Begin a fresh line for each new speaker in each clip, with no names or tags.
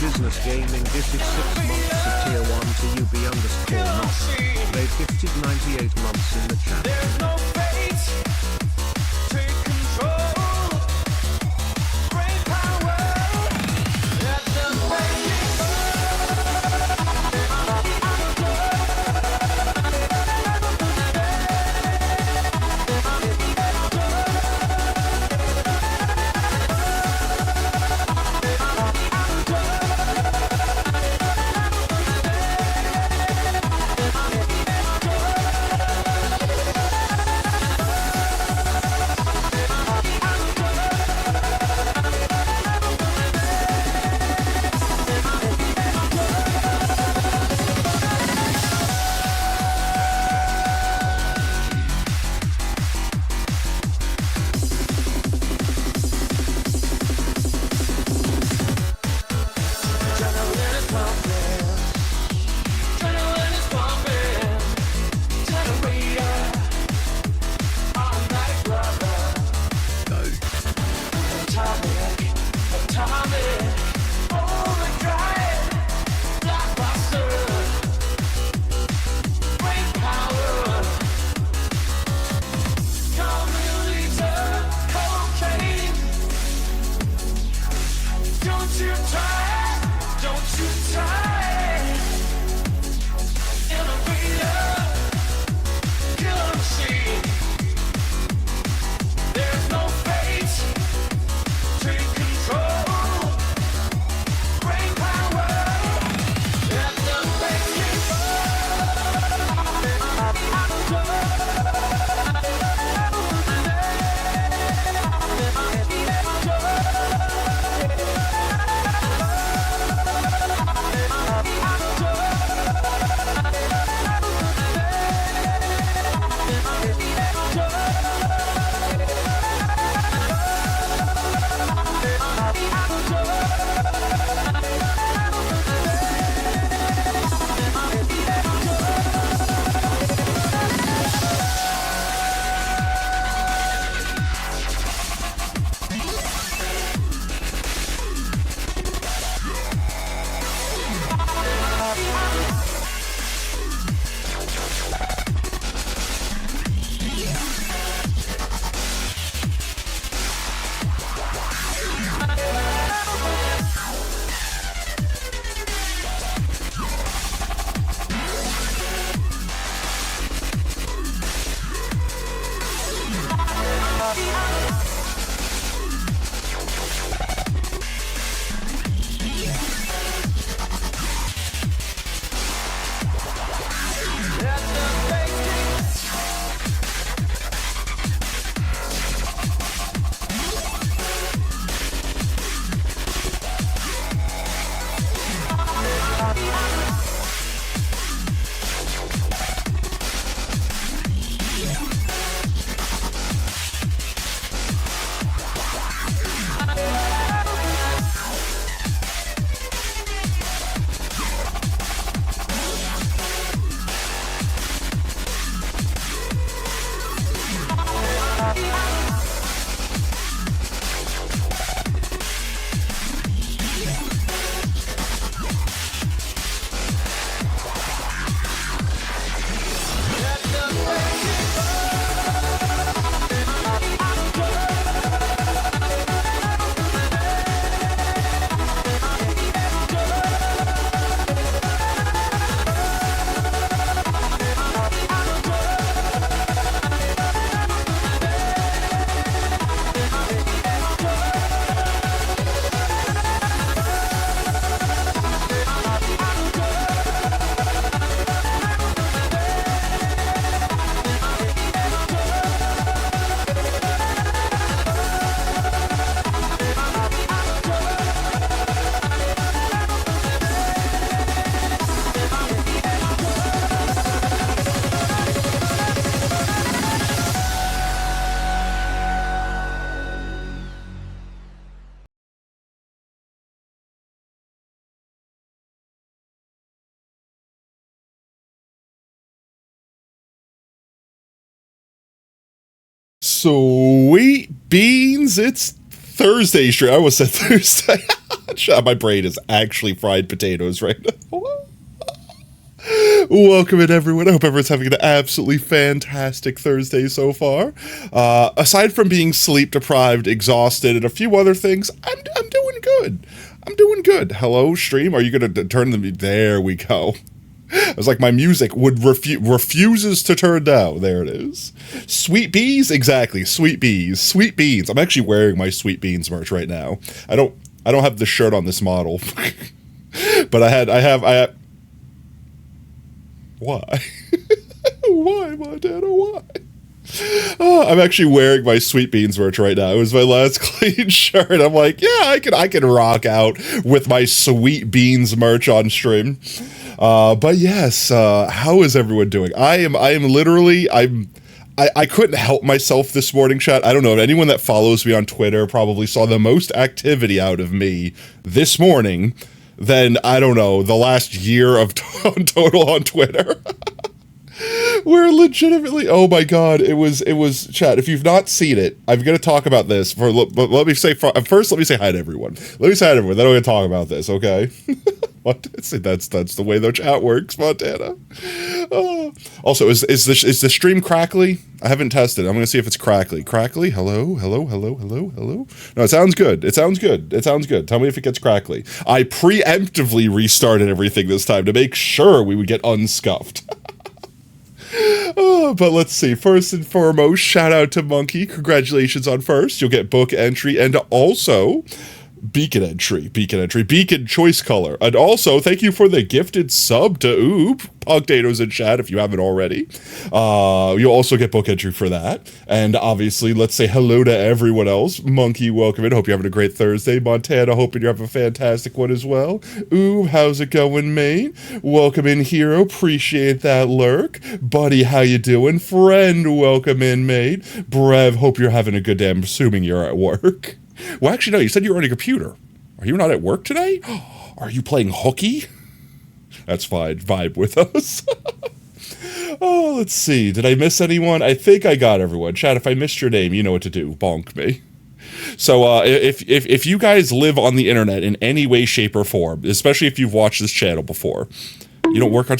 Business Gaming gifted 6 months of tier 1 to UB_not. They've gifted 98 months in the chat.
There's no fate. Take control. Great power. Let the
Sweet beans, it's Thursday stream. I almost said Thursday. My brain is actually fried potatoes right now. Welcome in, everyone. I hope everyone's having an absolutely fantastic Thursday so far. Aside from being sleep deprived, exhausted, and a few other things, I'm doing good. I'm doing good. Hello, stream. Are you going to turn them? There we go. I was like, my music would refuses to turn down. There it is. Sweet bees, exactly. Sweet bees, sweet beans. I'm actually wearing my sweet beans merch right now. I don't have the shirt on this model, but I have. Why? Why, Montana? Why? I'm actually wearing my Sweet Beans merch right now. It was my last clean shirt. I'm like, yeah, I can rock out with my Sweet Beans merch on stream. But yes, how is everyone doing? I couldn't help myself this morning, chat. I don't know if anyone that follows me on Twitter probably saw the most activity out of me this morning than, I don't know, the last year of total on Twitter. We're legitimately, oh my god, it was chat. If you've not seen it, I'm gonna talk about this but let me say first. Let me say hi to everyone. Let me say hi to everyone. Then I'm gonna talk about this, okay? That's the way the chat works, Montana. Also, is the stream crackly? I haven't tested. I'm gonna see if it's crackly. Crackly? Hello. No, it sounds good. It sounds good. Tell me if it gets crackly. I preemptively restarted everything this time to make sure we would get unscuffed. But let's see. First and foremost, shout out to Monkey. Congratulations on first. You'll get book entry and also beacon choice color. And also, thank you for the gifted sub to Oop. Pugtatoes in chat if you haven't already. You'll also get book entry for that. And obviously, let's say hello to everyone else. Monkey, welcome in. Hope you're having a great Thursday. Montana, hoping you have a fantastic one as well. Ooh, how's it going, mate? Welcome in, Hero. Appreciate that lurk. Buddy, how you doing? Friend, welcome in, mate. Brev, hope you're having a good day. I'm assuming you're at work. Well, actually, no, you said you were on a computer. Are you not at work today? Are you playing hooky? That's fine. Vibe with us. Oh, let's see. Did I miss anyone? I think I got everyone. Chat, if I missed your name, you know what to do. Bonk me. So if you guys live on the internet in any way, shape, or form, especially if you've watched this channel before, you don't work on...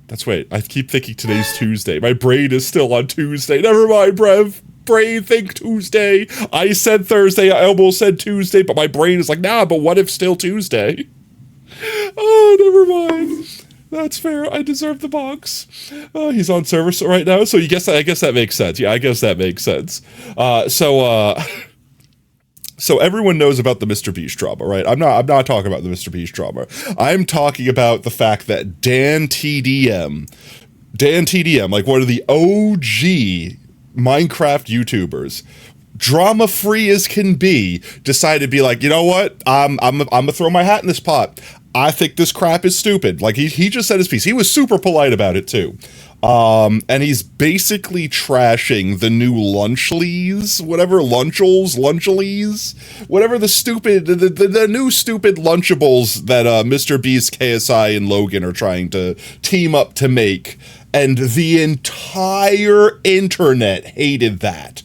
That's wait. I keep thinking today's Tuesday. My brain is still on Tuesday. Never mind, Brev. Brain think Tuesday. I said Thursday. I almost said Tuesday, but my brain is like, nah, but what if still Tuesday? Oh, never mind. That's fair. I deserve the box. He's on service right now, so I guess that makes sense. Yeah, I guess that makes sense. So everyone knows about the Mr. Beast drama, right? I'm not talking about the Mr. Beast drama. I'm talking about the fact that Dan TDM, like one of the OG Minecraft YouTubers, drama free as can be, decided to be like, you know what? I'm gonna throw my hat in this pot. I think this crap is stupid. Like he just said his piece. He was super polite about it too. And he's basically trashing the new Lunchleys, whatever, Lunchleys, whatever the new stupid Lunchables that Mr. Beast, KSI, and Logan are trying to team up to make. And the entire internet hated that.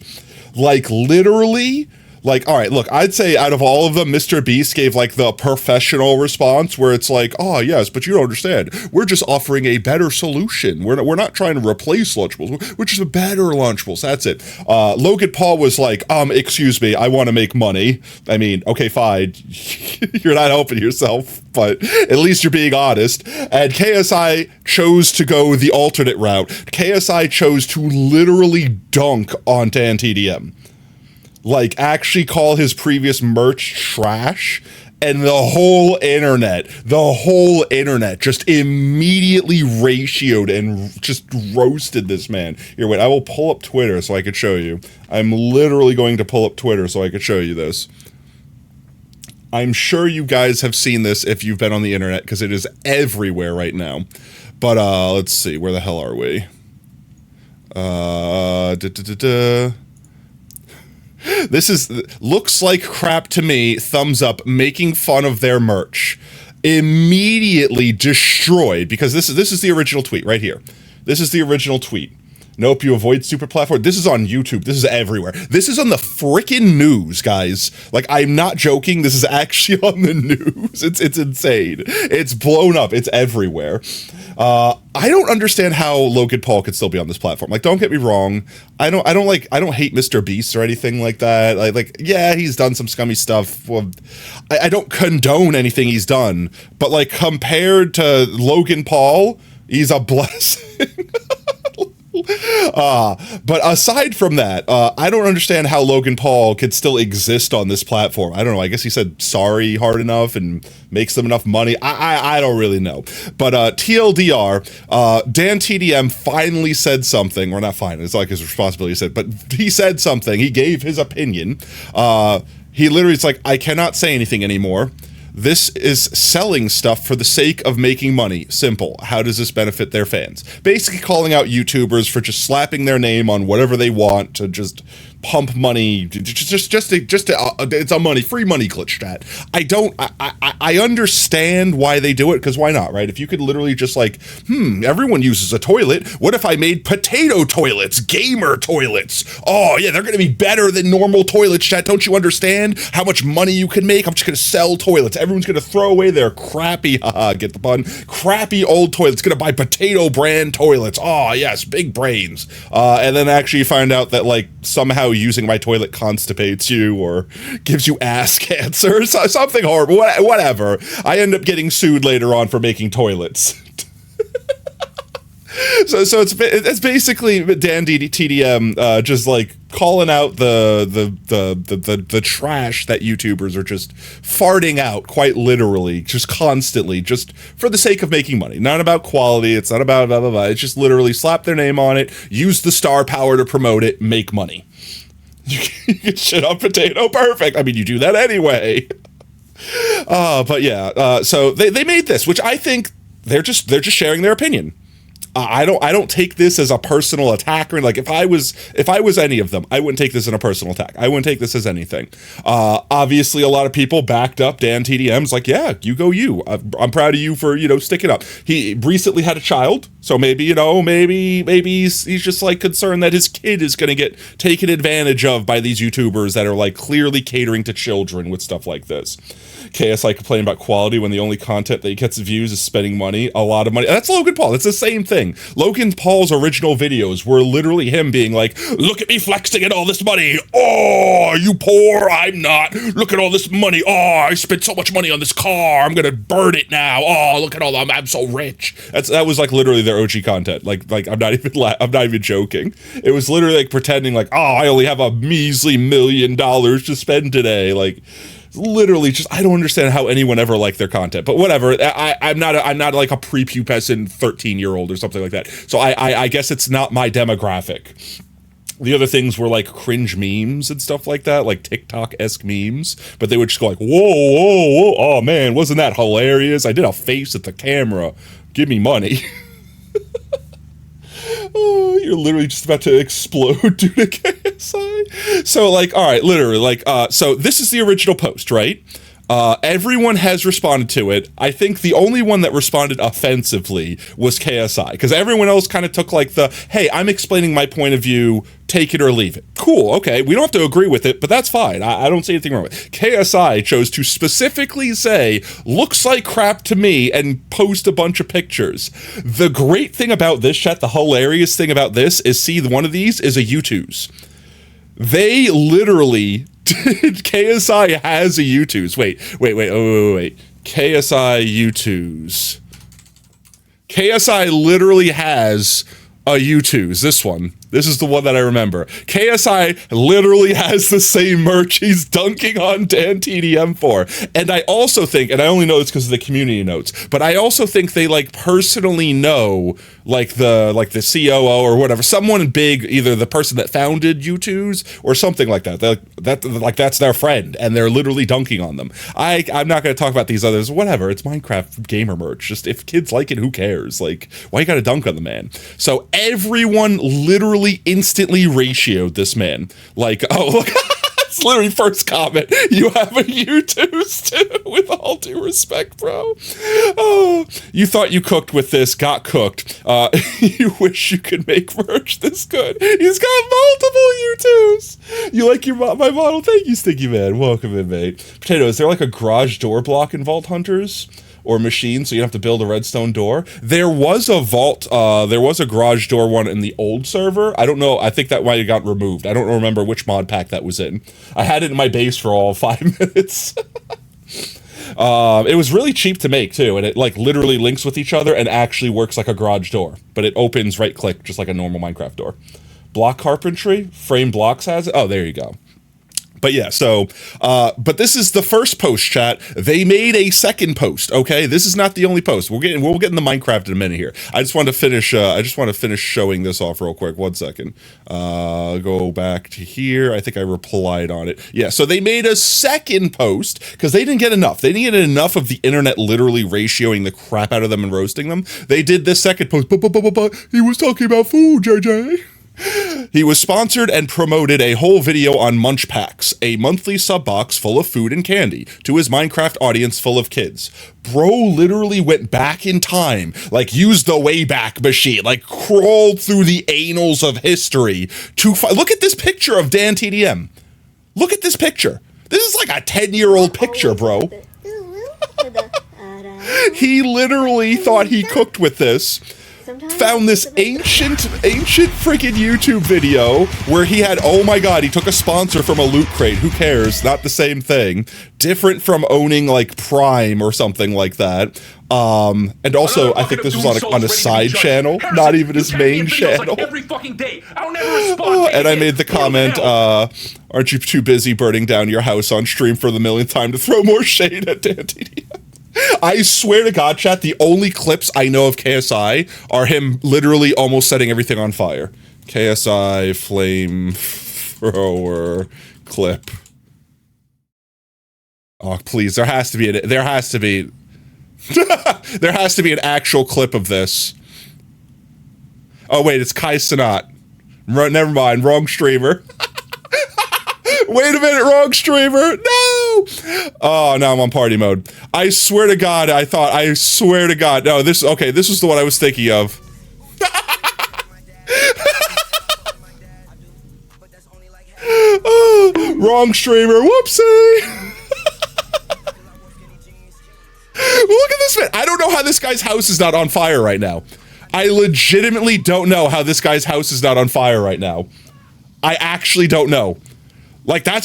Like, literally... Like, all right, look, I'd say out of all of them, Mr. Beast gave, like, the professional response where it's like, oh, yes, but you don't understand. We're just offering a better solution. We're not trying to replace Lunchables. We're just a better Lunchables. That's it. Logan Paul was like, excuse me, I want to make money. I mean, okay, fine. You're not helping yourself, but at least you're being honest. And KSI chose to go the alternate route. KSI chose to literally dunk on Dan TDM. Like, actually call his previous merch trash, and the whole internet just immediately ratioed and just roasted this man. Here, wait, I will pull up Twitter so I could show you. I'm literally going to pull up Twitter so I could show you this. I'm sure you guys have seen this if you've been on the internet, because it is everywhere right now. But, let's see, where the hell are we? This looks like crap to me. Thumbs up. Making fun of their merch. Immediately destroyed, because this is the original tweet right here. This is the original tweet. Nope, you avoid stupid platform. This is on YouTube. This is everywhere. This is on the freaking news, guys. Like, I'm not joking. This is actually on the news. It's insane. It's blown up. It's everywhere. I don't understand how Logan Paul could still be on this platform. Like, don't get me wrong. I don't hate Mr. Beast or anything like that. Like, yeah, he's done some scummy stuff. Well, I don't condone anything he's done, but like compared to Logan Paul, he's a blessing. But aside from that, I don't understand how Logan Paul could still exist on this platform. I don't know. I guess he said sorry hard enough and makes them enough money. I don't really know. But TLDR, Dan TDM finally said something, or not finally, it's like his responsibility said, but he said something. He gave his opinion. He literally is like, I cannot say anything anymore. This is selling stuff for the sake of making money. Simple. How does this benefit their fans? Basically calling out YouTubers for just slapping their name on whatever they want to just pump money. It's a free money glitch, chat. I understand why they do it, because why not, right? If you could literally just like, everyone uses a toilet. What if I made potato toilets, gamer toilets? Oh yeah, they're gonna be better than normal toilets, chat. Don't you understand how much money you can make? I'm just gonna sell toilets. Everyone's gonna throw away their crappy, get the pun, crappy old toilets, gonna buy potato brand toilets. Oh yes, big brains. And then actually find out that like somehow using my toilet constipates you or gives you ass cancer, something horrible, whatever. I end up getting sued later on for making toilets. So it's basically Dan TDM just like calling out the trash that YouTubers are just farting out, quite literally, just constantly, just for the sake of making money. Not about quality. It's not about blah blah blah. It's just literally slap their name on it, use the star power to promote it, make money. You can shit on potato, perfect. I mean, you do that anyway. But yeah, so they made this, which I think they're just sharing their opinion. I don't take this as a personal attack, or like if I was any of them, I wouldn't take this as a personal attack. I wouldn't take this as anything. Obviously, a lot of people backed up Dan TDM's like, yeah, you go you. I'm proud of you for sticking up. He recently had a child, so maybe he's just like concerned that his kid is gonna get taken advantage of by these YouTubers that are like clearly catering to children with stuff like this. KSI complaining about quality when the only content that he gets views is spending money, a lot of money. That's Logan Paul. It's the same thing. Logan Paul's original videos were literally him being like, look at me flexing at all this money. Oh, you poor? I'm not. Look at all this money. Oh, I spent so much money on this car. I'm gonna burn it now. Oh, look at all I'm so rich. That was like literally their OG content. Like I'm not even joking. It was literally like pretending like, oh, I only have a measly $1 million to spend today. Like, literally just, I don't understand how anyone ever liked their content, but whatever. I'm not like a prepubescent 13-year-old or something like that. So I guess it's not my demographic. The other things were like cringe memes and stuff like that, like TikTok-esque memes, but they would just go like, whoa, oh man, wasn't that hilarious? I did a face at the camera. Give me money. Oh, you're literally just about to explode due to KSI. So, like, all right, literally, like, so this is the original post, right? Everyone has responded to it. I think the only one that responded offensively was KSI, because everyone else kind of took like the, hey, I'm explaining my point of view, take it or leave it. Cool, okay, we don't have to agree with it, but that's fine. I don't see anything wrong with it. KSI chose to specifically say, looks like crap to me, and post a bunch of pictures. The great thing about this, chat, the hilarious thing about this is, see, one of these is a U2's. They literally... KSI has a U2's. Wait. KSI U2's. KSI literally has a U2's. This one. This is the one that I remember. KSI literally has the same merch he's dunking on Dan TDM for. And I also think, and I only know this because of the community notes, but I also think they like personally know like the COO or whatever, someone big, either the person that founded U2's or something like that. That's their friend, and they're literally dunking on them. I'm not going to talk about these others. Whatever. It's Minecraft gamer merch. Just if kids like it, who cares? Like, why you got to dunk on the man? So everyone literally instantly ratioed this man. Like, oh, look, That's literally first comment. You have a U2s too, with all due respect, bro. Oh, you thought you cooked with this, got cooked. You wish you could make merch this good. He's got multiple U2s. You like my model? Thank you, Sticky Man. Welcome in, mate. Potato, is there like a garage door block in Vault Hunters? Or machine, so you have to build a redstone door. There was a vault, there was a garage door one in the old server. I don't know, I think that might have got removed. I don't remember which mod pack that was in. I had it in my base for all 5 minutes. It was really cheap to make too, and it like literally links with each other and actually works like a garage door. But it opens right click, just like a normal Minecraft door. Block carpentry, frame blocks has it. Oh, there you go. But yeah, so, but this is the first post, chat. They made a second post, okay? This is not the only post. We'll get into the Minecraft in a minute here. I just want to finish showing this off real quick. 1 second. Go back to here. I think I replied on it. Yeah, so they made a second post because they didn't get enough. They didn't get enough of the internet literally ratioing the crap out of them and roasting them. They did this second post, but he was talking about food, JJ. He was sponsored and promoted a whole video on Munch Packs, a monthly sub box full of food and candy to his Minecraft audience full of kids. Bro literally went back in time, like used the Wayback Machine, like crawled through the annals of history to look at this picture of Dan TDM. Look at this picture. This is like a 10-year-old picture, bro. He literally thought he cooked with this. Found this ancient freaking YouTube video where he had, oh my god, he took a sponsor from a loot crate. Who cares? Not the same thing. Different from owning like Prime or something like that. And also, I think this was on a side channel, not even his main channel.
Every fucking day. I don't ever respond.
And I made the comment, aren't you too busy burning down your house on stream for the millionth time to throw more shade at Dan TDM? I swear to God, chat, the only clips I know of KSI are him literally almost setting everything on fire. KSI flamethrower clip. Oh, please, there has to be there has to be an actual clip of this. Oh wait, it's Kai Sanat. Never mind, wrong streamer. Wait a minute, wrong streamer. No! Oh, now I'm on party mode. I swear to God, I swear to God. No, this was the one I was thinking of. Oh, wrong streamer, whoopsie. Look at this man. I don't know how this guy's house is not on fire right now. I legitimately don't know how this guy's house is not on fire right now. I actually don't know. Like I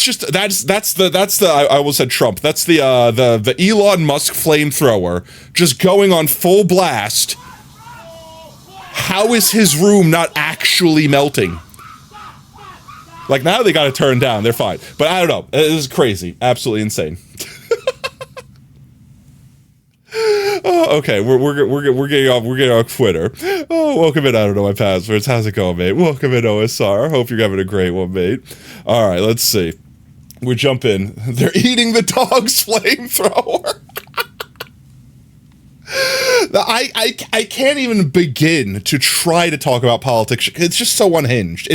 almost said Trump. That's the Elon Musk flamethrower just going on full blast. How is his room not actually melting? Like now they got to turn down. They're fine, but I don't know. It is crazy, absolutely insane. Oh, okay, we're getting off Twitter. Oh, welcome in. I don't know my passwords. How's it going, mate? Welcome in, OSR. Hope you're having a great one, mate. All right, let's see. We jump in. They're eating the dog's flamethrower. I can't even begin to try to talk about politics. It's just so unhinged.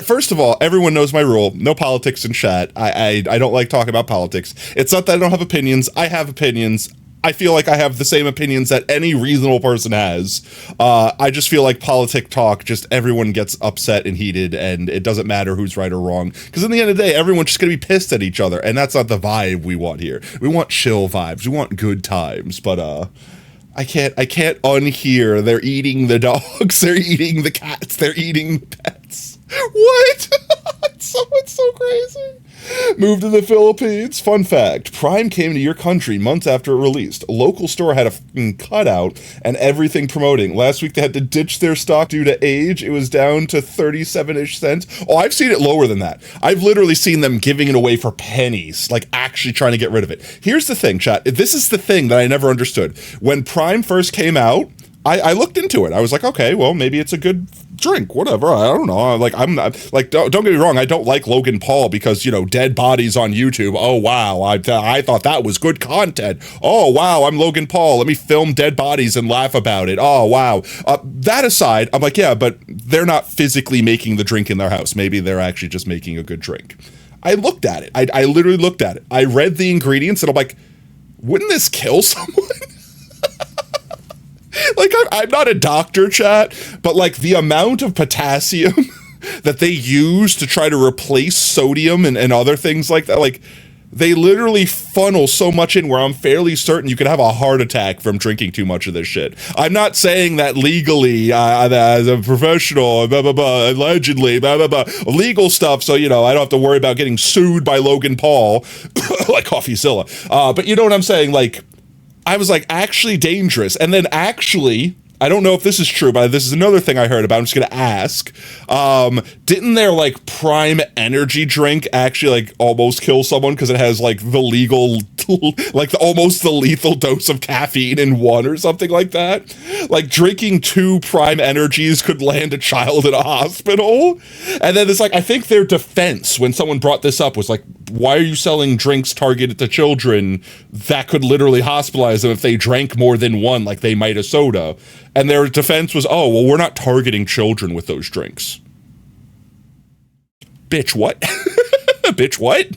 First of all, everyone knows my rule. No politics in chat. I don't like talking about politics. It's not that I don't have opinions. I have opinions. I feel like I have the same opinions that any reasonable person has. I just feel like politic talk, just everyone gets upset and heated, and it doesn't matter who's right or wrong. Because in the end of the day, everyone's just going to be pissed at each other, and that's not the vibe we want here. We want chill vibes. We want good times, but I can't unhear. They're eating the dogs. They're eating the cats. They're eating pets. What? It's so crazy. Moved to the Philippines. Fun fact, Prime came to your country months after it released. A local store had a cutout and everything promoting. Last week they had to ditch their stock due to age. It was down to 37-ish cents. Oh, I've seen it lower than that. I've literally seen them giving it away for pennies, like actually trying to get rid of it. Here's the thing, chat. This is the thing that I never understood. When Prime first came out, I looked into it. I was like, okay, well, maybe it's a good drink, whatever. I don't know. Like, I'm not like, don't get me wrong. I don't like Logan Paul because, you know, dead bodies on YouTube. Oh, wow. I thought that was good content. Oh, wow. I'm Logan Paul. Let me film dead bodies and laugh about it. Oh, wow. That aside, I'm like, yeah, but they're not physically making the drink in their house. Maybe they're actually just making a good drink. I looked at it. I literally looked at it. I read the ingredients and I'm like, wouldn't this kill someone? Like, I'm not a doctor, chat, but like the amount of potassium that they use to try to replace sodium and other things like that, like they literally funnel so much in where I'm fairly certain you could have a heart attack from drinking too much of this shit. I'm not saying that legally, as a professional, blah, blah, blah, allegedly, blah, blah, blah, legal stuff, so, you know, I don't have to worry about getting sued by Logan Paul, like CoffeeZilla. But you know what I'm saying? Like, I was like, actually dangerous. And then actually, I don't know if this is true, but this is another thing I heard about. I'm just going to ask. Didn't their like Prime energy drink actually like almost kill someone because it has like the legal, like almost the lethal dose of caffeine in one or something like that? Like drinking 2 Prime energies could land a child in a hospital. And then it's like, I think their defense when someone brought this up was like, why are you selling drinks targeted to children that could literally hospitalize them if they drank more than one, like they might a soda? And their defense was, oh, well, we're not targeting children with those drinks. Bitch, what? Bitch, what?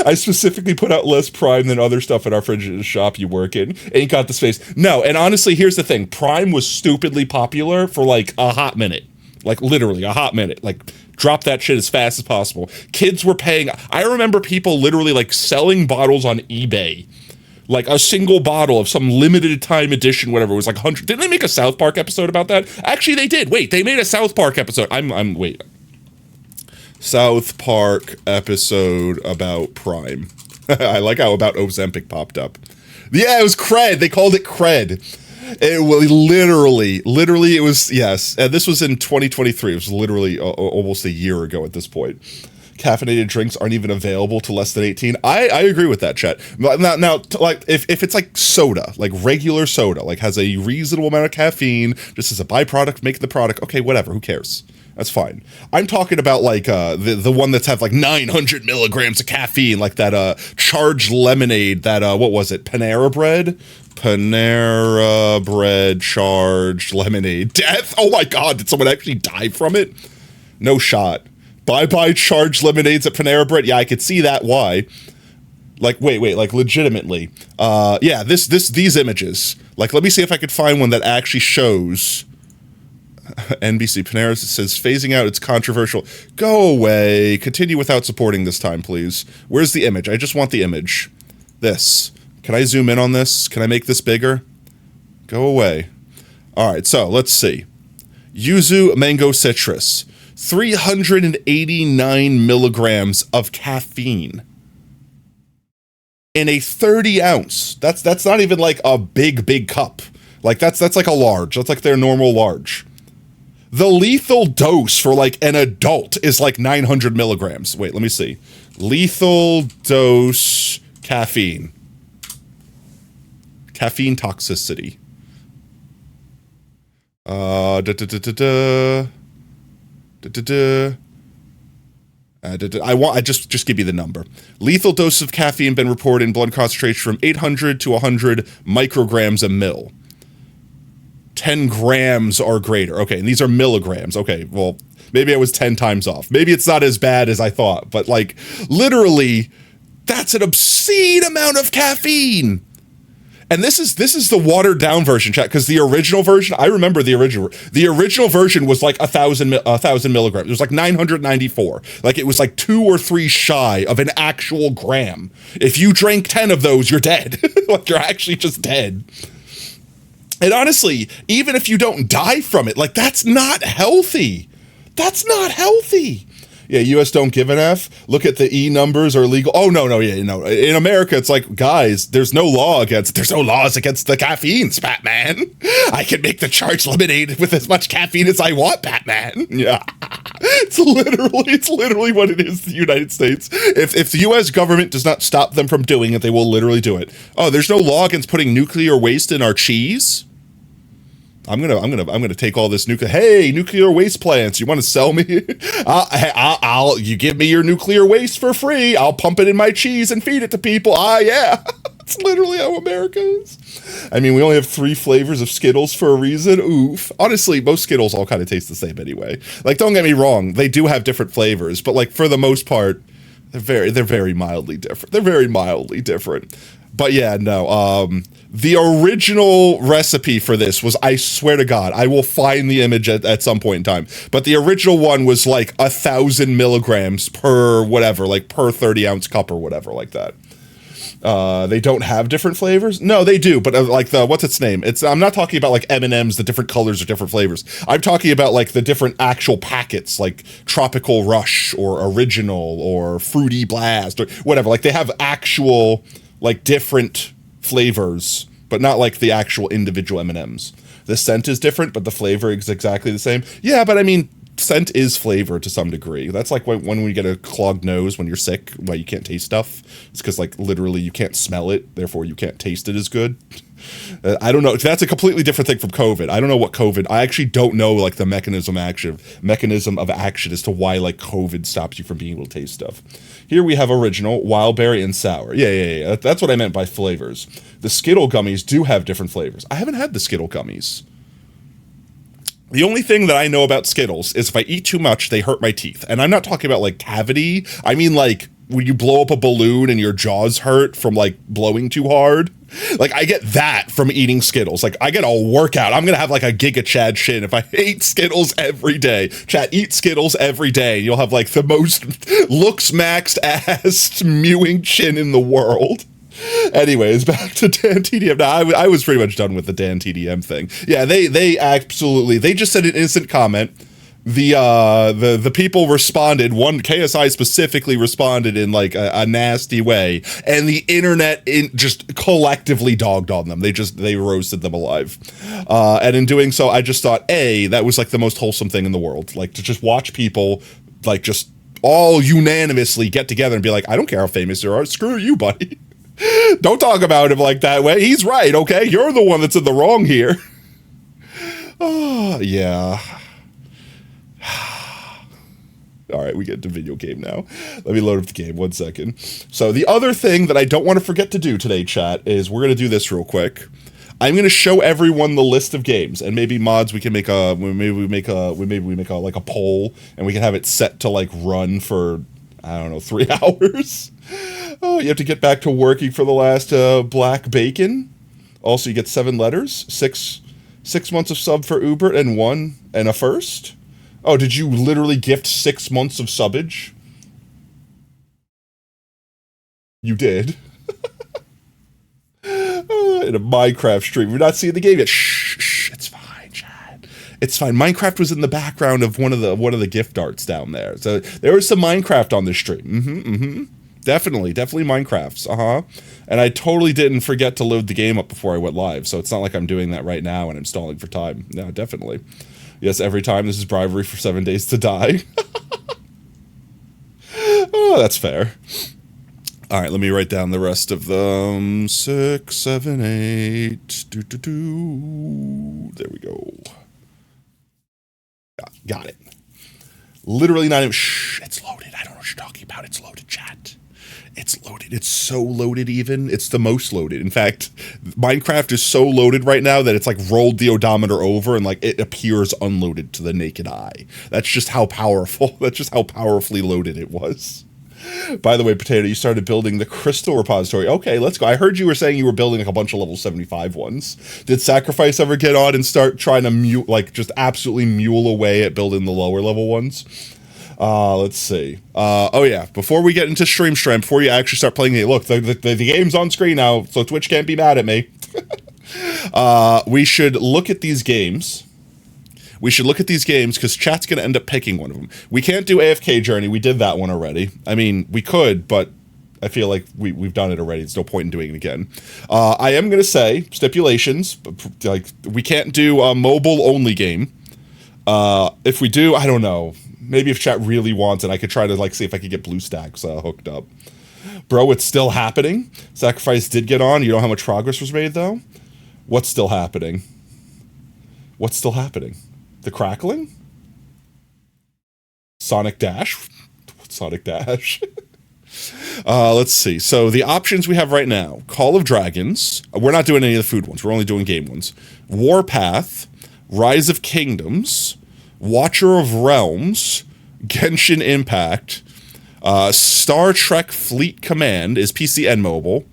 I specifically put out less Prime than other stuff in our fridge in the shop you work in. Ain't got the space. No, and honestly, here's the thing. Prime was stupidly popular for like a hot minute. Like literally a hot minute. Like drop that shit as fast as possible. Kids were paying. I remember people literally like selling bottles on eBay. Like a single bottle of some limited time edition, whatever. It was like 100. Didn't they make a South Park episode about that? Actually, they did. Wait, they made a South Park episode. Wait. South Park episode about Prime. I like how about Ozempic popped up. Yeah, it was Cred. They called it Cred. It was literally, it was, yes. And this was in 2023. It was literally almost a year ago at this point. Caffeinated drinks aren't even available to less than 18. I agree with that, chat. Now, like if it's like soda, like regular soda, like has a reasonable amount of caffeine, just as a byproduct, make the product, okay, whatever, who cares? That's fine. I'm talking about like the one that's have like 900 milligrams of caffeine, like that charged lemonade, that what was it, Panera Bread? Panera Bread charged lemonade. Death? Oh my god, did someone actually die from it? No shot. Bye-bye charged lemonades at Panera Bread. Yeah, I could see that. Why? Like, wait, like legitimately. Yeah, these images. Like, let me see if I could find one that actually shows NBC Panera. It says phasing out. It's controversial. Go away. Continue without supporting this time, please. Where's the image? I just want the image. This. Can I zoom in on this? Can I make this bigger? Go away. All right, so let's see. Yuzu Mango Citrus. 389 milligrams of caffeine in a 30 ounce. That's not even like a big cup. Like that's like a large. That's like their normal large. The lethal dose for like an adult is like 900 milligrams. Wait, let me see. Lethal dose caffeine. Caffeine toxicity. I just give you the number. Lethal dose of caffeine been reported in blood concentration from 800 to 100 micrograms a mil. 10 grams or greater. Okay, and these are milligrams. Okay, well, maybe I was 10 times off. Maybe it's not as bad as I thought, but like literally, that's an obscene amount of caffeine. And this is the watered down version, chat, because the original version, I remember the original. The original version was like 1,000 milligrams. It was like 994. Like it was like 2 or 3 shy of an actual gram. If you drank 10 of those, you're dead. Like you're actually just dead. And honestly, even if you don't die from it, like that's not healthy. That's not healthy. Yeah, U.S. don't give an F. Look at the E numbers are legal. Oh, no, yeah, you know, in America, it's like, guys, there's no laws against the caffeine, Batman. I can make the charged lemonade with as much caffeine as I want, Batman. Yeah. It's literally what it is in the United States. If the U.S. government does not stop them from doing it, they will literally do it. Oh, there's no law against putting nuclear waste in our cheese? I'm gonna take all this nuclear waste plants. You want to sell me? You give me your nuclear waste for free. I'll pump it in my cheese and feed it to people. Yeah. It's literally how America is. I mean, we only have 3 flavors of Skittles for a reason. Oof. Honestly, most Skittles all kind of taste the same anyway. Like, don't get me wrong, they do have different flavors, but like for the most part, they're very mildly different. They're very mildly different. But yeah, no. The original recipe for this was, I swear to God, I will find the image at some point in time. But the original one was like 1,000 milligrams per whatever, like per 30-ounce cup or whatever, like that. They don't have different flavors? No, they do, but like the, what's its name? I'm not talking about like M&Ms, the different colors or different flavors. I'm talking about like the different actual packets, like Tropical Rush or Original or Fruity Blast or whatever. Like they have actual like different flavors, but not like the actual individual M&Ms. The scent is different, but the flavor is exactly the same. Yeah, but I mean, scent is flavor to some degree. That's like when we get a clogged nose when you're sick, why you can't taste stuff. It's because like literally you can't smell it, therefore you can't taste it as good. I don't know. That's a completely different thing from COVID. I don't know what COVID. I actually don't know like the mechanism of action as to why like COVID stops you from being able to taste stuff. Here we have original, wild berry, and sour. Yeah. That's what I meant by flavors. The Skittle gummies do have different flavors. I haven't had the Skittle gummies. The only thing that I know about Skittles is if I eat too much, they hurt my teeth. And I'm not talking about like cavity. I mean like when you blow up a balloon and your jaws hurt from like blowing too hard. Like I get that from eating Skittles. Like I get a workout. I'm gonna have like a Giga Chad shin if I eat Skittles every day. Chat, eat Skittles every day. You'll have like the most looks maxed ass mewing chin in the world. Anyways, back to Dan TDM. Now, I was pretty much done with the Dan TDM thing. Yeah, they absolutely, they just said an innocent comment. The people responded, one KSI specifically responded in like a nasty way, and the internet just collectively dogged on them. They roasted them alive. And in doing so, I just thought, that was like the most wholesome thing in the world. Like to just watch people like just all unanimously get together and be like, I don't care how famous you are, screw you, buddy. Don't talk about him like that way. He's right, okay? You're the one that's in the wrong here. Oh, yeah. All right, we get to video game now. Let me load up the game, 1 second. So the other thing that I don't want to forget to do today, chat, is we're going to do this real quick. I'm going to show everyone the list of games, and maybe mods we can make like a poll, and we can have it set to like run for, I don't know, 3 hours. Oh, you have to get back to working for the last Black Bacon. Also, you get 7 letters, 6 months of sub for Uber, and 1 and a first. Oh, did you literally gift 6 months of subbage? You did. In a Minecraft stream. We're not seeing the game yet. Shh, it's fine, Chad. It's fine. Minecraft was in the background of one of the gift arts down there. So there was some Minecraft on the stream. Definitely Minecrafts. And I totally didn't forget to load the game up before I went live, so it's not like I'm doing that right now and I'm stalling for time. No, definitely. Yes, every time. This is bribery for 7 days to die. Oh, that's fair. All right, let me write down the rest of them. 6, 7, 8. There we go. Got it. Literally not even. Shh, it's loaded. I don't know what you're talking about. It's loaded, chat. It's loaded. It's so loaded even. It's the most loaded. In fact, Minecraft is so loaded right now that it's like rolled the odometer over and like it appears unloaded to the naked eye. That's just how powerful. That's just how powerfully loaded it was. By the way, Potato, you started building the crystal repository. Okay, let's go. I heard you were saying you were building like a bunch of level 75 ones. Did Sacrifice ever get on and start trying to just absolutely mule away at building the lower level ones? Let's see. Oh yeah, before we get into stream, before you actually start playing it, look, the game's on screen now, so Twitch can't be mad at me. We should look at these games. Because chat's going to end up picking one of them. We can't do AFK Journey. We did that one already. I mean, we could, but I feel like we've done it already. There's no point in doing it again. I am going to say, stipulations, like, we can't do a mobile-only game. If we do, I don't know. Maybe if chat really wants it, I could try to, like, see if I could get BlueStacks hooked up. Bro, it's still happening. Sacrifice did get on. You know how much progress was made, though? What's still happening? The crackling? Sonic Dash? Sonic Dash? Let's see. So the options we have right now: Call of Dragons. We're not doing any of the food ones. We're only doing game ones. Warpath, Rise of Kingdoms, Watcher of Realms, Genshin Impact, Star Trek Fleet Command is PC and mobile.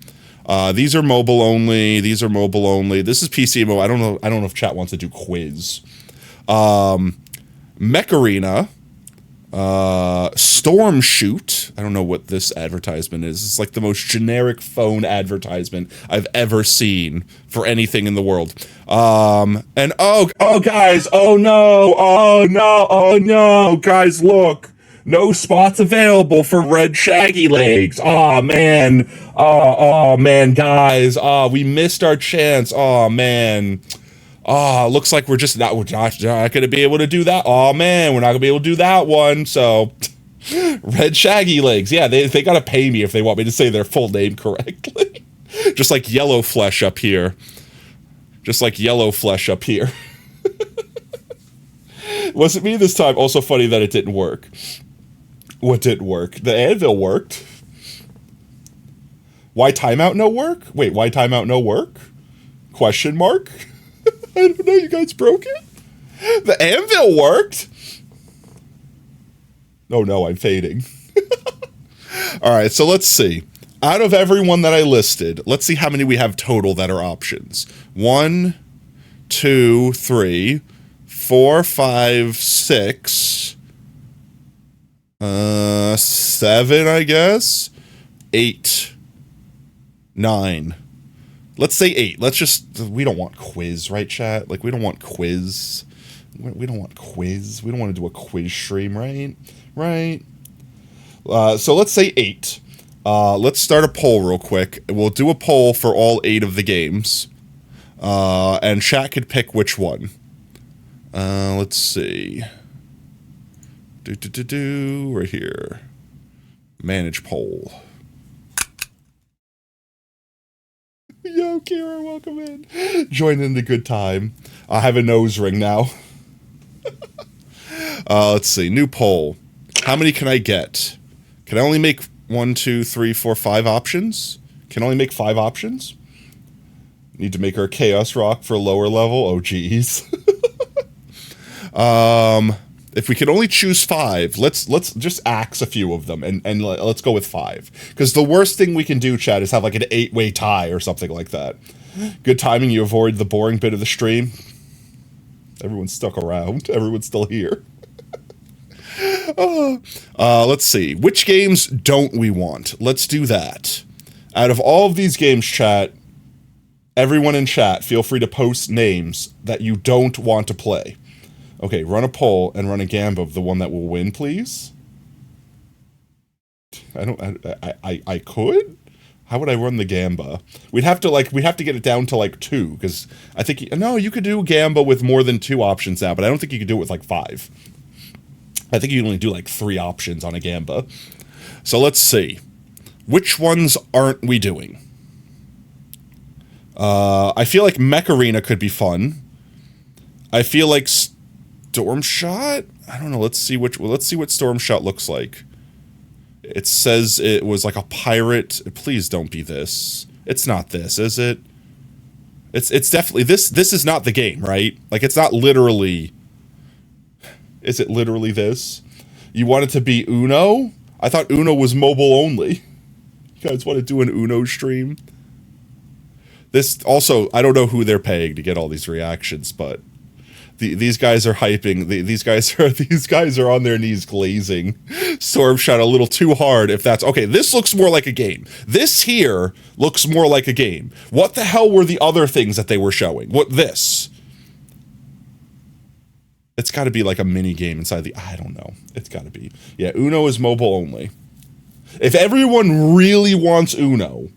These are mobile only. These are mobile only. This is PC and mobile. I don't know. I don't know if chat wants to do quiz. Mech Arena, Storm Shoot. I don't know what this advertisement is. It's like the most generic phone advertisement I've ever seen for anything in the world. And oh guys, oh no, guys, look. No spots available for red shaggy legs. Oh man, guys. We missed our chance. Oh man. Looks like we're not gonna be able to do that. Oh man, we're not gonna be able to do that one. So, red shaggy legs. Yeah, they gotta pay me if they want me to say their full name correctly. Just like Yellow Flesh up here. Wasn't me this time. Also funny that it didn't work. What didn't work? The anvil worked. Why timeout no work? Wait, why timeout no work? Question mark? I don't know, you guys broke it? The anvil worked? Oh no, I'm fading. Alright, so let's see. Out of everyone that I listed, let's see how many we have total that are options. 1, 2, 3, 4, 5, 6... 7, I guess. 8, 9. Let's say 8. We don't want quiz, right, chat? Like, we don't want quiz. We don't want quiz. We don't want to do a quiz stream, right? Right. So let's say 8. Let's start a poll real quick. We'll do a poll for all 8 of the games. And chat could pick which one. Let's see. Right here. Manage poll. Yo, Kira, welcome in. Join in the good time. I have a nose ring now. Let's see. New poll. How many can I get? Can I only make 1, 2, 3, 4, 5 options? Can I only make 5 options? Need to make our Chaos Rock for lower level? Oh, geez. If we can only choose 5, let's just axe a few of them and let's go with 5. Because the worst thing we can do, chat, is have like an 8-way tie or something like that. Good timing, you avoid the boring bit of the stream. Everyone's stuck around. Everyone's still here. Let's see. Which games don't we want? Let's do that. Out of all of these games, chat, everyone in chat, feel free to post names that you don't want to play. Okay, run a poll and run a gamba of the one that will win, please. I could? How would I run the gamba? We'd have to get it down to like 2, because I think, no, you could do gamba with more than 2 options now, but I don't think you could do it with like 5. I think you can only do like 3 options on a gamba. So let's see. Which ones aren't we doing? I feel like Mech Arena could be fun. I feel like Storm Shot? I don't know. Let's see what Storm Shot looks like. It says it was like a pirate. Please don't be this. It's not this, is it? It's definitely this. This is not the game, right? Like, it's not literally. Is it literally this? You want it to be Uno? I thought Uno was mobile only. You guys want to do an Uno stream? This also, I don't know who they're paying to get all these reactions, but these guys are hyping. These guys are on their knees glazing Storm Shot a little too hard. If that's okay, this looks more like a game. This here looks more like a game. What the hell were the other things that they were showing? What this? It's got to be like a mini game inside the. I don't know. It's got to be. Yeah, Uno is mobile only. If everyone really wants Uno,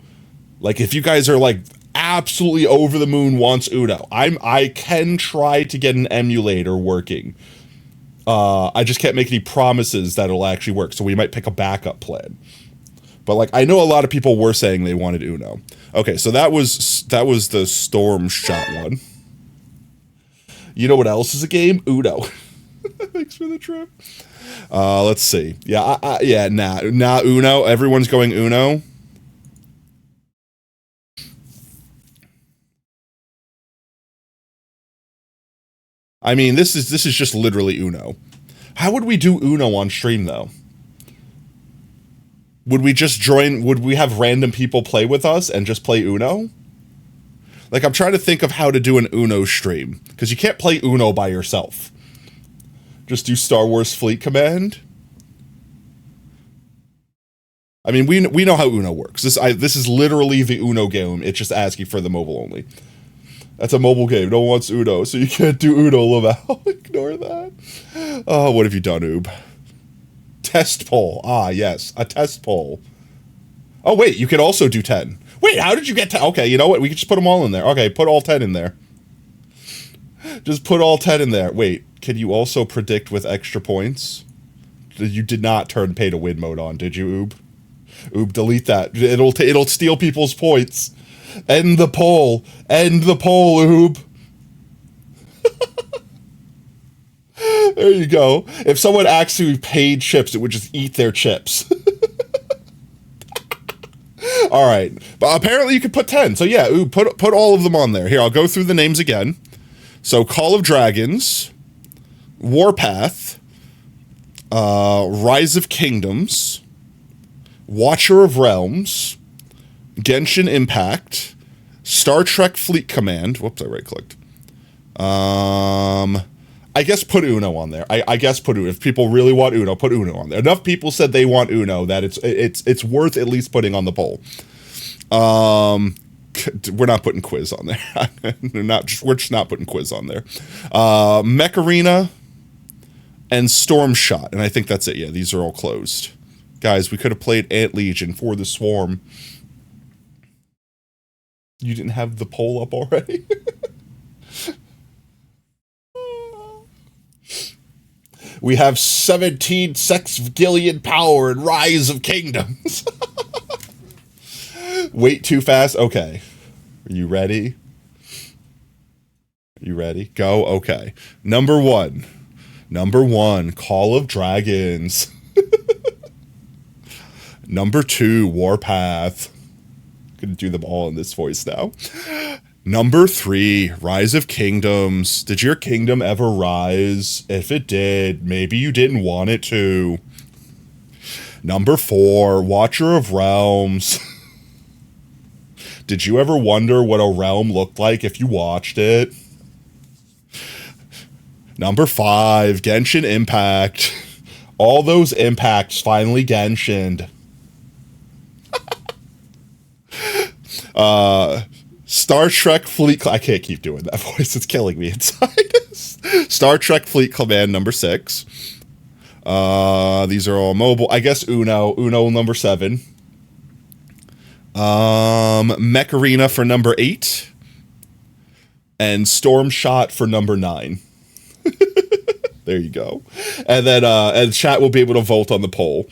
like if you guys are like absolutely over the moon wants Uno, I can try to get an emulator working. I just can't make any promises that it'll actually work, so we might pick a backup plan. But like, I know a lot of people were saying they wanted Uno. Okay, so that was the Storm Shot one. You know what else is a game? Uno. Thanks for the trip. Let's see. Yeah, nah, Uno. Everyone's going Uno. I mean, this is just literally Uno. How would we do Uno on stream, though? Would we just join, would we have random people play with us and just play Uno? Like, I'm trying to think of how to do an Uno stream, because you can't play Uno by yourself. Just do Star Wars Fleet Command. I mean, we know how Uno works. This is literally the Uno game. It's just asking for the mobile only. That's a mobile game. No one wants Uno, so you can't do Uno, Laval. Ignore that. Oh, what have you done, Oob? Test poll. Ah, yes, a test poll. Oh, wait, you can also do 10. Wait, how did you get 10? Okay, you know what? We can just put them all in there. Okay, put all 10 in there. Just put all 10 in there. Wait, can you also predict with extra points? You did not turn pay to win mode on, did you, Oob? Oob, delete that. It'll steal people's points. End the poll. End the poll, Oob. There you go. If someone actually paid chips, it would just eat their chips. All right. But apparently you could put 10. So yeah, Oob, put all of them on there. Here, I'll go through the names again. So Call of Dragons, Warpath, Rise of Kingdoms, Watcher of Realms, Genshin Impact, Star Trek Fleet Command. Whoops, I right-clicked. I guess put Uno on there. I guess put Uno. If people really want Uno, put Uno on there. Enough people said they want Uno that it's worth at least putting on the poll. We're not putting quiz on there. We're just not putting quiz on there. Mech Arena and Storm Shot, and I think that's it. Yeah, these are all closed. Guys, we could have played Ant Legion for the Swarm. You didn't have the poll up already? We have 17 sextillion power and Rise of Kingdoms. Wait too fast? Okay. Are you ready? Are you ready? Go? Okay. Number one, Call of Dragons. Number 2, Warpath. Gonna do them all in this voice now. Number 3, Rise of Kingdoms. Did your kingdom ever rise? If it did, maybe you didn't want it to. Number 4, Watcher of Realms. Did you ever wonder what a realm looked like if you watched it? Number 5, Genshin Impact. All those impacts finally Genshined. Star Trek Fleet... I can't keep doing that voice. It's killing me inside. Star Trek Fleet Command number 6. These are all mobile. I guess Uno number 7. Mech Arena for number 8. And Storm Shot for number 9. There you go. And then and chat will be able to vote on the poll.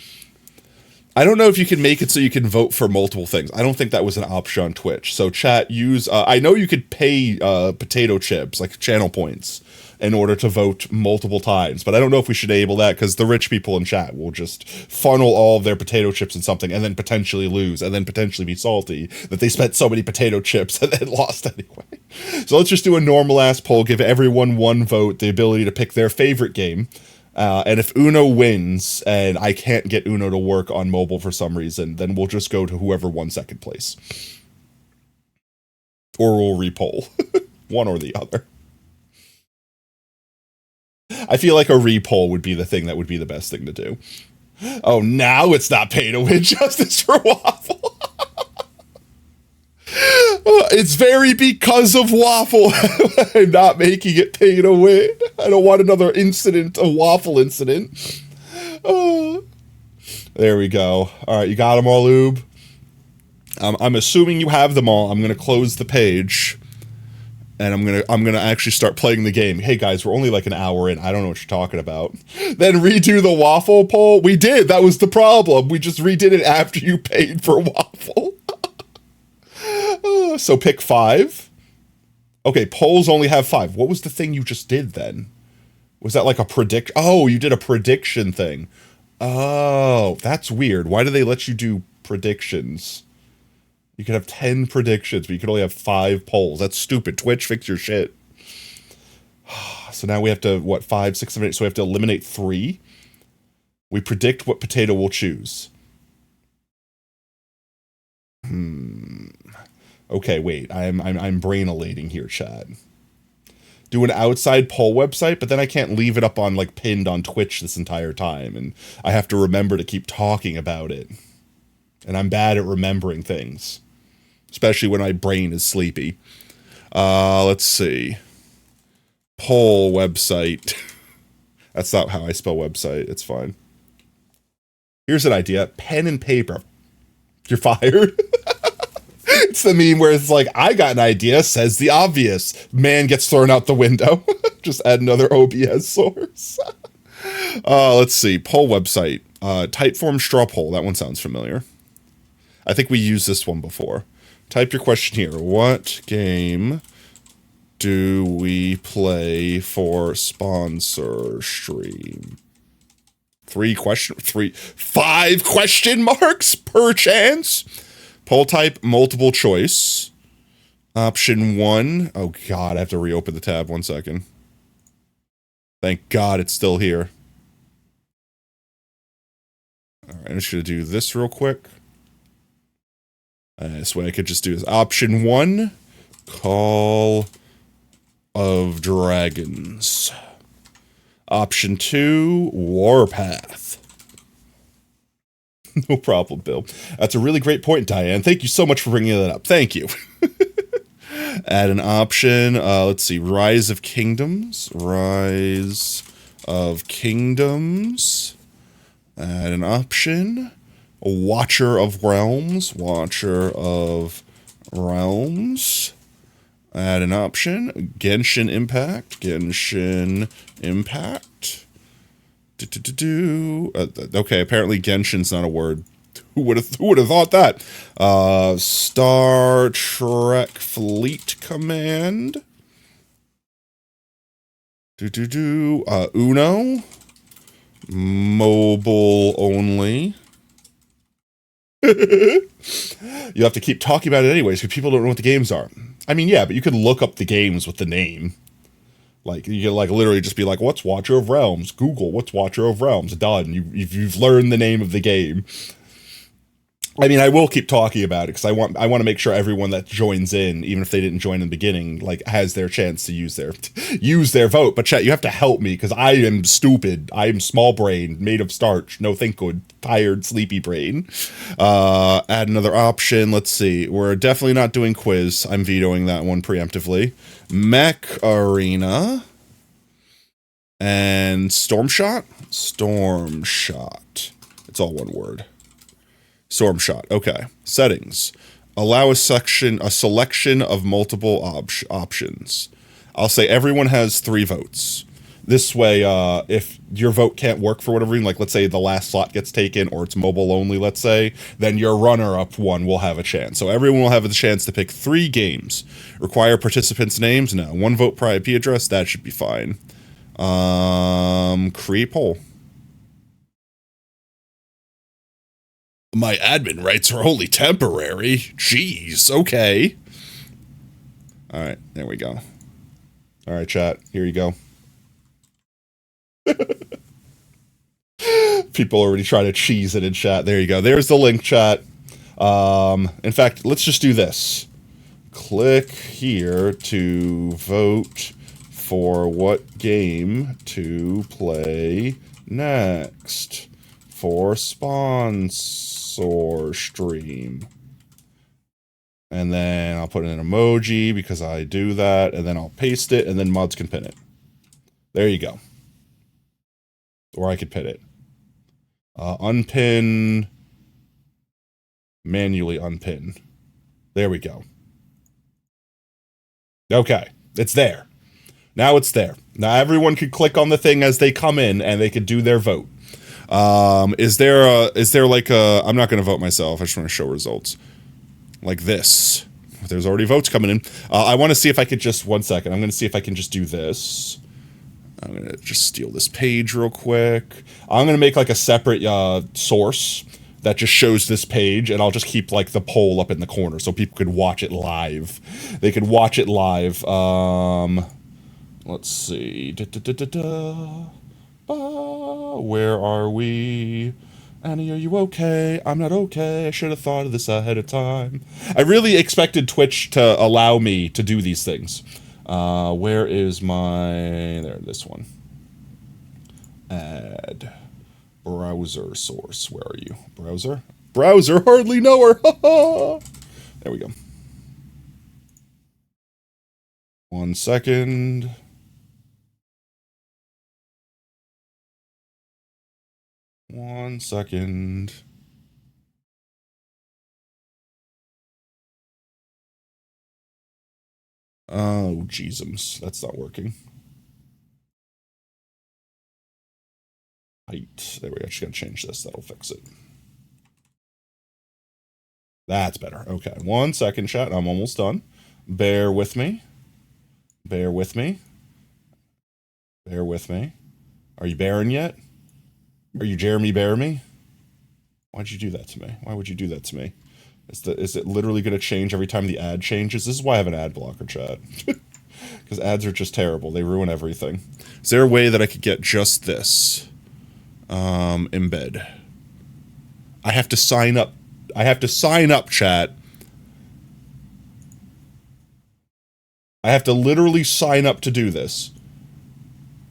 I don't know if you can make it so you can vote for multiple things. I don't think that was an option on Twitch. So chat, use... I know you could pay potato chips, like channel points, in order to vote multiple times. But I don't know if we should enable that, because the rich people in chat will just funnel all of their potato chips in something and then potentially lose, and then potentially be salty that they spent so many potato chips and then lost anyway. So let's just do a normal-ass poll, give everyone one vote, the ability to pick their favorite game. And if Uno wins, and I can't get Uno to work on mobile for some reason, then we'll just go to whoever won second place. Or we'll repoll. One or the other. I feel like a repoll would be the thing that would be the best thing to do. Oh, now it's not pay to win justice for Waffle. It's very because of Waffle. I'm not making it pay to win. I don't want another incident, a Waffle incident. There we go. All right, you got them all, Oob? I'm assuming you have them all. I'm going to close the page. And I'm gonna actually start playing the game. Hey guys, we're only like an hour in. I don't know what you're talking about. Then redo the Waffle poll. We did. That was the problem. We just redid it after you paid for Waffle. So pick 5. Okay, polls only have 5. What was the thing you just did then? Was that like a predict? Oh, you did a prediction thing. Oh, that's weird. Why do they let you do predictions? You could have 10 predictions, but you could only have 5 polls. That's stupid. Twitch, fix your shit. So now we have to, what, 5, 6, 7, 8. So we have to eliminate 3. We predict what potato we'll choose. Okay, wait. I'm brain-elating here, Chad. Do an outside poll website, but then I can't leave it up on, like, pinned on Twitch this entire time, and I have to remember to keep talking about it. And I'm bad at remembering things. Especially when my brain is sleepy. Let's see. Poll website. That's not how I spell website. It's fine. Here's an idea. Pen and paper. You're fired. It's the meme where it's like, I got an idea, says the obvious. Man gets thrown out the window. Just add another OBS source. Let's see. Poll website. Typeform straw poll. That one sounds familiar. I think we used this one before. Type your question here. What game do we play for sponsor stream? 5 question marks per chance? Poll type, multiple choice. Option 1. Oh God, I have to reopen the tab. 1 second. Thank God it's still here. All right, I'm just gonna do this real quick. This way I could just do this. Option 1, Call of Dragons. Option 2, Warpath. No problem, Bill. That's a really great point, Diane. Thank you so much for bringing that up. Thank you. Add an option. Let's see. Rise of Kingdoms. Rise of Kingdoms. Add an option. Watcher of Realms. Watcher of Realms. Add an option. Genshin Impact. Genshin Impact. Okay, apparently Genshin's not a word. Who would have thought that? Star Trek Fleet Command. Uno. Mobile only. You have to keep talking about it anyways, because people don't know what the games are. I mean, yeah, but you could look up the games with the name. Like, you can, like, literally just be like, what's Watcher of Realms? Google, what's Watcher of Realms? Done. You've learned the name of the game. I mean, I will keep talking about it, because I want to make sure everyone that joins in, even if they didn't join in the beginning, like, has their chance to use their vote. But chat, you have to help me, because I am stupid. I am small brain, made of starch, no think good, tired, sleepy brain. Add another option. Let's see. We're definitely not doing quiz. I'm vetoing that one preemptively. Mech Arena. And Stormshot? Stormshot. It's all one word. Stormshot. Okay. Settings. Allow a selection of multiple options. I'll say everyone has 3 votes. This way, if your vote can't work for whatever reason, like let's say the last slot gets taken or it's mobile only, let's say, then your runner-up one will have a chance. So everyone will have the chance to pick 3 games. Require participants' names? No. 1 vote per IP address? That should be fine. Create poll. My admin rights are only temporary. Jeez, okay. Alright, there we go. Alright, chat, here you go. People already try to cheese it in chat. There you go. There's the link, chat. In fact, let's just do this. Click here to vote for what game to play next for sponsor stream. And then I'll put in an emoji because I do that, and then I'll paste it, and then mods can pin it. There you go. Or I could pin it. Unpin. Manually unpin. There we go. Okay, it's there. Now it's there. Now everyone could click on the thing as they come in, and they could do their vote. Is there like a, I'm not going to vote myself. I just want to show results. Like this. There's already votes coming in. I want to see if I could just, 1 second. I'm going to see if I can just do this. I'm going to just steal this page real quick. I'm going to make like a separate source that just shows this page, and I'll just keep like the poll up in the corner so people could watch it live. They could watch it live. Let's see. Where are we? Annie, are you okay? I'm not okay. I should have thought of this ahead of time. I really expected Twitch to allow me to do these things. Where is my... There, this one. Add. Browser source. Where are you? Browser? Browser, hardly know her. There we go. 1 second. One second. Oh, jeezums. That's not working. Height. There we go. Just gotta change this. That'll fix it. That's better. Okay. 1 second, chat. I'm almost done. Bear with me. Bear with me. Bear with me. Are you bearing yet? Are you Jeremy Bear me? Why'd you do that to me? Why would you do that to me? Is it literally going to change every time the ad changes? This is why I have an ad blocker, chat. Because ads are just terrible. They ruin everything. Is there a way that I could get just this? Embed. I have to sign up. I have to sign up, chat. I have to literally sign up to do this.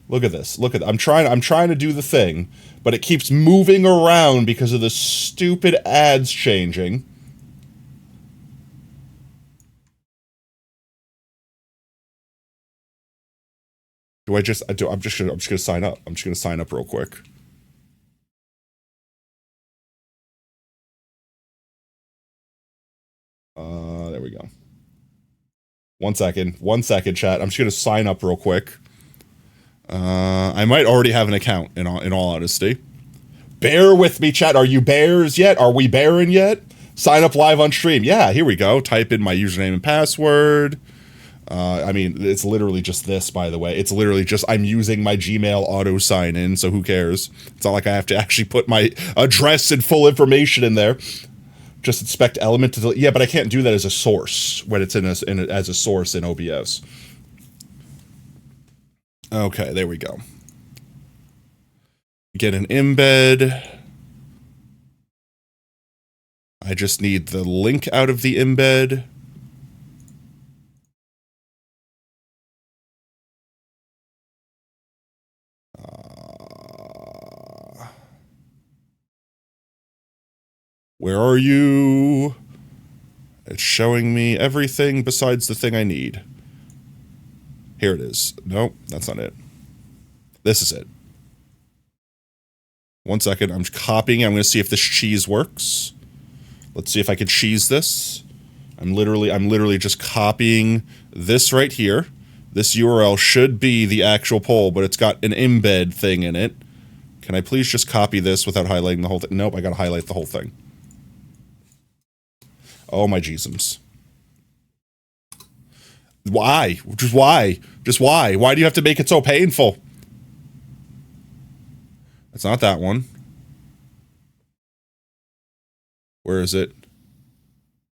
Look at this. Look at that. I'm trying to do the thing, but it keeps moving around because of the stupid ads changing. I'm just gonna sign up. I'm just gonna sign up real quick. There we go. 1 second. 1 second, chat. I'm just gonna sign up real quick. I might already have an account, in all honesty. Bear with me, chat. Are you bears yet? Are we bearing yet? Sign up live on stream. Yeah, here we go. Type in my username and password. I mean, it's literally just this, by the way. It's literally just I'm using my Gmail auto sign in, so who cares? It's not like I have to actually put my address and full information in there. Just inspect element to delete. Yeah, but I can't do that as a source when it's as a source in OBS. Okay, there we go. Get an embed. I just need the link out of the embed. Where are you? It's showing me everything besides the thing I need. Here it is. Nope, that's not it. This is it. 1 second, I'm copying. I'm going to see if this cheese works. Let's see if I can cheese this. I'm literally just copying this right here. This URL should be the actual poll, but it's got an embed thing in it. Can I please just copy this without highlighting the whole thing? Nope, I gotta highlight the whole thing. Oh my jeezums. Why? Just why? Just why? Why do you have to make it so painful? It's not that one. Where is it?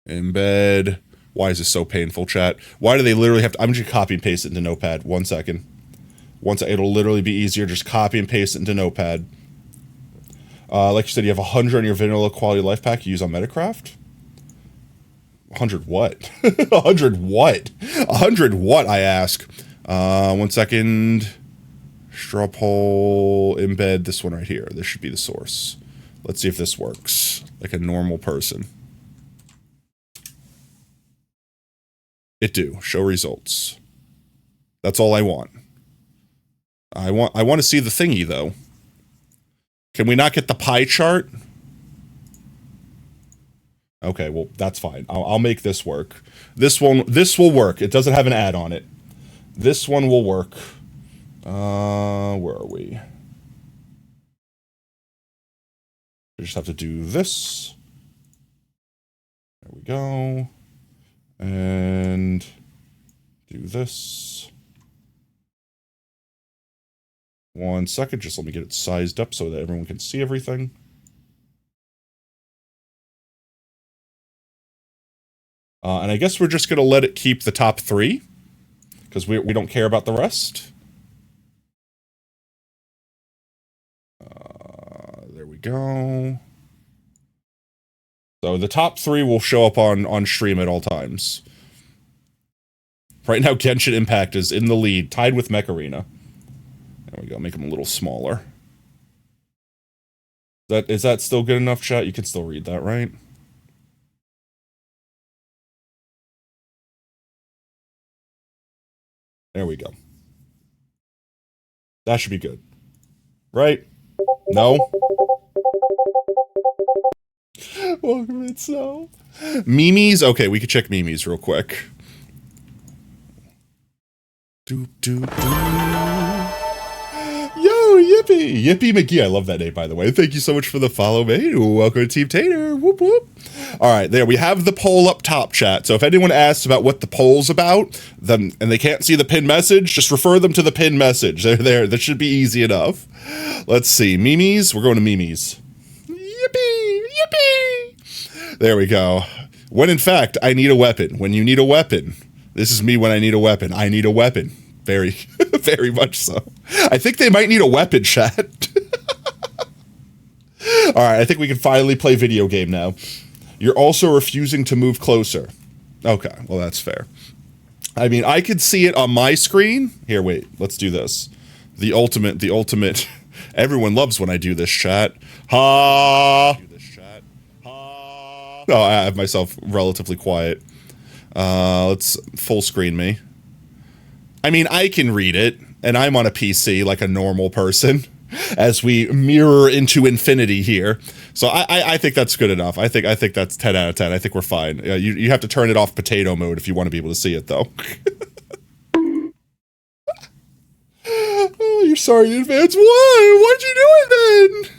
Embed. Why is this so painful, chat? Why do they literally have to... I'm just copy and paste it into Notepad. 1 second. It'll literally be easier. Just copy and paste it into Notepad. Like you said, you have 100 on your vanilla quality life pack you use on Metacraft? 100 what? 100 what? 100 what, I ask? 1 second. Straw poll, embed this one right here. This should be the source. Let's see if this works. Like a normal person. It do. Show results. That's all I want. I want to see the thingy, though. Can we not get the pie chart? Okay, well, that's fine. I'll make this work. This will work. It doesn't have an ad on it. This one will work. Where are we? We just have to do this. There we go. And do this. 1 second, just let me get it sized up so that everyone can see everything. And I guess we're just going to let it keep the top 3, because we don't care about the rest. There we go. So the top 3 will show up on stream at all times. Right now, Genshin Impact is in the lead, tied with Mech Arena. There we go, make them a little smaller. Is that still good enough, chat? You can still read that, right? There we go. That should be good. Right? No? Welcome in, so. Memes? Okay, we could check memes real quick. Doop, doop, doop. Yo, Yippee! Yippee McGee. I love that name, by the way. Thank you so much for the follow, mate. Welcome to Team Tater. Whoop, whoop. All right, there we have the poll up top, chat. So if anyone asks about what the poll's about, then and they can't see the pinned message, just refer them to the pinned message. They're there. That should be easy enough. Let's see. Memes? We're going to memes. Yippee! Yippee! There we go. When in fact, I need a weapon. When you need a weapon. This is me when I need a weapon. I need a weapon. Very, very much so. I think they might need a weapon, chat. All right, I think we can finally play video game now. You're also refusing to move closer. Okay, well, that's fair. I mean, I could see it on my screen. Here, wait, let's do this. The ultimate. Everyone loves when I do this, chat. Ha! Oh, I have myself relatively quiet. Let's full screen me. I mean, I can read it, and I'm on a PC like a normal person, as we mirror into infinity here. So I think that's good enough. I think that's 10 out of 10. I think we're fine. You have to turn it off potato mode if you want to be able to see it, though. Oh, you're sorry in advance. Why? Why'd you do it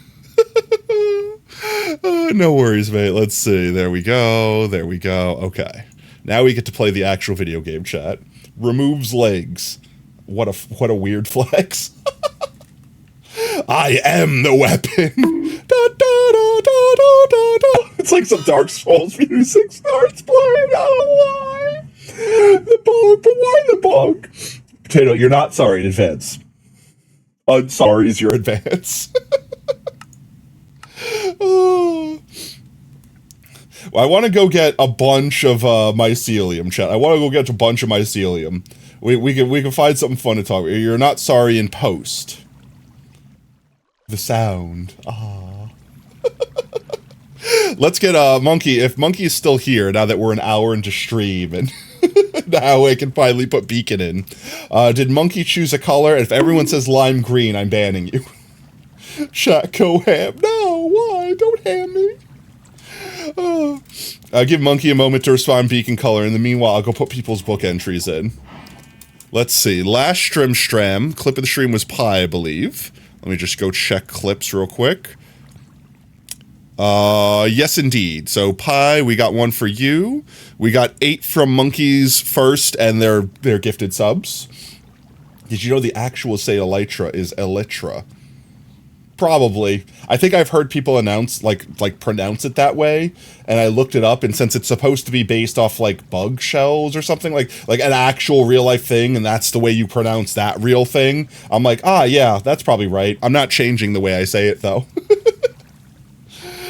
then? No worries, mate. Let's see. There we go. There we go. Okay. Now we get to play the actual video game, chat. Removes legs. What a weird flex. I am the weapon. Da, da, da, da, da, da, da. It's like some Dark Souls music starts playing. Oh, why? The bug, but why the bug? Potato, you're not sorry in advance. Unsorry is your advance. Oh. Well, I want to go get a bunch of mycelium, chat. I want to go get a bunch of mycelium. We can find something fun to talk about. You're not sorry in post. The sound. Ah. Let's get Monkey. If Monkey is still here now that we're an hour into stream and now I can finally put Beacon in. Did Monkey choose a color? If everyone says lime green, I'm banning you. Chat, go ham. No, why? Don't ham me. Give Monkey a moment to respond Beacon color. In the meanwhile, I'll go put people's book entries in. Let's see. Last stram. Clip of the stream was Pi, I believe. Let me just go check clips real quick. Yes, indeed. So, Pi, we got one for you. We got 8 from Monkeys first, and they're gifted subs. Did you know the actual say Elytra is Elytra? Probably. I think I've heard people announce, like pronounce it that way, and I looked it up, and since it's supposed to be based off, like, bug shells or something, like an actual real-life thing, and that's the way you pronounce that real thing, I'm like, yeah, that's probably right. I'm not changing the way I say it, though.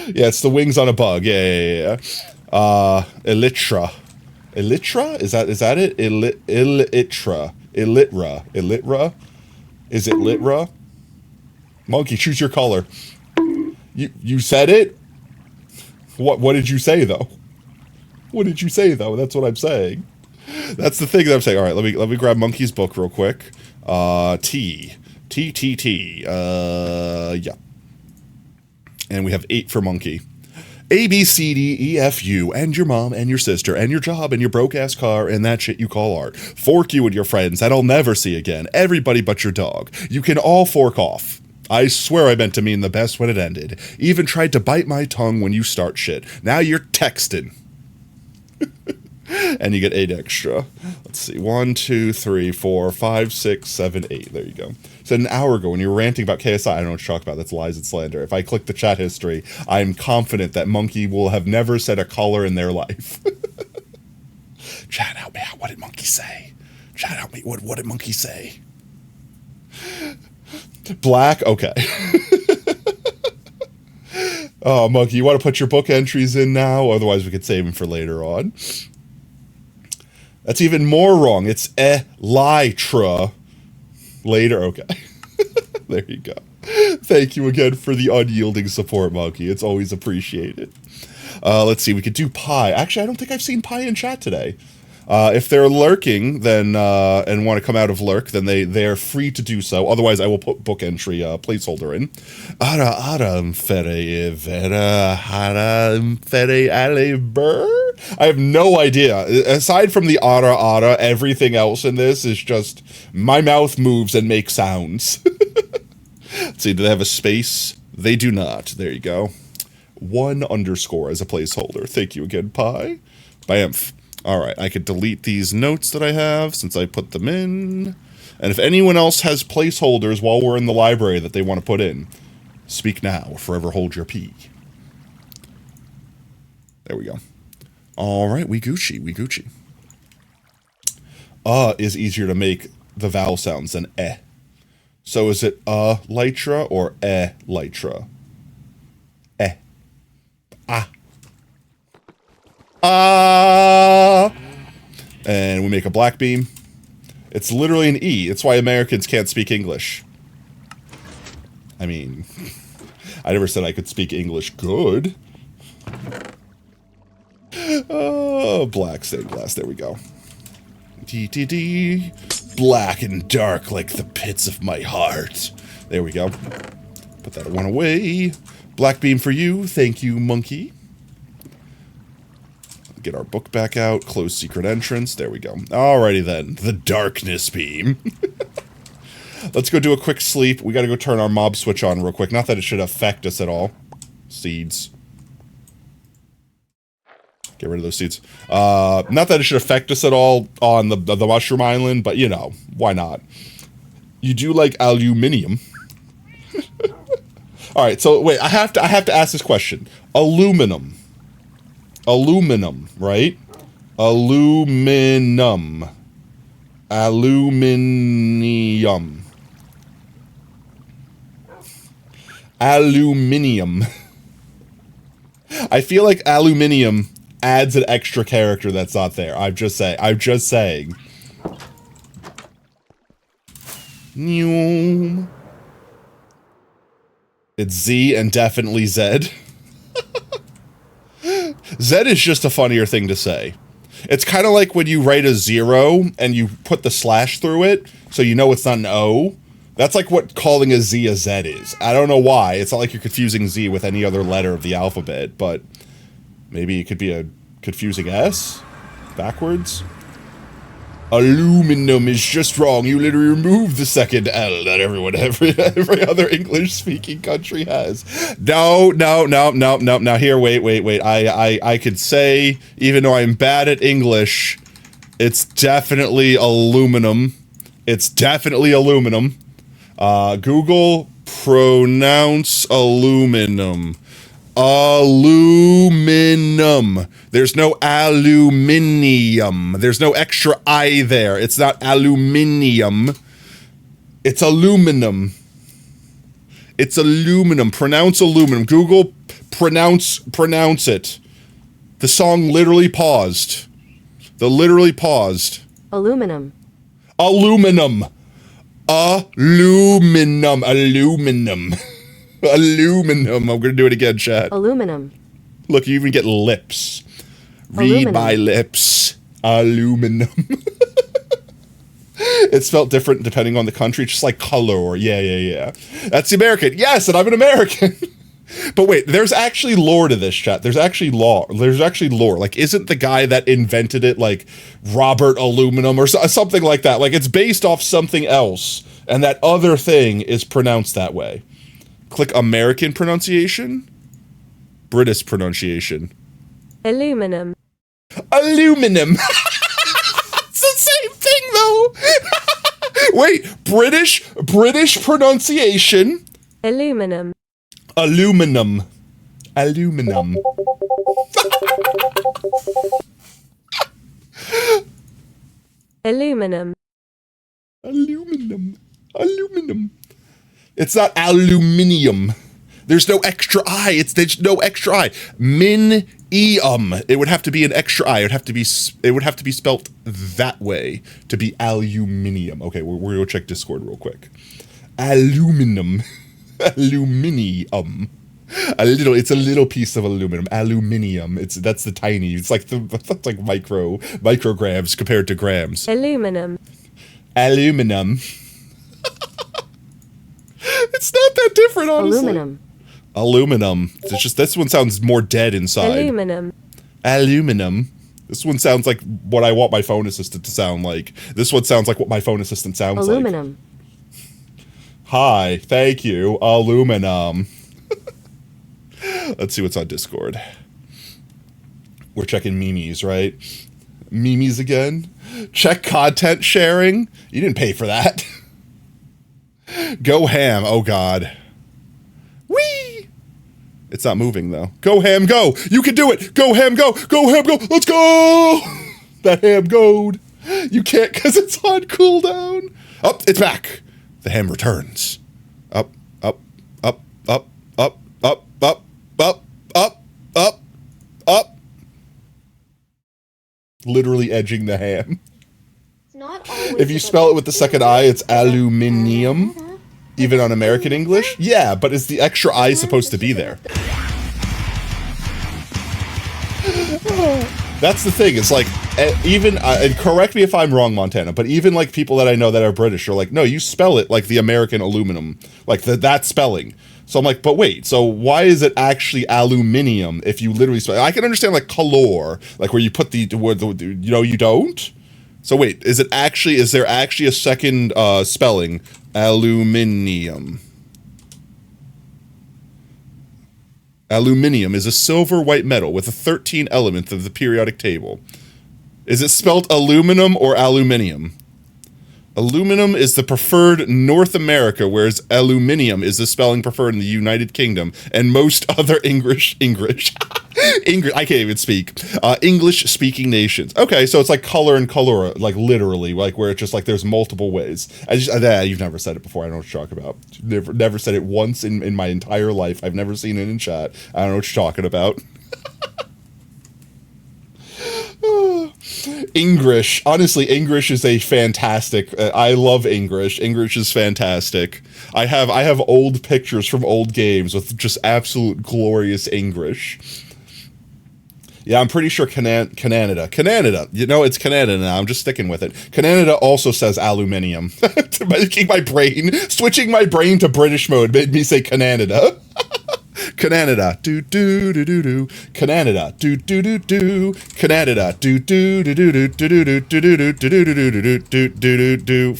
Yeah, it's the wings on a bug. Yeah. Elytra. Elytra? Is that it? Elytra. Elytra? Is it Litra? Monkey, choose your color. You said it? What did you say, though? What did you say, though? That's what I'm saying. That's the thing that I'm saying. All right, let me grab Monkey's book real quick. T. Yeah. And we have 8 for Monkey. A, B, C, D, E, F, U, and your mom, and your sister, and your job, and your broke-ass car, and that shit you call art. Fork you and your friends that I'll never see again. Everybody but your dog. You can all fork off. I swear I meant to mean the best when it ended. Even tried to bite my tongue when you start shit. Now you're texting. And you get 8 extra. Let's see. 1, 2, 3, 4, 5, 6, 7, 8. There you go. said an hour ago when you were ranting about KSI. I don't know what you're talking about. That's lies and slander. If I click the chat history, I'm confident that Monkey will have never said a color in their life. Chat, help me out. What did Monkey say? Chat, help me. What did Monkey say? Black? Okay. Oh, Monkey, you want to put your book entries in now? Otherwise, we could save them for later on. That's even more wrong. It's elytra. Later, okay. There you go. Thank you again for the unyielding support, Monkey. It's always appreciated. Let's see, we could do Pi. Actually, I don't think I've seen Pi in chat today. If they're lurking, then and want to come out of lurk, then they're free to do so. Otherwise, I will put book entry placeholder in. I have no idea. Aside from the ara, everything else in this is just my mouth moves and makes sounds. Let's see, do they have a space? They do not. There you go. 1_ as a placeholder. Thank you again, Pi. Bamf. Alright, I could delete these notes that I have since I put them in. And if anyone else has placeholders while we're in the library that they want to put in, speak now or forever hold your pee. There we go. Alright, we Gucci. Is easier to make the vowel sounds than eh. So is it lytra or lytra? Eh. Ah. And we make a black beam. It's literally an E. It's why Americans can't speak English. I mean, I never said I could speak English good. Oh, black stained glass. There we go. D. Black and dark like the pits of my heart. There we go. Put that one away. Black beam for you. Thank you, Monkey. Get our book back out. Close secret entrance. There we go. Alrighty then. The darkness beam. Let's go do a quick sleep. We gotta go turn our mob switch on real quick. Not that it should affect us at all. Seeds. Get rid of those seeds. Not that it should affect us at all on the Mushroom Island, but you know, why not? You do like aluminium. Alright, so wait, I have to ask this question. Aluminum, right? Aluminium. I feel like aluminium adds an extra character that's not there. I'm just saying. It's Z and definitely Z. Z is just a funnier thing to say. It's kind of like when you write a 0 and you put the slash through it, so you know it's not an O. That's like what calling a Z is. I don't know why. It's not like you're confusing Z with any other letter of the alphabet, but maybe it could be a confusing S? Backwards? Aluminum is just wrong. You literally remove the second L that every other English-speaking country has. No. Now here, wait. I could say, even though I'm bad at English, it's definitely aluminum. Google, pronounce aluminum. Aluminum. There's no aluminium. There's no extra I there. It's not aluminium. It's aluminum. It's aluminum. Pronounce aluminum. Google, pronounce it. The song literally paused.
Aluminum.
Aluminum. I'm gonna do it again, chat.
Aluminum.
Look, you even get lips.
Aluminum.
Read my lips. Aluminum. It's spelled different depending on the country, just like color. Yeah. That's the American. Yes, and I'm an American. But wait, there's actually lore to this, chat. There's actually lore. Like, isn't the guy that invented it, like, Robert Aluminum or something like that? Like, it's based off something else, and that other thing is pronounced that way. Click American pronunciation. British pronunciation.
Aluminum.
Aluminum. It's the same thing, though. Wait, British pronunciation.
Aluminum.
Aluminum.
Aluminum.
Aluminum. It's not aluminium. There's no extra I. There's no extra I. Min-eum. It would have to be an extra I. It would have to be spelt that way to be aluminium. Okay, we're gonna go check Discord real quick. Aluminum. Aluminium. It's a little piece of aluminum. Aluminium. That's the tiny. That's like micrograms compared to grams.
Aluminum.
Aluminum. It's not that different, honestly. Aluminum. It's just this one sounds more dead inside. Aluminum. This one sounds like what I want my phone assistant to sound like. This one sounds like what my phone assistant sounds like. Hi, thank you, aluminum. Let's see what's on Discord. We're checking memes, right? Memes again. Check content sharing. You didn't pay for that. Go ham. Oh God. Whee! It's not moving though. Go ham, go. You can do it. Go ham, go. Go ham, go. Let's go. That ham goad. You can't because it's on cooldown. Up, it's back. The ham returns. Up, up, up, up, up, up, up, up, up, up, up. Literally edging the ham. If you spell it with the second I, it's aluminium. Even on American English? Yeah, but is the extra I supposed to be there? That's the thing. It's like, even, and correct me if I'm wrong, Montana, but even like people that I know that are British are like, no, you spell it like the American aluminum. Like that spelling. So I'm like, but wait, so why is it actually aluminium if you literally spell it? I can understand like color, like where you put the you know, you don't? So wait, is there actually a second spelling? Aluminium. Aluminium is a silver white metal with a 13 element of the periodic table. Is it spelled aluminum or aluminium? Aluminum is the preferred North America, whereas aluminium is the spelling preferred in the United Kingdom and most other English, I can't even speak, English-speaking nations. Okay, so it's like color and color, like literally, like where it's just like there's multiple ways. You've never said it before, I don't know what you're talking about. Never said it once in my entire life. I've never seen it in chat. I don't know what you're talking about. English. Honestly, English is a fantastic. I love English. English is fantastic. I have old pictures from old games with just absolute glorious English. Yeah, I'm pretty sure Canada. You know, it's Canada now. I'm just sticking with it. Canada also says aluminium. Switching my brain to British mode made me say Canada. Canada, do do do do do. Canada, do do do do. Canada, do do do do do do do do do do do do do.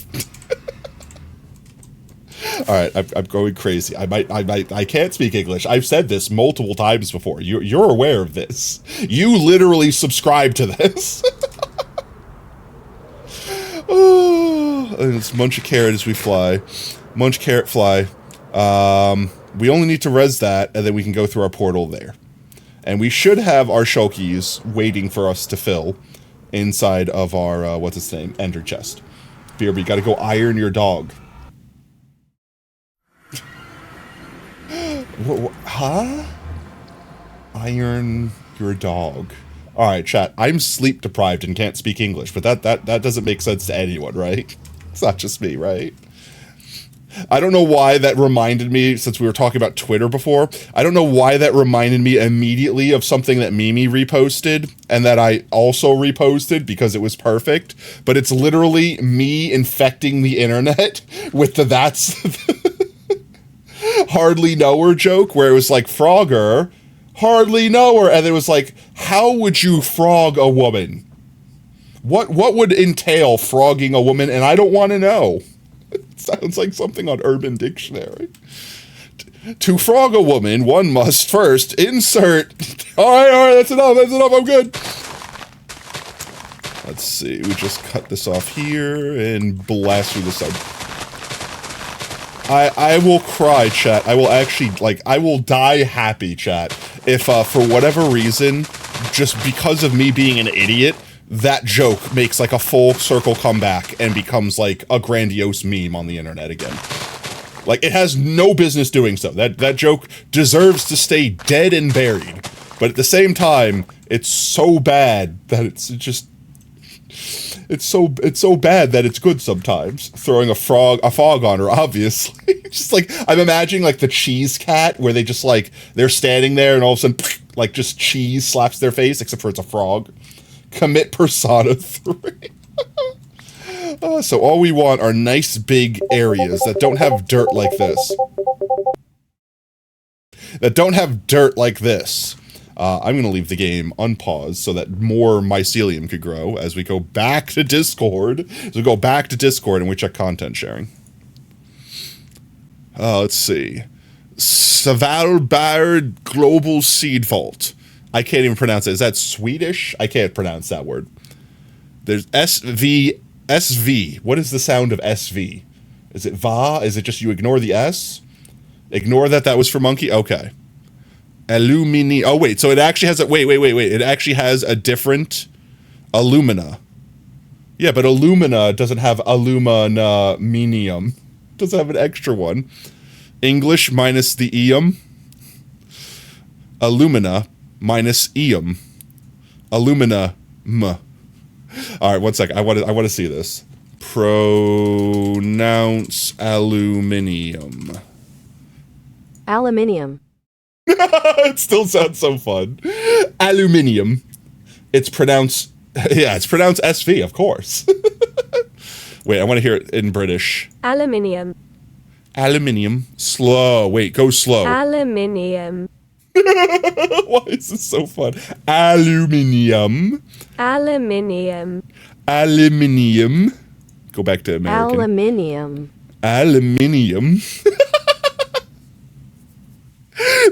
All right, I'm going crazy. I can't speak English. I've said this multiple times before. You're aware of this. You literally subscribe to this. Oh, let's munch a carrot as we fly. Munch carrot fly. We only need to res that, and then we can go through our portal there. And we should have our shulkies waiting for us to fill inside of our, what's its name, ender chest. BRB, you gotta go iron your dog. Huh? Iron your dog. Alright, chat, I'm sleep deprived and can't speak English, but that doesn't make sense to anyone, right? It's not just me, right? I don't know why that reminded me, since we were talking about Twitter before, I don't know why that reminded me immediately of something that Mimi reposted, and that I also reposted because it was perfect, but it's literally me infecting the internet with the that's hardly know her joke, where it was like, Frogger, hardly know her, and it was like, how would you frog a woman? What would entail frogging a woman, and I don't want to know. It sounds like something on Urban Dictionary. To frog a woman, one must first insert... Alright, that's enough, I'm good. Let's see, we just cut this off here and blast through the side. I will cry, chat. I will actually, like, I will die happy, chat, if, for whatever reason, just because of me being an idiot, that joke makes, like, a full circle comeback and becomes, like, a grandiose meme on the internet again. Like, it has no business doing so. That joke deserves to stay dead and buried. But at the same time, it's so bad that it's just... It's so bad that it's good sometimes. Throwing a fog on her, obviously. Just like, I'm imagining like the cheese cat where they just like, they're standing there and all of a sudden, like just cheese slaps their face, except for it's a frog. Commit Persona 3. So all we want are nice big areas that don't have dirt like this. That don't have dirt like this. I'm going to leave the game unpaused so that more mycelium could grow as we go back to Discord. So we go back to Discord and we check content sharing. Let's see. Svalbard Global Seed Vault. I can't even pronounce it. Is that Swedish? I can't pronounce that word. There's SV. What is the sound of SV? Is it va? Is it just you ignore the S? Ignore that was for monkey? Okay. Alumini. Oh, wait. So it actually has a... Wait. It actually has a different... Alumina. Yeah, but alumina doesn't have aluminum. Doesn't have an extra one. English minus the eum. Alumina minus eum. Alumina. All right, one second. I want to see this. Pronounce aluminium.
Aluminium.
It still sounds so fun. Aluminium. It's pronounced... Yeah, it's pronounced SV, of course. Wait, I want to hear it in British.
Aluminium.
Aluminium. Slow. Wait, go slow.
Aluminium.
Why is this so fun? Aluminium.
Aluminium.
Aluminium. Go back to American.
Aluminium.
Aluminium.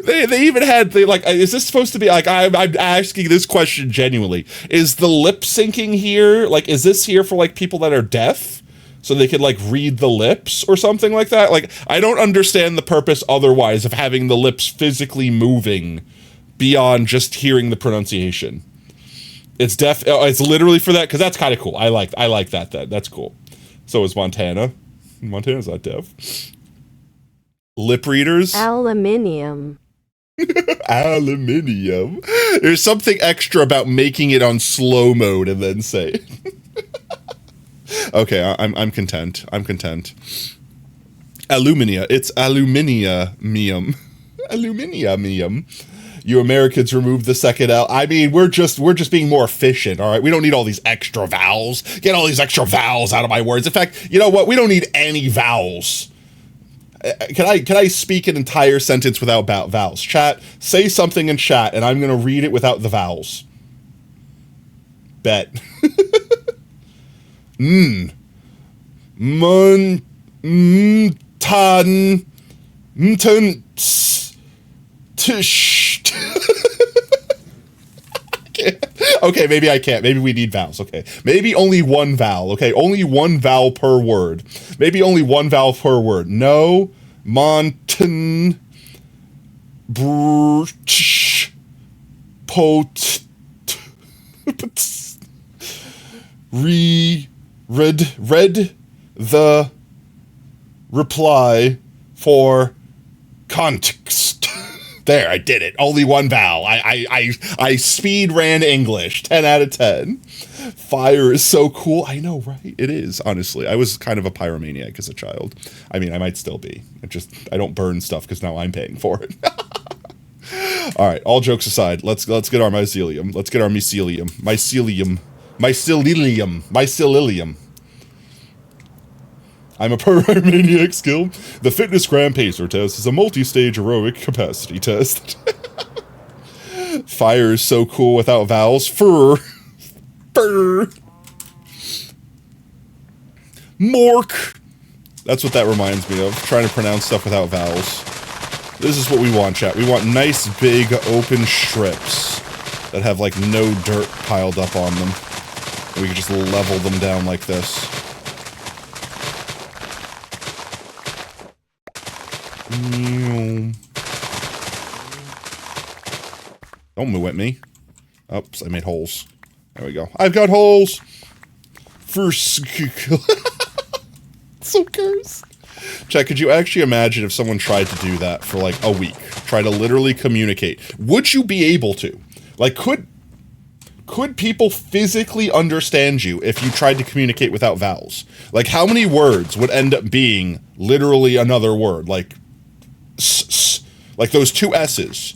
They even had, is this supposed to be, like, I'm asking this question genuinely. Is the lip syncing here, like, is this here for, like, people that are deaf? So they could, like, read the lips or something like that? Like, I don't understand the purpose otherwise of having the lips physically moving beyond just hearing the pronunciation. It's deaf, it's literally for that, because that's kind of cool. I like that, that's cool. So is Montana. Montana's not deaf. Lip readers.
Aluminium.
Aluminium. There's something extra about making it on slow mode and then say it. Okay, I'm content. I'm content. Alumina. It's aluminium. Aluminium. You Americans removed the second L. I mean, we're just being more efficient, all right? We don't need all these extra vowels. Get all these extra vowels out of my words. In fact, you know what? We don't need any vowels. Can I speak an entire sentence without vowels? Chat, say something in chat, and I'm going to read it without the vowels. Bet. Tan. Tish. Okay, maybe I can't. Maybe we need vowels. Okay. Maybe only one vowel. Okay. Only one vowel per word. Maybe only one vowel per word. No. Montan. Brch. Pot. Read the reply for context. There, I did it. Only one vowel. I speed ran English. 10 out of 10. Fire is so cool. I know, right? It is, honestly. I was kind of a pyromaniac as a child. I mean, I might still be. I don't burn stuff because now I'm paying for it. All right, all jokes aside, let's get our mycelium. Let's get our mycelium. Mycelium. I'm a pyromaniac skill. The Fitness Gram Pacer test is a multi-stage aerobic capacity test. Fire is so cool without vowels. Fur. Mork. That's what that reminds me of. Trying to pronounce stuff without vowels. This is what we want, chat. We want nice, big, open strips that have, like, no dirt piled up on them. We can just level them down like this. Don't moo at me. Oops, I made holes. There we go. I've got holes! First. So cursed. Chat, could you actually imagine if someone tried to do that for like a week? Try to literally communicate. Would you be able to? Like, could people physically understand you if you tried to communicate without vowels? Like, how many words would end up being literally another word? Like, like those two S's.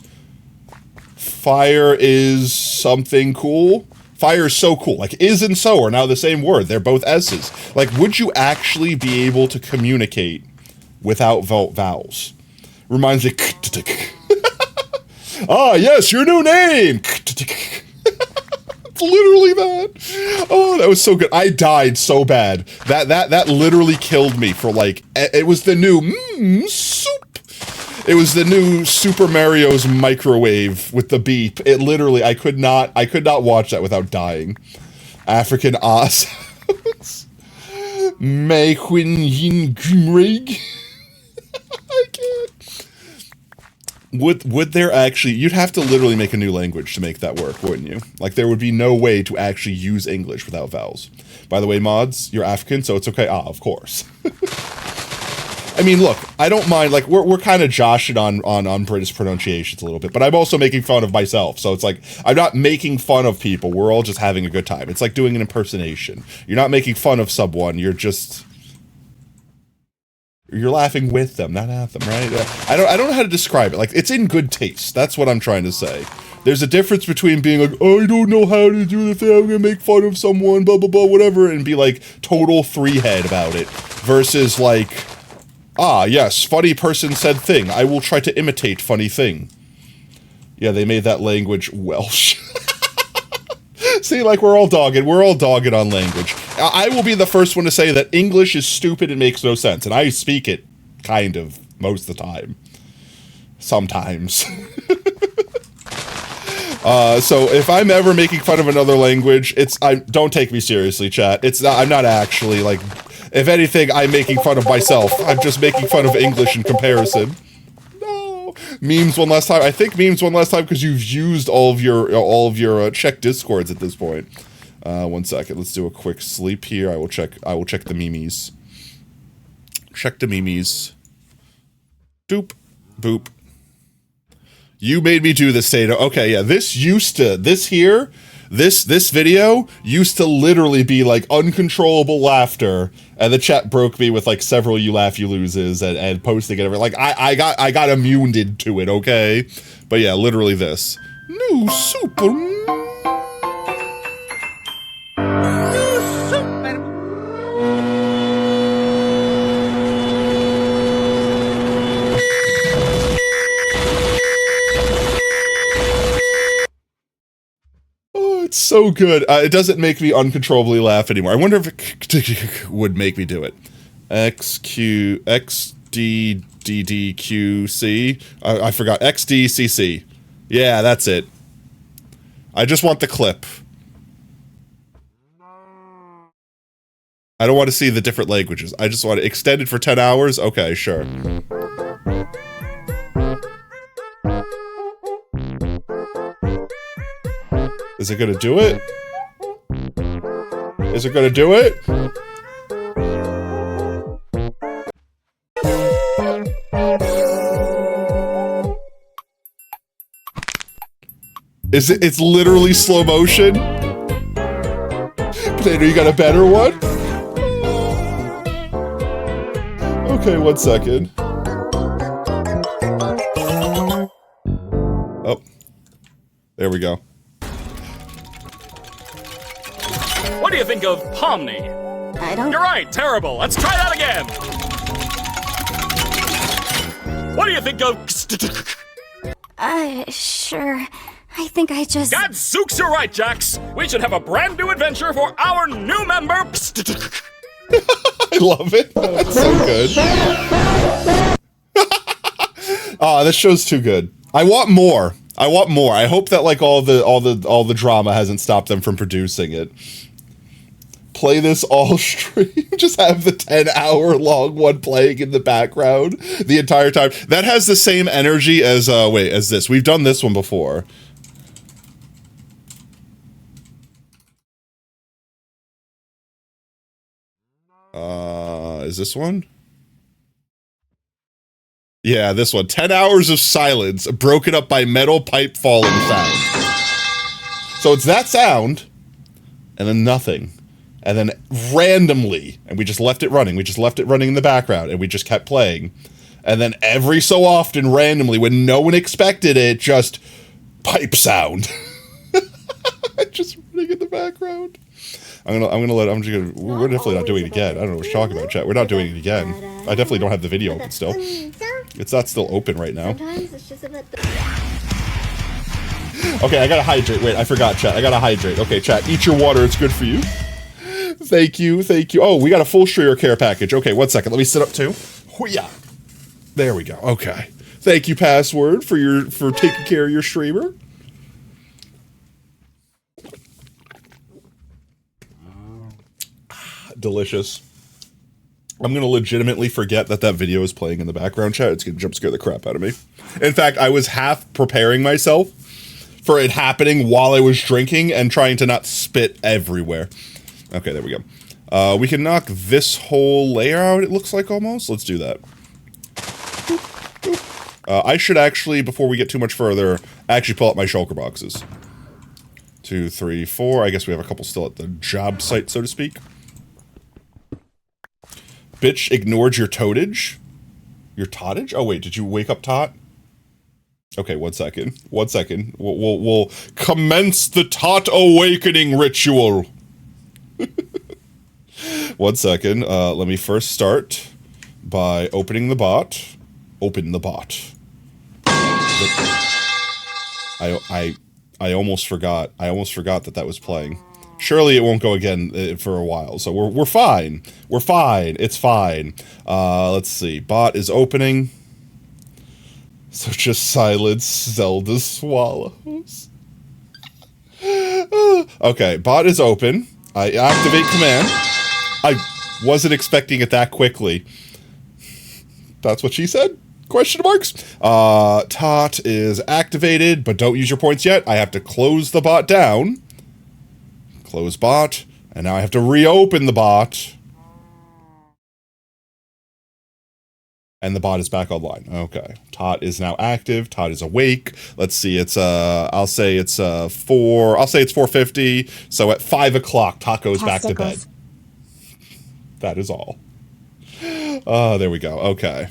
Fire is something cool. Fire is so cool. Like, is and so are now the same word. They're both S's. Like, would you actually be able to communicate without vowels? Reminds me. Ah, yes, your new name. It's literally that. Oh, that was so good. I died so bad. That literally killed me for like. It was the new soup. It was the new Super Mario's microwave with the beep. It literally, I could not watch that without dying. African Oz. I can't. Would there actually, you'd have to literally make a new language to make that work, wouldn't you? Like, there would be no way to actually use English without vowels. By the way, mods, you're African, so it's okay. Ah, of course. I mean, look, I don't mind, like, we're kind of joshing on British pronunciations a little bit, but I'm also making fun of myself, so it's like, I'm not making fun of people, we're all just having a good time. It's like doing an impersonation. You're not making fun of someone, you're laughing with them, not at them, right? I don't know how to describe it, like, it's in good taste, that's what I'm trying to say. There's a difference between being like, oh, I don't know how to do the thing, I'm gonna make fun of someone, blah, blah, blah, whatever, and be like, total free-head about it, versus like, ah, yes, funny person said thing. I will try to imitate funny thing. Yeah, they made that language Welsh. See, like, we're all dogged on language. I will be the first one to say that English is stupid and makes no sense, and I speak it, kind of, most of the time. Sometimes. So if I'm ever making fun of another language, don't take me seriously, chat. I'm not actually, like, if anything, I'm making fun of myself. I'm just making fun of English in comparison. No. Memes one last time. I think memes one last time because you've used all of your check discords at this point. 1 second. Let's do a quick sleep here. I will check the memes. Check the memes. Doop. Boop. You made me do this, Tato. Okay, yeah. This video used to literally be like uncontrollable laughter, and the chat broke me with like several you laugh you loses and posting it. Like I got immune to it, okay? But yeah, literally this. New super. So good. It doesn't make me uncontrollably laugh anymore. I wonder if it would make me do it. XDDDQC. I forgot. XDCC. Yeah, that's it. I just want the clip. I don't want to see the different languages. I just want it extended for 10 hours. Okay, sure. Is it gonna do it? Is it gonna do it? It's literally slow motion? Potato, you got a better one? Okay, 1 second. Oh. There we go.
What do you think of Pomni?
I don't...
You're right, terrible. Let's try that again. What do you think of...
Sure. I think I just...
Gadzooks, you're right, Jax. We should have a brand new adventure for our new member.
I love it. That's so good. Oh, this show's too good. I want more. I hope that like all the drama hasn't stopped them from producing it. play this all stream. Just have the 10-hour long one playing in the background the entire time. That has the same energy as as this. We've done this one before. Is this one? Yeah, this one. 10 hours of silence broken up by metal pipe falling sound. So it's that sound, and then nothing. And then randomly, and we just left it running. We just left it running in the background, and we just kept playing. And then every so often, randomly, when no one expected it, just pipe sound. Just running in the background. We're definitely not doing it again. I don't know what you're talking about, chat. We're not doing it again. I definitely don't have the video open still. It's not still open right now. Okay, I gotta hydrate. Wait, I forgot, chat. I gotta hydrate. Okay, chat, eat your water. It's good for you. Thank you, thank you. Oh, we got a full streamer care package. Okay, 1 second. Let me sit up too. Hoo-yah. There we go. Okay. Thank you, Password, for taking care of your streamer. Delicious. I'm gonna legitimately forget that video is playing in the background, chat. It's gonna jump scare the crap out of me. In fact, I was half preparing myself for it happening while I was drinking and trying to not spit everywhere. Okay, there we go. We can knock this whole layer out, it looks like, almost. Let's do that. I should actually, before we get too much further, actually pull up my shulker boxes. 2, 3, 4. I guess we have a couple still at the job site, so to speak. Bitch ignored your totage? Your tottage? Oh wait, did you wake up tot? Okay, 1 second. 1 second. We'll commence the tot awakening ritual. 1 second. Let me first start by opening the bot. Open the bot. I almost forgot. I almost forgot that was playing. Surely it won't go again for a while, so we're fine. We're fine. It's fine. Let's see. Bot is opening. So just silence Zelda swallows. Okay, bot is open. I activate command. I wasn't expecting it that quickly. That's what she said? Question marks. Tot is activated, but don't use your points yet. I have to close the bot down. Close bot, and now I have to reopen the bot. And the bot is back online. Okay. Tot is now active. Tot is awake. Let's see, it's I'll say it's 4:50. So at 5 o'clock, Tot goes back to bed. That is all. There we go. Okay.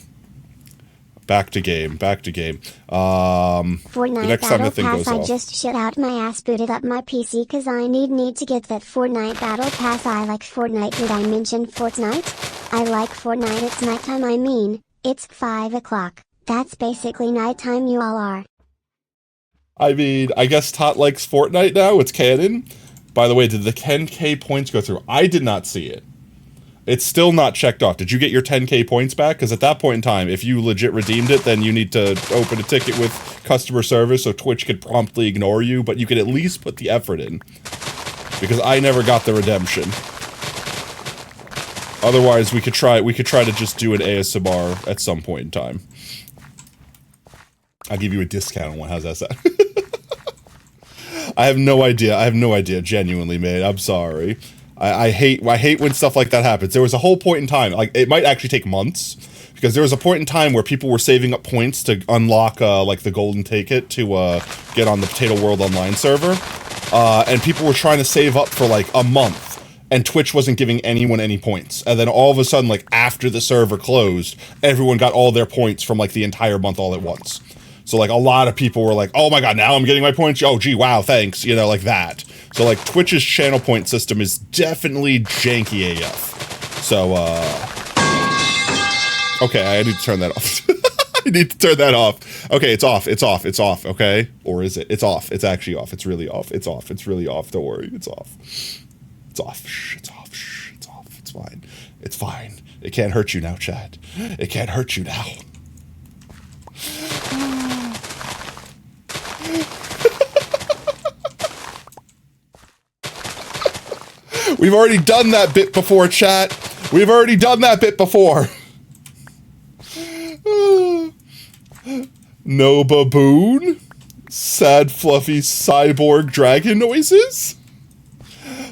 Back to game. Back to game.
Fortnite
the next time
Battle
the thing
Pass,
goes
I
off.
just shut out my ass, booted up my PC cause I need to get that Fortnite Battle Pass. I like Fortnite. Did I mention Fortnite? I like Fortnite. It's nighttime. I mean, it's 5 o'clock. That's basically nighttime. You all are.
I mean, I guess Tot likes Fortnite now. It's canon. By the way, did the 10k points go through? I did not see it. It's still not checked off. Did you get your 10k points back? Because at that point in time, if you legit redeemed it, then you need to open a ticket with customer service so Twitch could promptly ignore you, but you could at least put the effort in. Because I never got the redemption. Otherwise, we could try to just do an ASMR at some point in time. I'll give you a discount on one. How's that sound? I have no idea, genuinely, mate. I'm sorry. I hate when stuff like that happens. There was a whole point in time, like, it might actually take months, because there was a point in time where people were saving up points to unlock, like, the golden ticket to, get on the Potato World Online server, and people were trying to save up for, like, a month, and Twitch wasn't giving anyone any points, and then all of a sudden, like, after the server closed, everyone got all their points from, like, the entire month all at once. So, like, a lot of people were like, oh my god, now I'm getting my points? Oh, gee, wow, thanks, you know, like that. So, like, Twitch's channel point system is definitely janky AF. So, okay, I need to turn that off. I need to turn that off. Okay, it's off, okay? Or is it? It's off. It's actually off. It's really off. It's off. It's really off. Don't worry. It's off. It's off. Shh, it's off. Shh, it's off. It's fine. It's fine. It can't hurt you now, Chad. It can't hurt you now. We've already done that bit before, chat. We've already done that bit before. No baboon? Sad, fluffy cyborg dragon noises?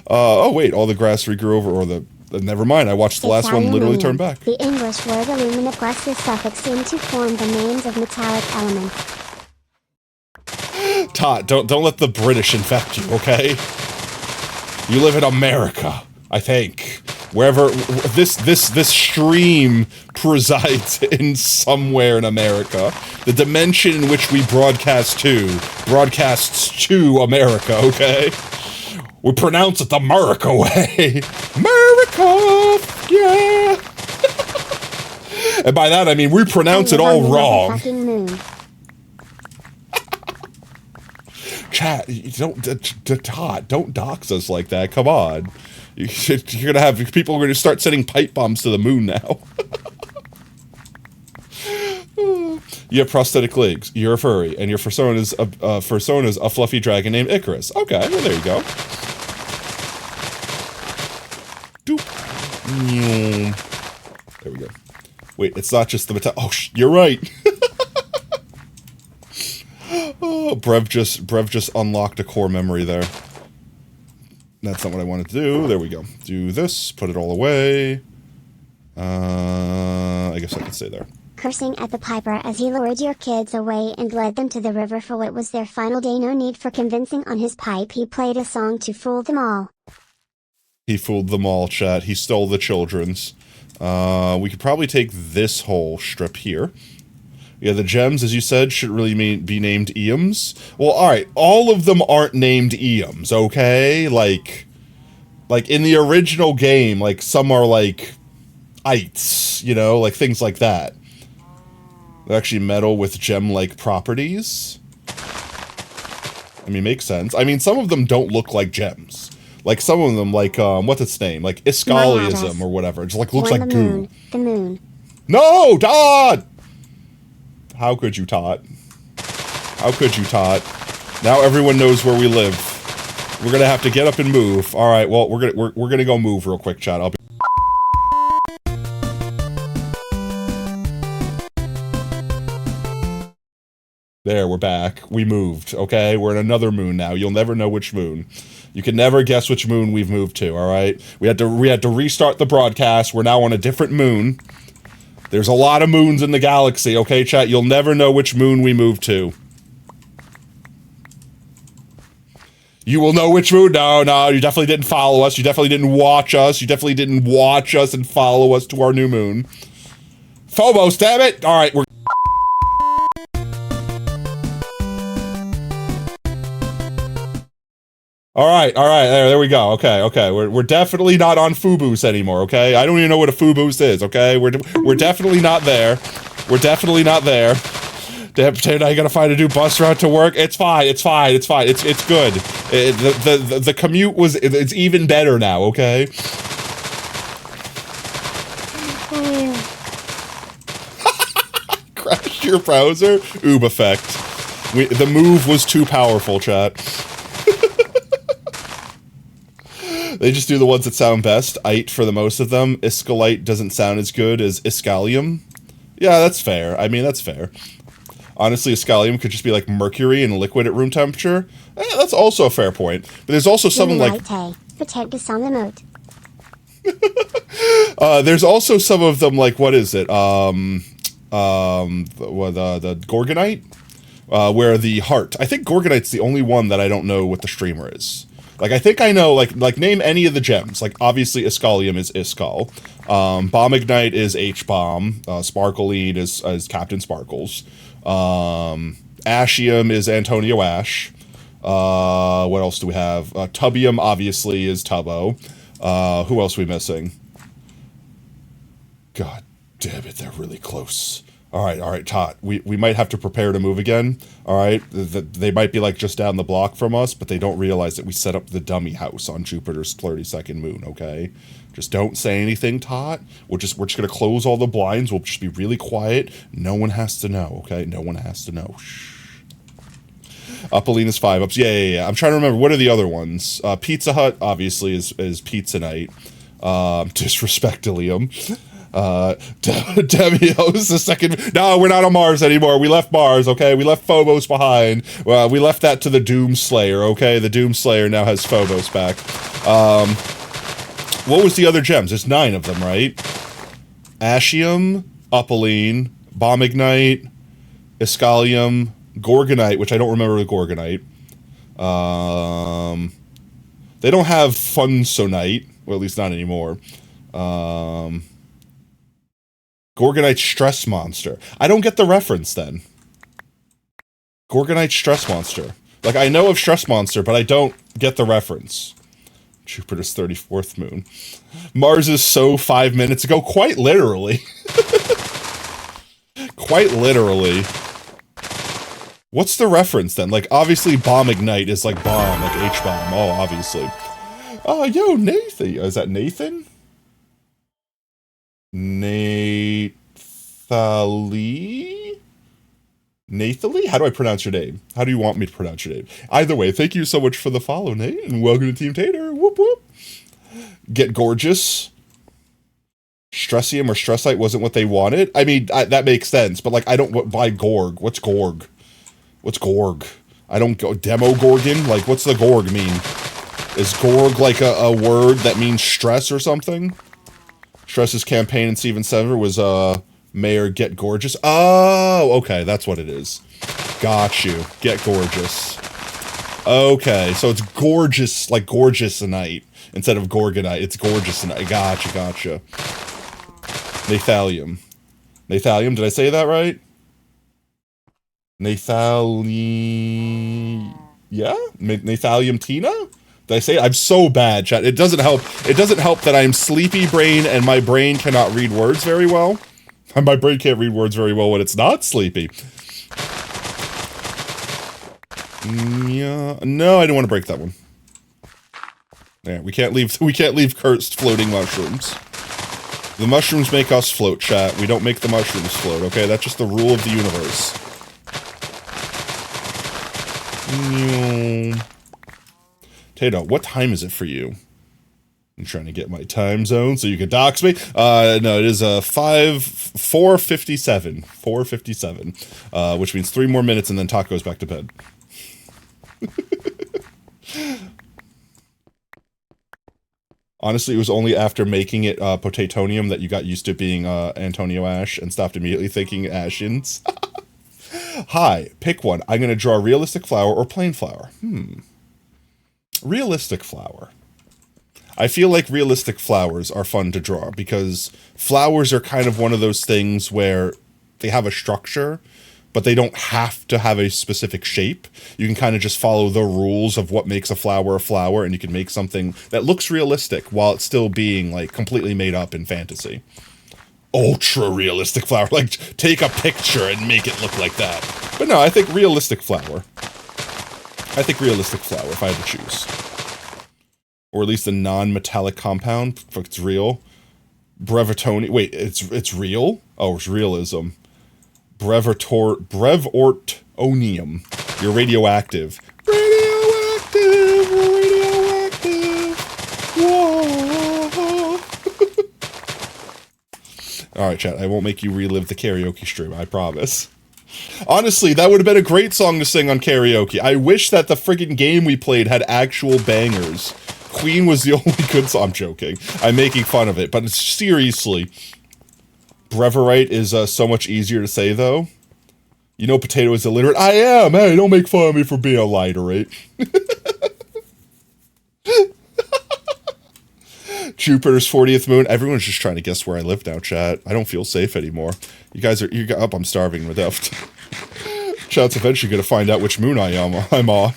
Oh wait, all the grass regrew over, or the... never mind, I watched the last one literally turn back.
The English word alumina plus the suffix seem to form the names of metallic elements.
Todd, don't let the British infect you, okay? You live in America, I think. Wherever this stream presides in somewhere in America. The dimension in which we broadcasts to America, okay? We pronounce it the America way. America, yeah. And by that I mean we pronounce it all wrong.
Fucking moon.
Chat, Todd, don't dox us like that. Come on. You're gonna have people are gonna start sending pipe bombs to the moon now. You have prosthetic legs. You're a furry, and your persona's a fluffy dragon named Icarus. Okay, well there you go. Doop. There we go. Wait, it's not just the metal. Oh, you're right. Oh, Brev just unlocked a core memory there. That's not what I wanted to do. There we go. Do this. Put it all away. I guess I could stay there.
Cursing at the piper as he lured your kids away and led them to the river for what was their final day. No need for convincing on his pipe. He played a song to fool them all.
He fooled them all, chat. He stole the children's. We could probably take this whole strip here. Yeah, the gems, as you said, should really be named Eums. Well, alright, all of them aren't named Eums, okay? Like in the original game, like, some are like ites, you know, like things like that. They're actually metal with gem-like properties. I mean, makes sense. I mean, some of them don't look like gems. Like, some of them, like, what's its name? Like, Iskaliism or whatever. It just, like, looks like goo.
The moon.
No, Todd! How could you, Todd? How could you, Todd? Now everyone knows where we live. We're gonna have to get up and move. All right, well, we're gonna go move real quick, chat. I'll be. There, we're back. We moved, okay? We're in another moon now. You'll never know which moon. You can never guess which moon we've moved to, all right? We had to restart the broadcast. We're now on a different moon. There's a lot of moons in the galaxy, okay, chat? You'll never know which moon we moved to. You will know which moon. No, you definitely didn't follow us. You definitely didn't watch us. You definitely didn't watch us and follow us to our new moon. Phobos, damn it! All right, we're... All right, there we go. Okay, we're definitely not on Fubus anymore, okay? I don't even know what a Fubus is, okay? We're definitely not there. We're definitely not there. Damn, Potato, I gotta find a new bus route to work. It's fine. It's good. The commute it's even better now, okay? Crash your browser? Oob effect. The move was too powerful, chat. They just do the ones that sound best. Ite for the most of them. Iskalite doesn't sound as good as Iskalium. Yeah, that's fair. I mean, that's fair. Honestly, Iskalium could just be like mercury and liquid at room temperature. That's also a fair point. But there's also something like... there's also some of them like, what is it? The Gorgonite? Where the heart... I think Gorgonite's the only one that I don't know what the streamer is. Like, I think I know, like name any of the gems. Like, obviously, Iskalium is Iskal. Bombignite is H-Bomb. Sparkleine is Captain Sparkles. Ashium is Antonio Ash. What else do we have? Tubium, obviously, is Tubbo. Who else are we missing? God damn it, they're really close. All right, Tot. We might have to prepare to move again. All right, they might be like just down the block from us, but they don't realize that we set up the dummy house on Jupiter's 32nd moon. Okay, just don't say anything, Tot. We're just gonna close all the blinds. We'll just be really quiet. No one has to know. Okay, no one has to know. Shh. Uppaline is 5 ups. Yeah. I'm trying to remember, what are the other ones? Pizza Hut, obviously, is Pizza Night. Disrespect to Liam. Demios, the second. No, we're not on Mars anymore. We left Mars, okay? We left Phobos behind. We left that to the Doomslayer, okay? The Doomslayer now has Phobos back. What was the other gems? There's 9 of them, right? Ashium, Uppaline, Bomb Ignite, Iskalium, Gorgonite, which I don't remember the Gorgonite. They don't have Funsonite, well, at least not anymore. Gorgonite Stress Monster. I don't get the reference then. Gorgonite Stress Monster. Like, I know of Stress Monster, but I don't get the reference. Jupiter's 34th moon. Mars is so 5 minutes ago, quite literally. Quite literally. What's the reference then? Like, obviously Bomb Ignite is like bomb, like H-bomb. Oh, obviously. Oh, yo, Nathan. Is that Nathan? Nathalie? Nathalie? How do I pronounce your name? How do you want me to pronounce your name? Either way, thank you so much for the follow, Nate, and welcome to Team Tater. Whoop whoop. Get Gorgeous. Stressium or Stressite wasn't what they wanted. I mean, that makes sense, but like, I don't buy Gorg. What's Gorg? What's Gorg? I don't go Demo Gorgon? Like, what's the Gorg mean? Is Gorg like a word that means stress or something? Stress's campaign in Season 7 was, Mayor Get Gorgeous. Oh, okay, that's what it is. Got you. Get Gorgeous. Okay, so it's gorgeous, like Gorgeousnite, instead of Gorgonite. It's Gorgeousnite. Gotcha. Nathalium. Nathalium, did I say that right? Yeah? Nathalium Tina? Did I say it? I'm so bad, chat. It doesn't help. It doesn't help that I'm sleepy brain and my brain cannot read words very well. And my brain can't read words very well when it's not sleepy. Yeah. No, I didn't want to break that one. Yeah, we can't leave cursed floating mushrooms. The mushrooms make us float, chat. We don't make the mushrooms float, okay? That's just the rule of the universe. Tato, what time is it for you? I'm trying to get my time zone so you can dox me. No, it is 4:57. 4:57. Which means 3 more minutes and then Taco goes back to bed. Honestly, it was only after making it Potatonium that you got used to being Antonio Ash and stopped immediately thinking Ashins. Hi, pick one. I'm going to draw a realistic flower or plain flower. Realistic flower. I feel like realistic flowers are fun to draw because flowers are kind of one of those things where they have a structure, but they don't have to have a specific shape. You can kind of just follow the rules of what makes a flower, and you can make something that looks realistic while it's still being like completely made up in fantasy. Ultra realistic flower, like take a picture and make it look like that. But no, I think realistic flower. If I had to choose. Or at least a non-metallic compound, if it's real. Brevetoni, wait, it's real? Oh, it's realism. Brevortonium. You're radioactive. Radioactive! Whoa! Alright, chat, I won't make you relive the karaoke stream, I promise. Honestly, that would have been a great song to sing on karaoke. I wish that the friggin' game we played had actual bangers. Queen was the only good song. I'm joking. I'm making fun of it, but seriously. Brevorite is so much easier to say, though. You know Potato is illiterate? I am! Hey, don't make fun of me for being illiterate. Jupiter's 40th moon. Everyone's just trying to guess where I live now, chat. I don't feel safe anymore. You guys are up. I'm starving to death. Chat's eventually gonna find out which moon I'm on.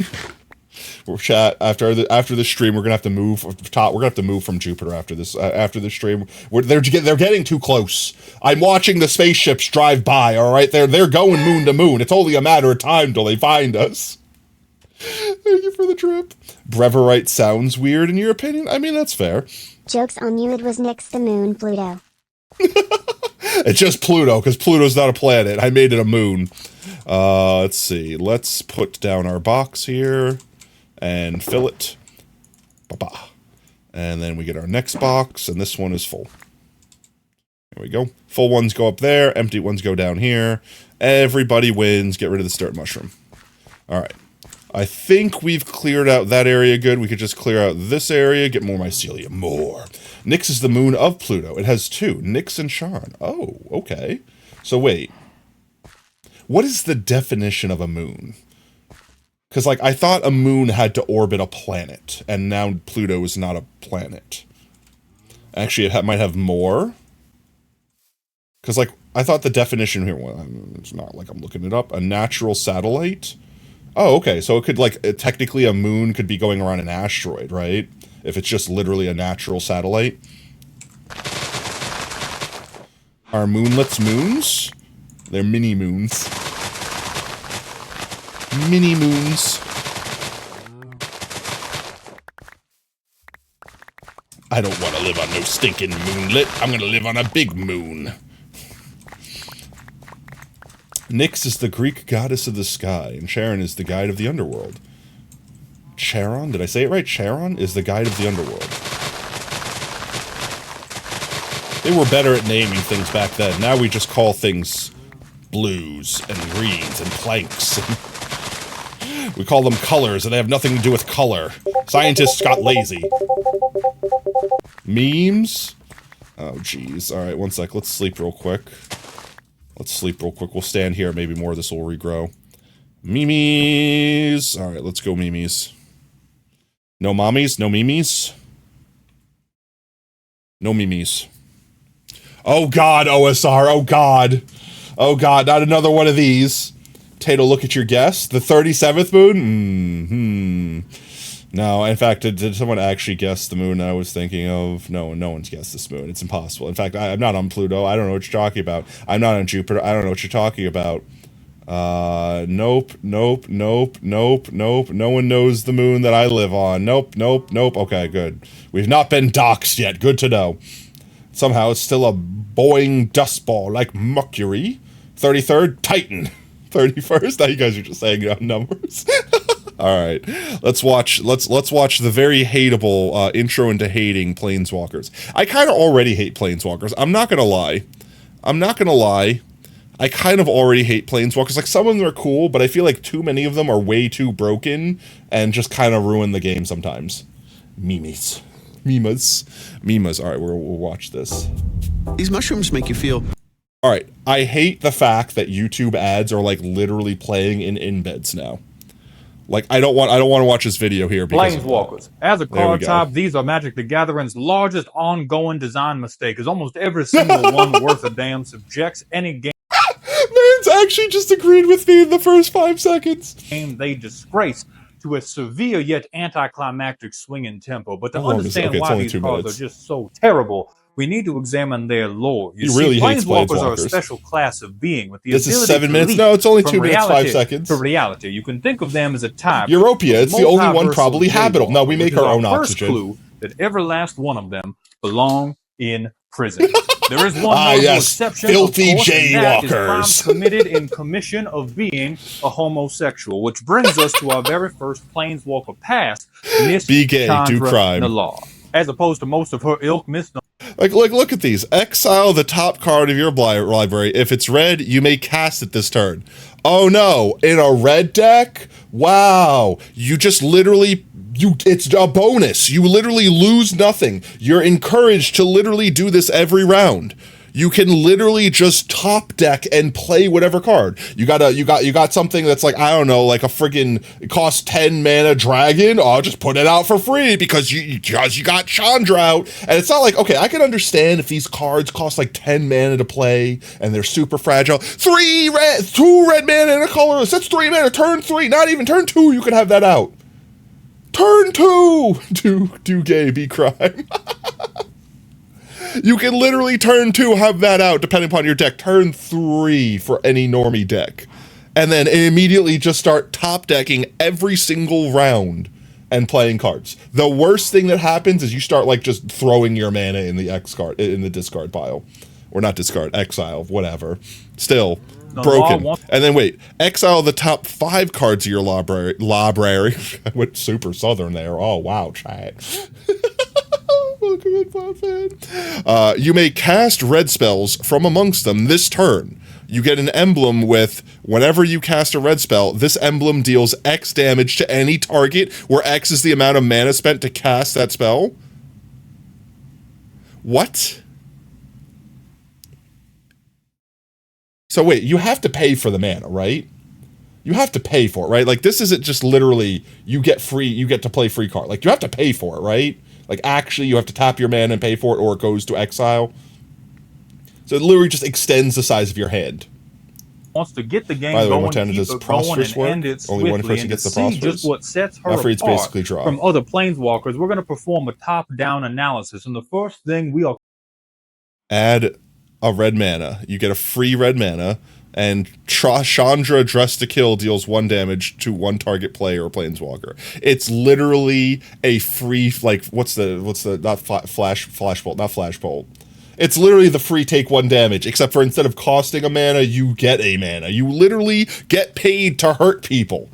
Chat, after the stream, we're gonna have to move. We're gonna have to move from Jupiter after this. After the stream, they're getting too close. I'm watching the spaceships drive by. All right, they're going moon to moon. It's only a matter of time till they find us. Thank you for the trip. Brevorite sounds weird in your opinion. I mean, that's fair.
Joke's on you, it was next to Moon Pluto.
It's just Pluto, because Pluto's not a planet. I made it a moon. Let's see. Let's put down our box here and fill it. Ba-ba. And then we get our next box, and this one is full. There we go. Full ones go up there, empty ones go down here. Everybody wins. Get rid of the dirt mushroom. All right. I think we've cleared out that area good. We could just clear out this area, get more mycelium. More. Nyx is the moon of Pluto. It has two, Nyx and Charon. Oh, okay. So wait. What is the definition of a moon? Because, like, I thought a moon had to orbit a planet, and now Pluto is not a planet. Actually, it might have more. Because, like, I thought the definition here, well, it's not like I'm looking it up, a natural satellite? Oh, okay, so it could, like, technically a moon could be going around an asteroid, right? If it's just literally a natural satellite. Are moonlets moons? They're mini-moons. Mini-moons. I don't want to live on no stinking moonlet. I'm gonna live on a big moon. Nyx is the Greek goddess of the sky, and Charon is the guide of the underworld. Charon? Did I say it right? Charon is the guide of the underworld. They were better at naming things back then. Now we just call things blues and greens and planks. We call them colors, and they have nothing to do with color. Scientists got lazy. Memes? Oh, jeez. Alright, one sec. Let's sleep real quick. We'll stand here. Maybe more of this will regrow. Memes! Alright, let's go memes. No mommies? No memes? No memes. Oh god, OSR! Oh god! Oh god, not another one of these. Tato, look at your guess. The 37th moon? No, in fact, did someone actually guess the moon I was thinking of? No, no one's guessed this moon. It's impossible. In fact, I'm not on Pluto. I don't know what you're talking about. I'm not on Jupiter. I don't know what you're talking about. Nope. No one knows the moon that I live on. Nope. Okay, good. We've not been doxxed yet. Good to know. Somehow it's still a Boeing dust ball like Mercury. 33rd, Titan. 31st. Now you guys are just saying it on numbers. All right, let's watch the very hateable intro into hating planeswalkers. I kind of already hate planeswalkers. I'm not gonna lie. I kind of already hate planeswalkers. Like, some of them are cool, but I feel like too many of them are way too broken and just kind of ruin the game sometimes. Memes. All right, we'll watch this.
These mushrooms make you feel...
All right, I hate the fact that YouTube ads are like literally playing in embeds now. Like, I don't want to watch this video here because
Planeswalkers. As a card type, these are Magic the Gathering's largest ongoing design mistake, as almost every single one worth a damn subjects any game
Man's actually just agreed with me in the first 5 seconds.
they disgrace to a severe yet anticlimactic swing in tempo. But to
How long is it?
understand
Okay, it's
why
only
these
2
cards
minutes.
are just so terrible, we need to examine their lore.
He really hates
Planeswalkers are a
Planeswalkers.
special class of being with the
This is
ability
7
to
minutes?
leap
No, it's only
from
2 minutes, 5
reality
seconds.
to reality. You can think of them as a type.
Europia, it's the only one
multiversal
probably habitable. No, we
jaywalker,
make
which is
our own
first
oxygen.
clue that every last one of them belong in prison. There is one
Ah,
notable
yes,
exception,
filthy
of course, and that is
jaywalkers.
crimes committed in commission of being a homosexual, which brings us to our very first Planeswalker pass, Miss
Be gay, do
Chandra
crime.
Nalar. As opposed to most of her ilk, Miss
Like, look at these. Exile the top card of your library. If it's red, you may cast it this turn. Oh no, in a red deck? Wow. You just literally... it's a bonus. You literally lose nothing. You're encouraged to literally do this every round. You can literally just top deck and play whatever card. You got something that's like, I don't know, like a friggin' it costs 10 mana dragon. Oh, just put it out for free because you got Chandra out. And it's not like, okay, I can understand if these cards cost like 10 mana to play and they're super fragile. 2 red mana and a colorless. That's 3 mana. Turn 3, not even turn 2. You can have that out. Turn 2. Do gay, be crime. You can literally turn 2, have that out, depending upon your deck. Turn 3 for any normie deck. And then immediately just start top decking every single round and playing cards. The worst thing that happens is you start like just throwing your mana in the discard pile. or not discard, exile, whatever. Still
The
broken.
law wants-
And then wait, exile the top 5 cards of your library. I went super southern there. Oh wow, chat. Welcome in, Bob fan. You may cast red spells from amongst them this turn. You get an emblem with, whenever you cast a red spell, this emblem deals X damage to any target, where X is the amount of mana spent to cast that spell. What? So wait, you have to pay for the mana, right? You have to pay for it, right? Like, this isn't just literally, you get to play free card. Like, you have to pay for it, right? Like, actually, you have to tap your mana and pay for it, or it goes to exile. So it literally just extends the size of your hand.
Wants to get the game
By the way,
going,
what time
keep
does
it going,
Prosperous
and
work?
end it
Only one
swiftly,
person
and
gets
to
the
see
Prosperous?
just what sets her
Afraid's
apart
basically draw.
from other planeswalkers. We're going to perform a top-down analysis, and the first thing we are
Add a red mana. You get a free red mana, and Chandra Dress to Kill deals 1 damage to 1 target player or planeswalker. It's literally a free, like, what's the not flashbolt, not flashbolt. It's literally the free take 1 damage, except for instead of costing a mana, you get a mana. You literally get paid to hurt people.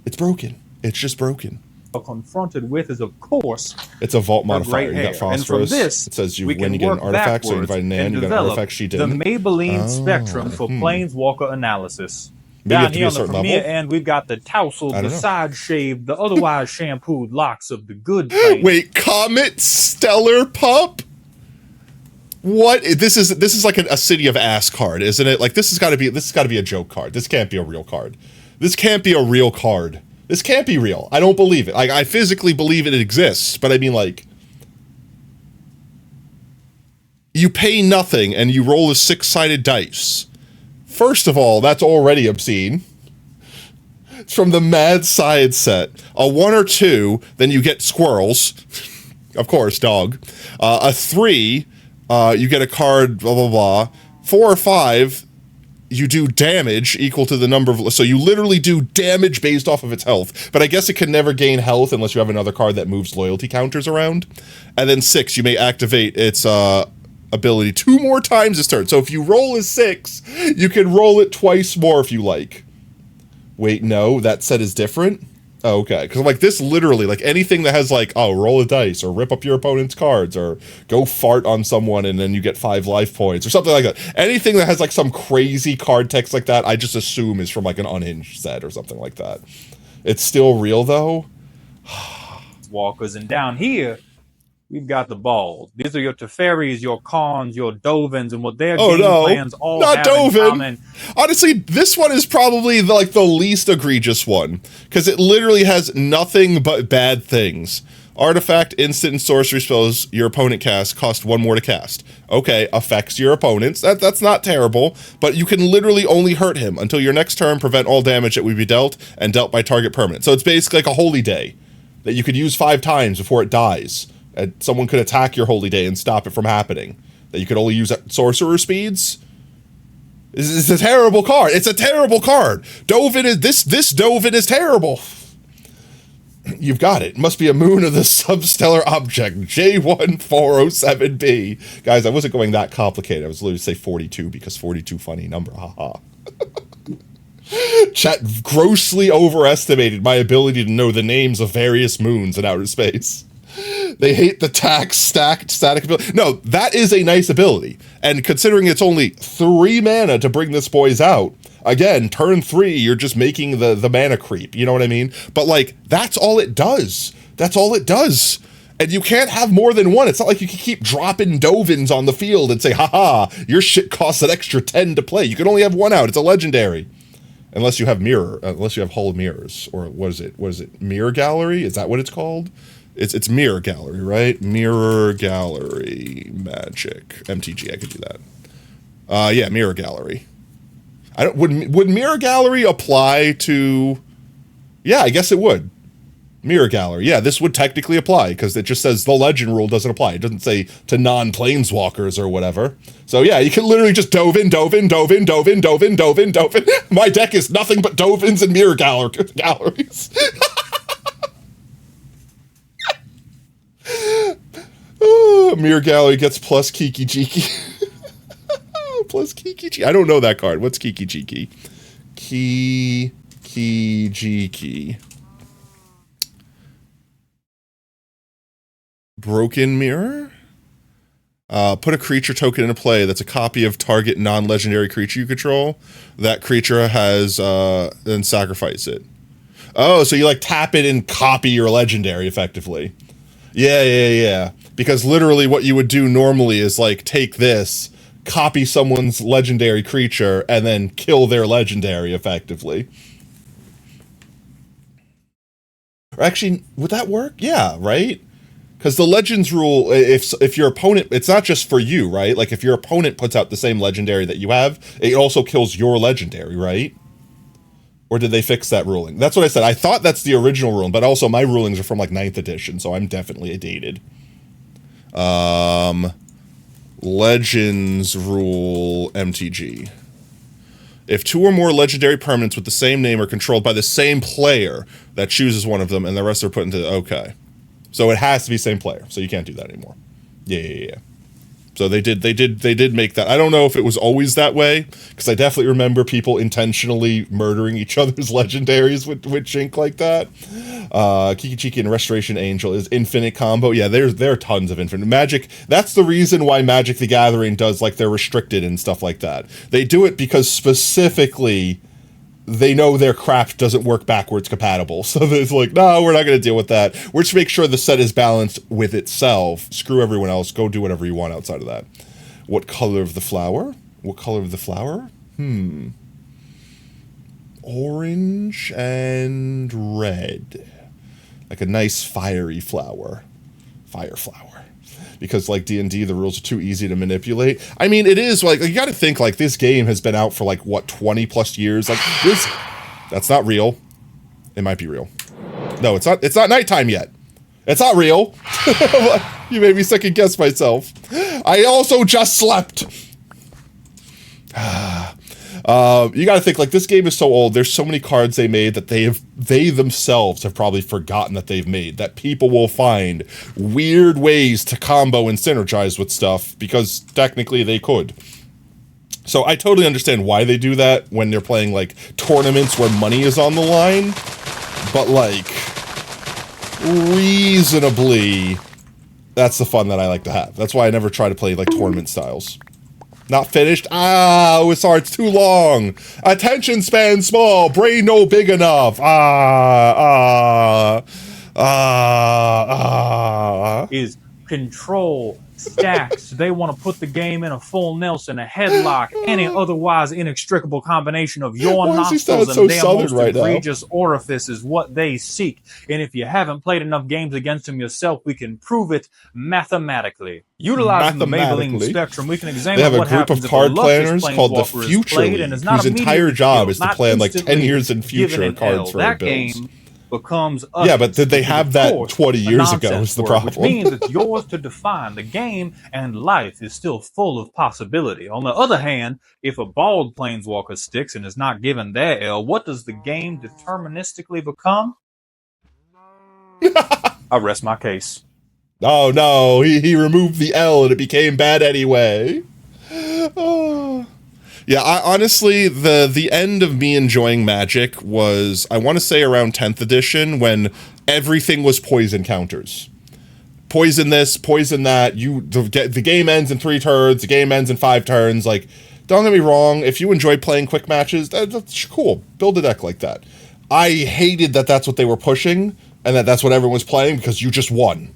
It's broken. It's just broken.
confronted with is, of course,
it's a vault modifier.
great
You got
hair. And
phosphorus.
from this,
it says
we
when
can
you get an
work
artifact, so you
backwards
invite Nan,
and
you got an
develop
artifact she
the
didn't.
Maybelline spectrum for Planeswalker analysis.
Maybe you have
Down
to be
here
a
on the
certain
Premier
level?
end, we've got the tousled,
I
the
don't know.
side shaved, the otherwise shampooed locks of the good planes.
Wait, Comet Stellar Pup? What? This is like a City of Ass card, isn't it? Like, this has got to be a joke card. This can't be a real card. This can't be a real card. This can't be real. I don't believe it. Like, I physically believe it exists, but I mean, like, you pay nothing and you roll a 6-sided dice. First of all, that's already obscene. It's from the Mad Science set. A 1 or 2, then you get squirrels. Of course, dog. A 3, you get a card, blah, blah, blah. 4 or 5, you do damage equal to the number of... So you literally do damage based off of its health. But I guess it can never gain health unless you have another card that moves loyalty counters around. And then 6, you may activate its ability 2 more times this turn. So if you roll a 6, you can roll it twice more if you like. Wait, no, that set is different? Oh, okay, because like this literally, like anything that has like, oh, roll a dice or rip up your opponent's cards or go fart on someone and then you get 5 life points or something like that. Anything that has like some crazy card text like that, I just assume is from like an unhinged set or something like that. It's still real though?
Walkers, and down here, we've got the balls. These are your Teferis, your Khans, your Dovins, and what their game plans all
not
have in
Dovin.
common.
Honestly, this one is probably the least egregious one because it literally has nothing but bad things. Artifact, instant, and sorcery spells your opponent casts cost 1 more to cast. Okay, affects your opponents. That's not terrible, but you can literally only hurt him until your next turn. Prevent all damage that would be dealt and dealt by target permanent. So it's basically like a holy day that you could use 5 times before it dies. And someone could attack your holy day and stop it from happening. That you could only use at sorcerer speeds. It's a terrible card. It's a terrible card. Dovin is this Dovin is terrible. You've got it. Must be a moon of the substellar object J1407b. Guys, I wasn't going that complicated. I was literally say 42 because 42 funny number. Haha. Chat grossly overestimated my ability to know the names of various moons in outer space. They hate the static ability. No, that is a nice ability. And considering it's only 3 mana to bring this boys out, again, turn 3, you're just making the mana creep. You know what I mean? But, like, that's all it does. That's all it does. And you can't have more than 1. It's not like you can keep dropping Dovins on the field and say, haha, your shit costs an extra 10 to play. You can only have 1 out. It's a legendary. Unless you have Hull Mirrors. Or what is it? Mirror Gallery? Is that what it's called? It's Mirror Gallery, right? Mirror Gallery Magic. MTG, I could do that. Yeah, Mirror Gallery. Would Mirror Gallery apply to... Yeah, I guess it would. Mirror Gallery. Yeah, this would technically apply, because it just says the legend rule doesn't apply. It doesn't say to non-planeswalkers or whatever. So yeah, you can literally just Dovin. My deck is nothing but Dovins and Mirror Galleries. Mirror Gallery gets plus Kiki Jiki. plus Kiki Chiki. I don't know that card. What's Kiki Chiki? Kiki Chiki. Broken Mirror? Put a creature token into play that's a copy of target non-legendary creature you control. That creature has, then sacrifice it. Oh, so you like tap it and copy your legendary effectively. Yeah. Because literally what you would do normally is like take this, copy someone's legendary creature, and then kill their legendary effectively. Or actually, would that work? Yeah, right? Because the Legends rule, if your opponent, it's not just for you, right? Like if your opponent puts out the same legendary that you have, it also kills your legendary, right? Or did they fix that ruling? That's what I said. I thought that's the original ruling, but also my rulings are from like 9th edition, so I'm definitely dated. Legends rule MTG. If 2 or more legendary permanents with the same name are controlled by the same player, that chooses one of them, and the rest are put into okay. So it has to be same player, so you can't do that anymore. Yeah. So they did make that. I don't know if it was always that way, because I definitely remember people intentionally murdering each other's legendaries with Jink like that. Kiki Chiki and Restoration Angel is infinite combo. Yeah, there are tons of infinite. Magic, that's the reason why Magic the Gathering does like they're restricted and stuff like that. They do it because specifically they know their crap doesn't work backwards compatible. So it's like, no, we're not going to deal with that. We're just make sure the set is balanced with itself. Screw everyone else. Go do whatever you want outside of that. What color of the flower? What color of the flower? Orange and red. Like a nice fiery flower. Fire flower. Because like D&D, the rules are too easy to manipulate. I mean, it is like, you got to think like this game has been out for like, what, 20 plus years? Like this, that's not real. It might be real. No, it's not nighttime yet. It's not real. You made me second guess myself. I also just slept. You got to think like this game is so old. There's so many cards they made that they themselves have probably forgotten that they've made, that people will find weird ways to combo and synergize with stuff because technically they could. So I totally understand why they do that when they're playing like tournaments where money is on the line, but like reasonably, that's the fun that I like to have. That's why I never try to play like tournament styles. Not finished? Oh, sorry, it's too long. Attention span small, brain no big enough.
Is control stacks. They want to put the game in a full Nelson, a headlock, any otherwise inextricable combination of your nostrils and their most egregious orifice is what they seek. And if you haven't played enough games against them yourself, we can prove it mathematically. Utilizing the Maybelline spectrum, we can examine what happens if a luscious planeswalker is played and is not immediately
entire job is to
not
plan like 10
instantly
years in future cards for
that
builds.
game becomes
yeah, but did they have that 20 years ago is the problem.
Which means it's yours to define. The game and life is still full of possibility. On the other hand, if a bald planeswalker sticks and is not given their L, what does the game deterministically become? I rest my case.
Oh no, he removed the L and it became bad anyway. Oh. Yeah, honestly, the end of me enjoying Magic was, I want to say around 10th edition, when everything was poison counters. Poison this, poison that, the game ends in 3 turns, the game ends in 5 turns, like, don't get me wrong, if you enjoy playing quick matches, that's cool, build a deck like that. I hated that that's what they were pushing, and that's what everyone was playing, because you just won.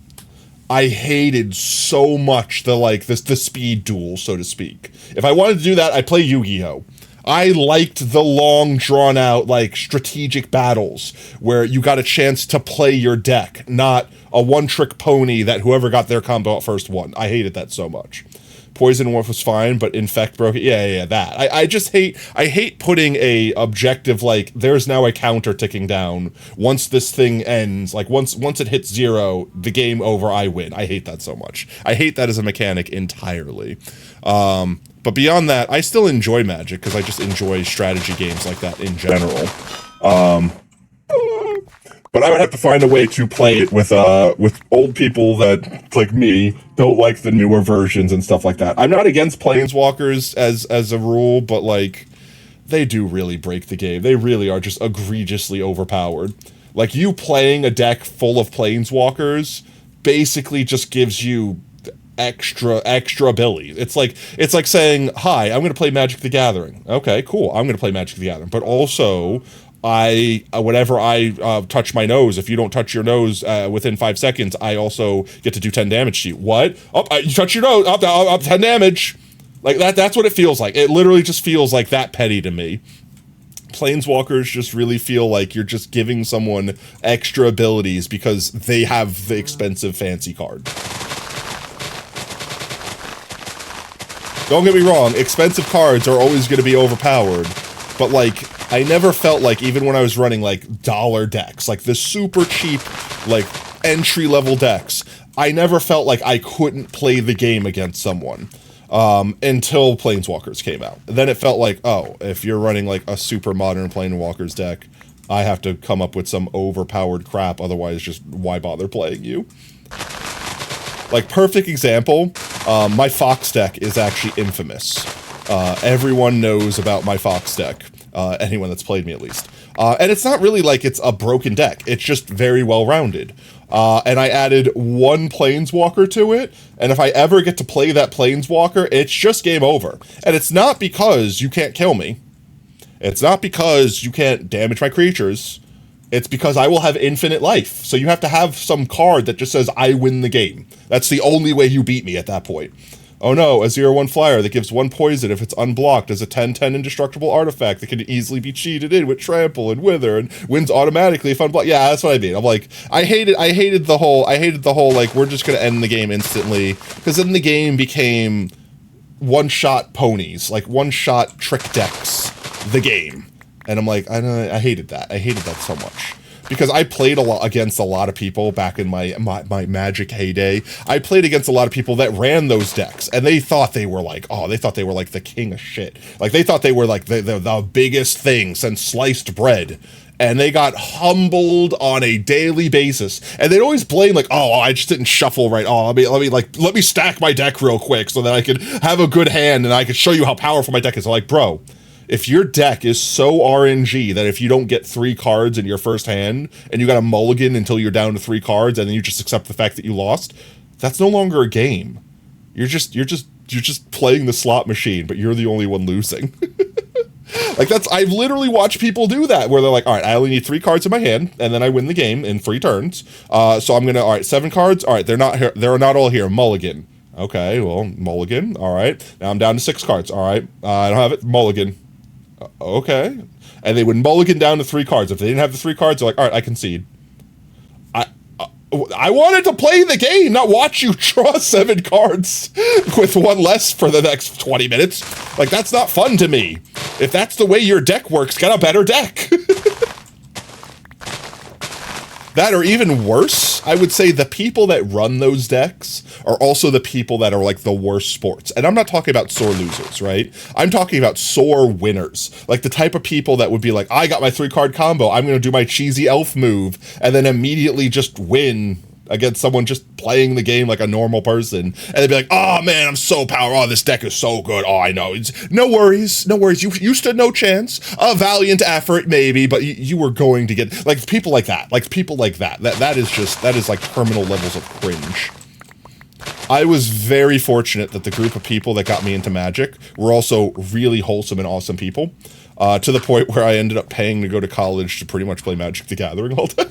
I hated so much the speed duel, so to speak. If I wanted to do that, I'd play Yu-Gi-Oh! I liked the long, drawn-out, like, strategic battles where you got a chance to play your deck, not a one-trick pony that whoever got their combo out first won. I hated that so much. Poison Wolf was fine, but Infect broke it. Yeah, that. I just hate putting a objective, like, there's now a counter ticking down. Once this thing ends, like, once it hits 0, the game over, I win. I hate that so much. I hate that as a mechanic entirely. But beyond that, I still enjoy Magic, because I just enjoy strategy games like that in general. but I would have to find a way to play it with old people that, like me, don't like the newer versions and stuff like that. I'm not against Planeswalkers as a rule, but like they do really break the game. They really are just egregiously overpowered. Like, you playing a deck full of Planeswalkers basically just gives you extra ability. It's like saying, hi, I'm going to play Magic the Gathering. Okay, cool. I'm going to play Magic the Gathering. But also, whenever I touch my nose, if you don't touch your nose within 5 seconds, I also get to do 10 damage to you. What? Oh, you touch your nose, up 10 damage. Like, that's what it feels like. It literally just feels like that petty to me. Planeswalkers just really feel like you're just giving someone extra abilities because they have the expensive fancy card. Don't get me wrong, expensive cards are always going to be overpowered, but like, I never felt like, even when I was running like dollar decks, like the super cheap, like entry-level decks, I never felt like I couldn't play the game against someone. Until Planeswalkers came out. Then it felt like, oh, if you're running like a super modern Planeswalkers deck, I have to come up with some overpowered crap, otherwise just why bother playing you? Like, perfect example, my Fox deck is actually infamous. Everyone knows about my Fox deck, anyone that's played me at least. And it's not really like it's a broken deck, it's just very well-rounded. And I added one Planeswalker to it, and if I ever get to play that Planeswalker, it's just game over. And it's not because you can't kill me. It's not because you can't damage my creatures. It's because I will have infinite life. So you have to have some card that just says, I win the game. That's the only way you beat me at that point. Oh no, a 0/1 flyer that gives 1 poison if it's unblocked as a 10/10 indestructible artifact that can easily be cheated in with trample and wither and wins automatically if unblocked. Yeah, that's what I mean. I'm like, I hated the whole like, we're just gonna end the game instantly, because then the game became one-shot ponies, like one-shot trick decks, the game. And I'm like, I hated that. I hated that so much. Because I played against a lot of people back in my Magic heyday. I played against a lot of people that ran those decks, and they thought they were like, the king of shit. Like, they thought they were like the biggest thing since sliced bread. And they got humbled on a daily basis. And they'd always blame, like, oh, I just didn't shuffle right. Oh, let me stack my deck real quick so that I could have a good hand and I could show you how powerful my deck is. I'm like, bro, if your deck is so RNG that if you don't get 3 cards in your first hand and you got a mulligan until you're down to 3 cards and then you just accept the fact that you lost, that's no longer a game. You're just playing the slot machine, but you're the only one losing. Like, I've literally watched people do that where they're like, all right, I only need 3 cards in my hand and then I win the game in 3 turns. So I'm gonna, all right, 7 cards. All right, they're not here. They're not all here. Mulligan. Okay, well, mulligan. All right. Now I'm down to 6 cards. All right. I don't have it. Mulligan. Okay. And they would mulligan down to 3 cards. If they didn't have the 3 cards, they're like, all right, I concede. I wanted to play the game, not watch you draw 7 cards with 1 less for the next 20 minutes. Like, that's not fun to me. If that's the way your deck works, get a better deck. That, or even worse, I would say the people that run those decks are also the people that are like the worst sports. And I'm not talking about sore losers, right? I'm talking about sore winners. Like the type of people that would be like, I got my 3-card combo, I'm going to do my cheesy elf move, and then immediately just win against someone just playing the game like a normal person. And they'd be like, oh man, I'm so powerful. Oh, this deck is so good. Oh, I know. No worries. No worries. You stood no chance. A valiant effort, maybe, but you were going to get, like, people like that. Like, people like that. That is like terminal levels of cringe. I was very fortunate that the group of people that got me into Magic were also really wholesome and awesome people, to the point where I ended up paying to go to college to pretty much play Magic the Gathering all day.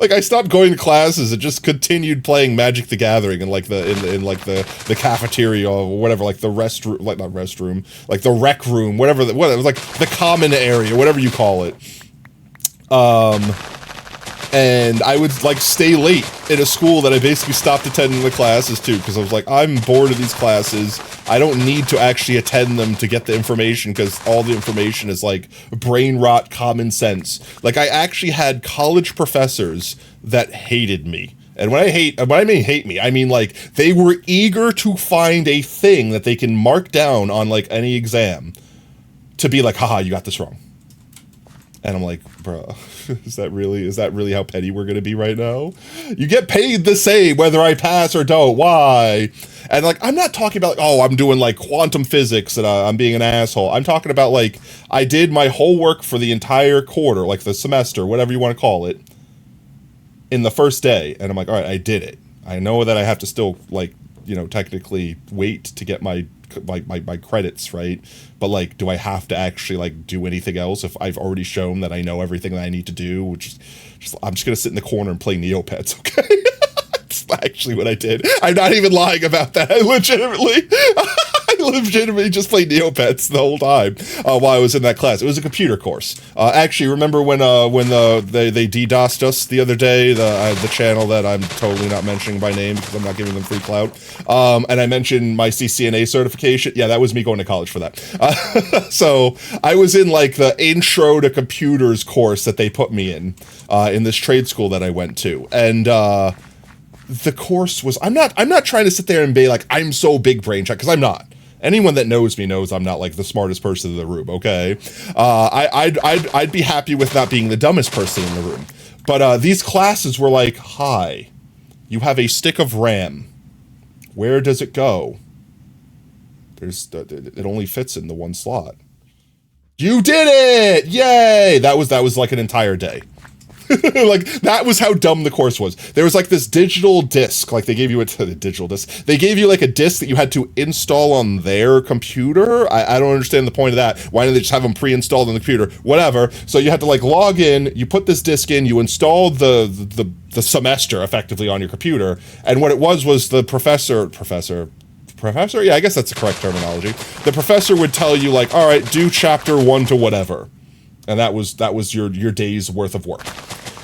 Like, I stopped going to classes and just continued playing Magic the Gathering in like the cafeteria or whatever, like the restroom, like not restroom, like the rec room, whatever it was like the common area, whatever you call it. And I would like stay late in a school that I basically stopped attending the classes to, because I was like, I'm bored of these classes. I don't need to actually attend them to get the information, because all the information is like brain rot common sense. Like, I actually had college professors that hated me. And when I mean hate me, I mean like they were eager to find a thing that they can mark down on like any exam to be like, haha, you got this wrong. And I'm like, bro, is that really how petty we're going to be right now? You get paid the same whether I pass or don't. Why? And like, I'm not talking about, like, oh, I'm doing like quantum physics and I'm being an asshole. I'm talking about like, I did my whole work for the entire quarter, like the semester, whatever you want to call it, in the first day. And I'm like, all right, I did it. I know that I have to still like, technically wait to get my credits, right? But like, do I have to actually like do anything else if I've already shown that I know everything that I need to do? Which is I'm just gonna sit in the corner and play Neopets, okay? That's actually what I did. I'm not even lying about that. I legitimately just played Neopets the whole time while I was in that class. It was a computer course. Actually, remember when they DDoSed us the other day? The channel that I'm totally not mentioning by name because I'm not giving them free clout. And I mentioned my CCNA certification. Yeah, that was me going to college for that. So I was in like the intro to computers course that they put me in this trade school that I went to, and the course was. I'm not trying to sit there and be like I'm so big brain check because I'm not. Anyone that knows me knows I'm not like the smartest person in the room, okay? I'd be happy with not being the dumbest person in the room. But these classes were like, hi, you have a stick of RAM. Where does it go? It only fits in the one slot. You did it! Yay! That was like an entire day. Like, that was how dumb the course was. There was like this digital disc, like they gave you a digital disc. They gave you like a disc that you had to install on their computer. I don't understand the point of that. Why didn't they just have them pre-installed on the computer? Whatever. So you had to like log in, you put this disc in, you installed the semester effectively on your computer. And what it was the professor? Yeah, I guess that's the correct terminology. The professor would tell you like, all right, do chapter 1 to whatever. And that was your day's worth of work.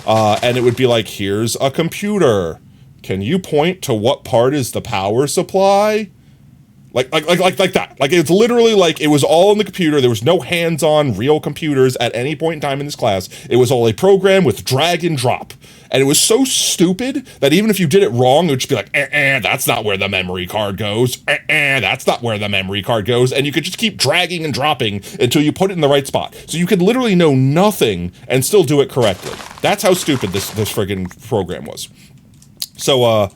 And it would be like, here's a computer. Can you point to what part is the power supply? Like that. Like, it's literally like, it was all in the computer. There was no hands-on real computers at any point in time in this class. It was all a program with drag and drop. And it was so stupid that even if you did it wrong, it would just be like, that's not where the memory card goes. That's not where the memory card goes. And you could just keep dragging and dropping until you put it in the right spot. So you could literally know nothing and still do it correctly. That's how stupid this friggin' program was. So,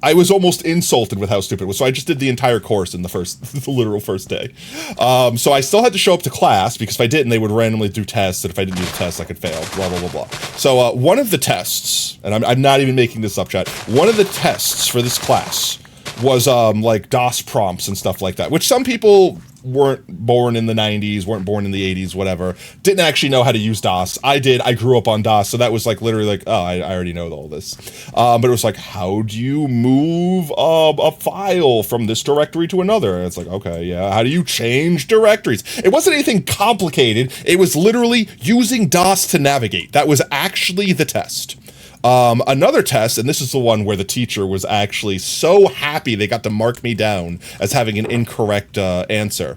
I was almost insulted with how stupid it was, so I just did the entire course in the literal first day. So I still had to show up to class, because if I didn't, they would randomly do tests, and if I didn't do the tests, I could fail, blah, blah, blah, blah. So one of the tests, and I'm not even making this up, chat, one of the tests for this class was like DOS prompts and stuff like that, which some people weren't born in the 90s, weren't born in the 80s, whatever, didn't actually know how to use DOS. I did. I grew up on DOS, so that was like literally like, oh, I already know all this. But it was like, how do you move a file from this directory to another? And it's like, okay, yeah. How do you change directories? It wasn't anything complicated. It was literally using DOS to navigate. That was actually the test. Another test, and this is the one where the teacher was actually so happy they got to mark me down as having an incorrect answer.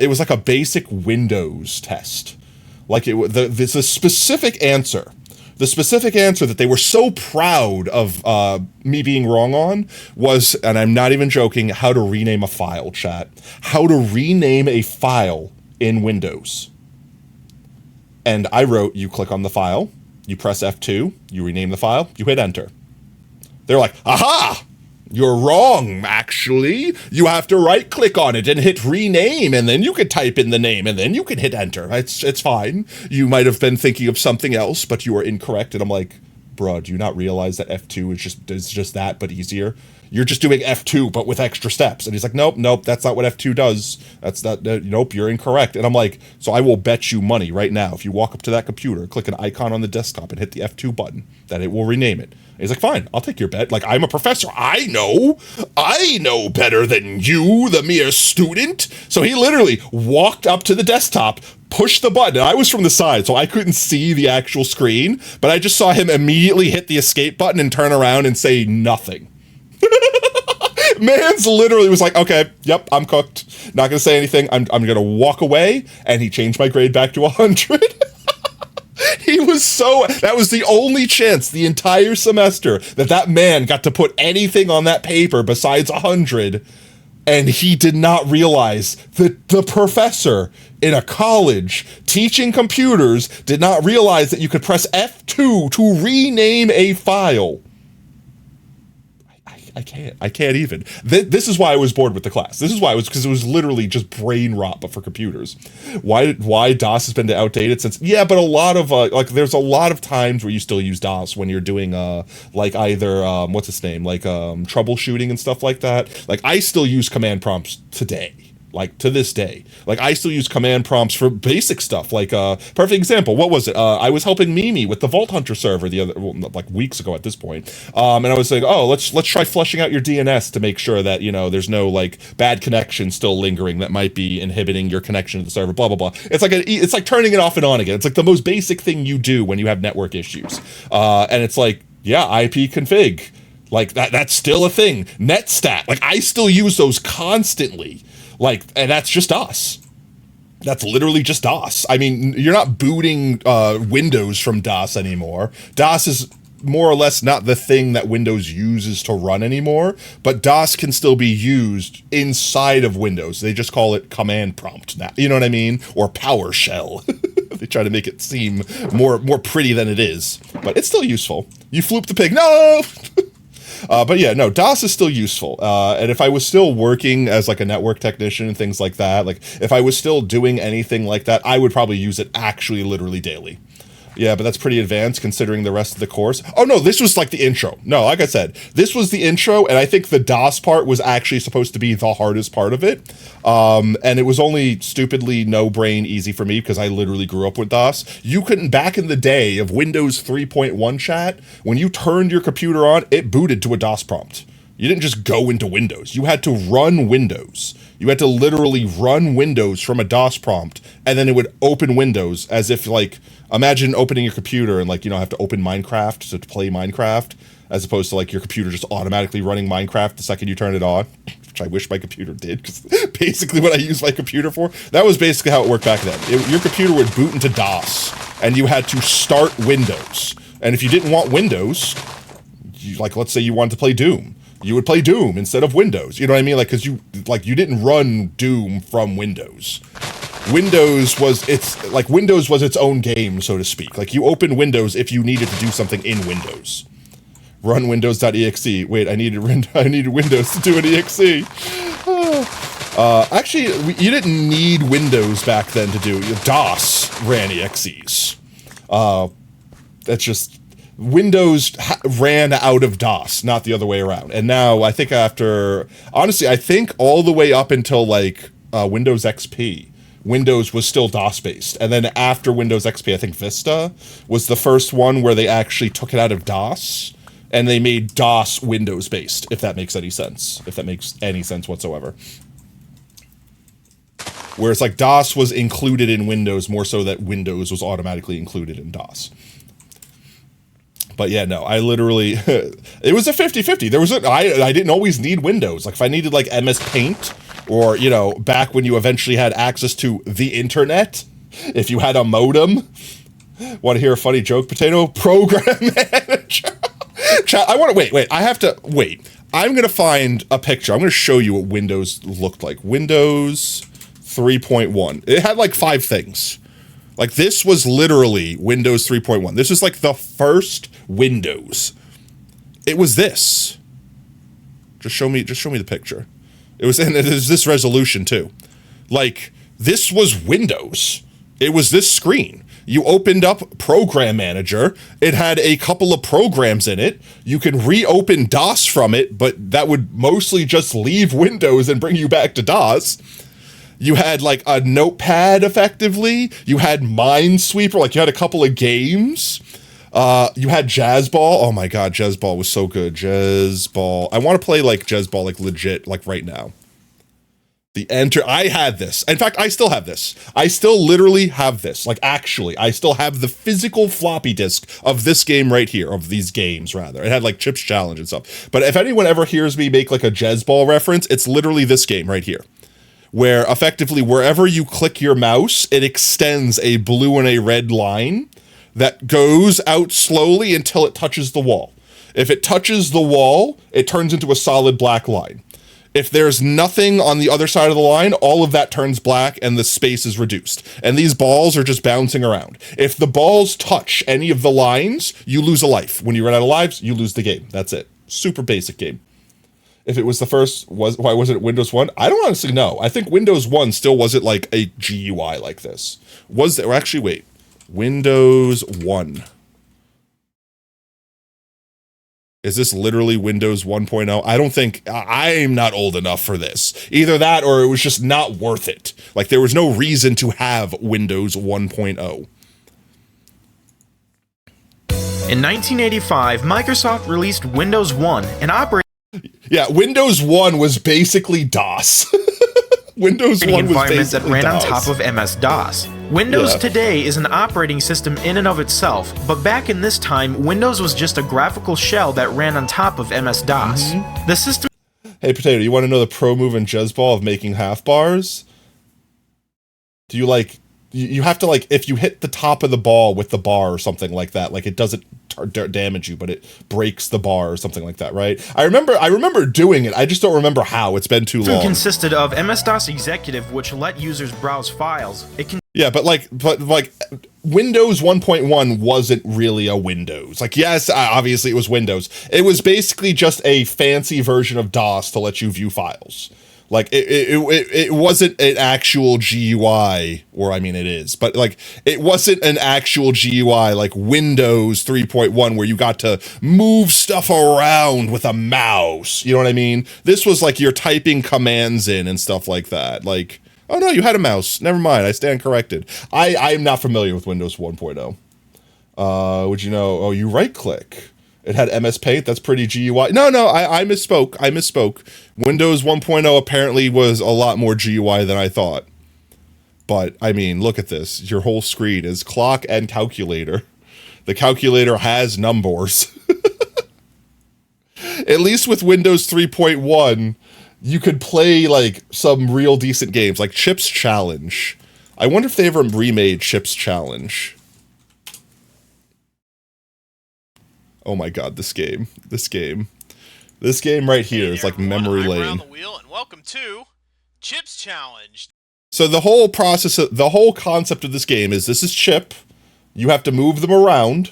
It was like a basic Windows test. Like the specific answer. The specific answer that they were so proud of me being wrong on was, and I'm not even joking, how to rename a file, chat. How to rename a file in Windows. And I wrote, you click on the file, you press F2, you rename the file, you hit enter. They're like, aha! You're wrong, actually. You have to right-click on it and hit rename, and then you can type in the name, and then you can hit enter. It's fine. You might have been thinking of something else, but you are incorrect. And I'm like, bro, do you not realize that F2 is just that, but easier? You're just doing F2, but with extra steps. And he's like, nope, that's not what F2 does. That's not, nope, you're incorrect. And I'm like, so I will bet you money right now, if you walk up to that computer, click an icon on the desktop and hit the F2 button, that it will rename it. And he's like, fine, I'll take your bet. Like, I'm a professor. I know better than you, the mere student. So he literally walked up to the desktop, pushed the button, and I was from the side, so I couldn't see the actual screen, but I just saw him immediately hit the escape button and turn around and say nothing. Man's literally was like, okay, yep, I'm cooked. Not gonna say anything. I'm gonna walk away, and he changed my grade back to 100. He was that was the only chance the entire semester that man got to put anything on that paper besides 100. And he did not realize that the professor in a college teaching computers did not realize that you could press F2 to rename a file. I can't even. This is why I was bored with the class. This is why because it was literally just brain rot, but for computers. Why DOS has been outdated since? Yeah, but a lot of there's a lot of times where you still use DOS when you're doing like either what's its name, like troubleshooting and stuff like that. Like I still use command prompts today. Like to this day, like I still use command prompts for basic stuff. Like perfect example, what was it? I was helping Mimi with the Vault Hunter server like weeks ago at this point, and I was like, oh, let's try flushing out your DNS to make sure that there's no like bad connection still lingering that might be inhibiting your connection to the server. Blah blah blah. It's like turning it off and on again. It's like the most basic thing you do when you have network issues, and it's like IP config, like that's still a thing. Netstat, like I still use those constantly. Like, and that's just DOS. That's literally just DOS. I mean, you're not booting Windows from DOS anymore. DOS is more or less not the thing that Windows uses to run anymore, but DOS can still be used inside of Windows. They just call it command prompt now. You know what I mean? Or PowerShell. They try to make it seem more pretty than it is, but it's still useful. You floop the pig. No! But yeah, no, DOS is still useful. And if I was still working as like a network technician and things like that, like if I was still doing anything like that, I would probably use it actually literally daily. Yeah, but that's pretty advanced considering the rest of the course. Oh no, this was like the intro. No, like I said, this was the intro, and I think the DOS part was actually supposed to be the hardest part of it. And it was only stupidly no-brain easy for me because I literally grew up with DOS. You couldn't, back in the day of Windows 3.1 chat, when you turned your computer on, it booted to a DOS prompt. You didn't just go into Windows. You had to run Windows. You had to literally run Windows from a DOS prompt, and then it would open Windows as if like, imagine opening your computer and like, have to open Minecraft to play Minecraft, as opposed to like your computer just automatically running Minecraft the second you turn it on, which I wish my computer did, because basically what I use my computer for, that was basically how it worked back then. Your computer would boot into DOS, and you had to start Windows. And if you didn't want Windows, like let's say you wanted to play Doom, you would play Doom instead of Windows. You know what I mean? Like, because you didn't run Doom from Windows. Windows was its own game, so to speak. Like, you opened Windows if you needed to do something in Windows. Run Windows.exe. Wait, I needed Windows to do an exe. Actually, you didn't need Windows back then to do. DOS ran exes. That's just. Windows ran out of DOS, not the other way around. And now I think I think all the way up until like Windows XP, Windows was still DOS based. And then after Windows XP, I think Vista was the first one where they actually took it out of DOS and they made DOS Windows based, if that makes any sense. If that makes any sense whatsoever. Whereas like DOS was included in Windows more so that Windows was automatically included in DOS. But yeah, no, I literally, it was a 50-50. I didn't always need Windows. Like if I needed like MS Paint or, back when you eventually had access to the internet, if you had a modem, want to hear a funny joke, Potato? Program Manager. Chat, I want to, wait, I'm going to find a picture. I'm going to show you what Windows looked like. Windows 3.1. It had like 5 things. Like this was literally Windows 3.1. This was like the first Windows. It was this. Just show me the picture. It was, and there's this resolution too. Like this was Windows. It was this screen. You opened up Program Manager. It had a couple of programs in it. You can reopen DOS from it, but that would mostly just leave Windows and bring you back to DOS. You had like a notepad effectively. You had Minesweeper, like you had a couple of games. You had Jazzball. Oh my god, Jazzball was so good. Jazzball. I want to play like Jazzball like legit, like right now. I had this. In fact, I still have this. I still literally have this. Like actually, I still have the physical floppy disk of this game right here, of these games rather. It had like Chips Challenge and stuff. But if anyone ever hears me make like a Jazzball reference, it's literally this game right here. Where effectively wherever you click your mouse, it extends a blue and a red line that goes out slowly until it touches the wall. If it touches the wall, it turns into a solid black line. If there's nothing on the other side of the line, all of that turns black and the space is reduced. And these balls are just bouncing around. If the balls touch any of the lines, you lose a life. When you run out of lives, you lose the game. That's it. Super basic game. If it was the first, why wasn't it Windows 1? I don't honestly know. I think Windows 1 still wasn't like a GUI like this. Was there? Actually, wait. Windows 1. Is this literally Windows 1.0? I don't think, I'm not old enough for this. Either that or it was just not worth it. Like there was no reason to have Windows 1.0.
In 1985, Microsoft released Windows 1, an operating
Yeah, Windows 1 was basically DOS. Windows 1 was
environment that
basically
ran
DOS.
on top of MS-DOS. Windows
Yeah.
today is an operating system in and of itself, but back in this time, Windows was just a graphical shell that ran on top of MS-DOS. The system.
Hey, Potato, you want to know the pro move in Jezball of making half bars? Do you like... You have to, like, if you hit the top of the ball with the bar or something like that, like, it doesn't damage you, but it breaks the bar or something like that, right? I remember doing it. I just don't remember how. It's been too long.
Consisted of MS-DOS Executive, which let users browse files.
Yeah, but Windows 1.1 wasn't really a Windows. Like, yes, obviously it was Windows. It was basically just a fancy version of DOS to let you view files. Like, it wasn't an actual GUI, or I mean it is, but like, it wasn't an actual GUI like Windows 3.1 where you got to move stuff around with a mouse. You know what I mean? This was like you're typing commands in and stuff like that. Like, oh no, you had a mouse. Never mind, I stand corrected. I am not familiar with Windows 1.0. Would you know? Oh, you right click. It had MS Paint. That's pretty GUI. No, I misspoke. I misspoke. Windows 1.0 apparently was a lot more GUI than I thought. But, I mean, look at this. Your whole screen is clock and calculator. The calculator has numbers. At least with Windows 3.1, you could play, like, some real decent games, like Chips Challenge. I wonder if they ever remade Chips Challenge. Oh my god, this game right here is like memory lane.
Around the wheel and welcome to Chips Challenge.
So the whole process, the whole concept of this game is this is Chip. You have to move them around,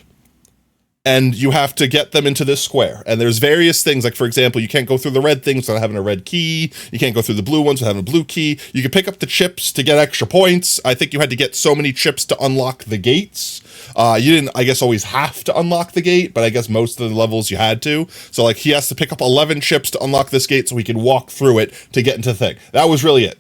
and you have to get them into this square. And there's various things, like for example, you can't go through the red things without having a red key. You can't go through the blue ones without having a blue key. You can pick up the chips to get extra points. I think you had to get so many chips to unlock the gates. You didn't, I guess, always have to unlock the gate, but I guess most of the levels you had to. So like he has to pick up 11 chips to unlock this gate so he can walk through it to get into the thing. That was really it.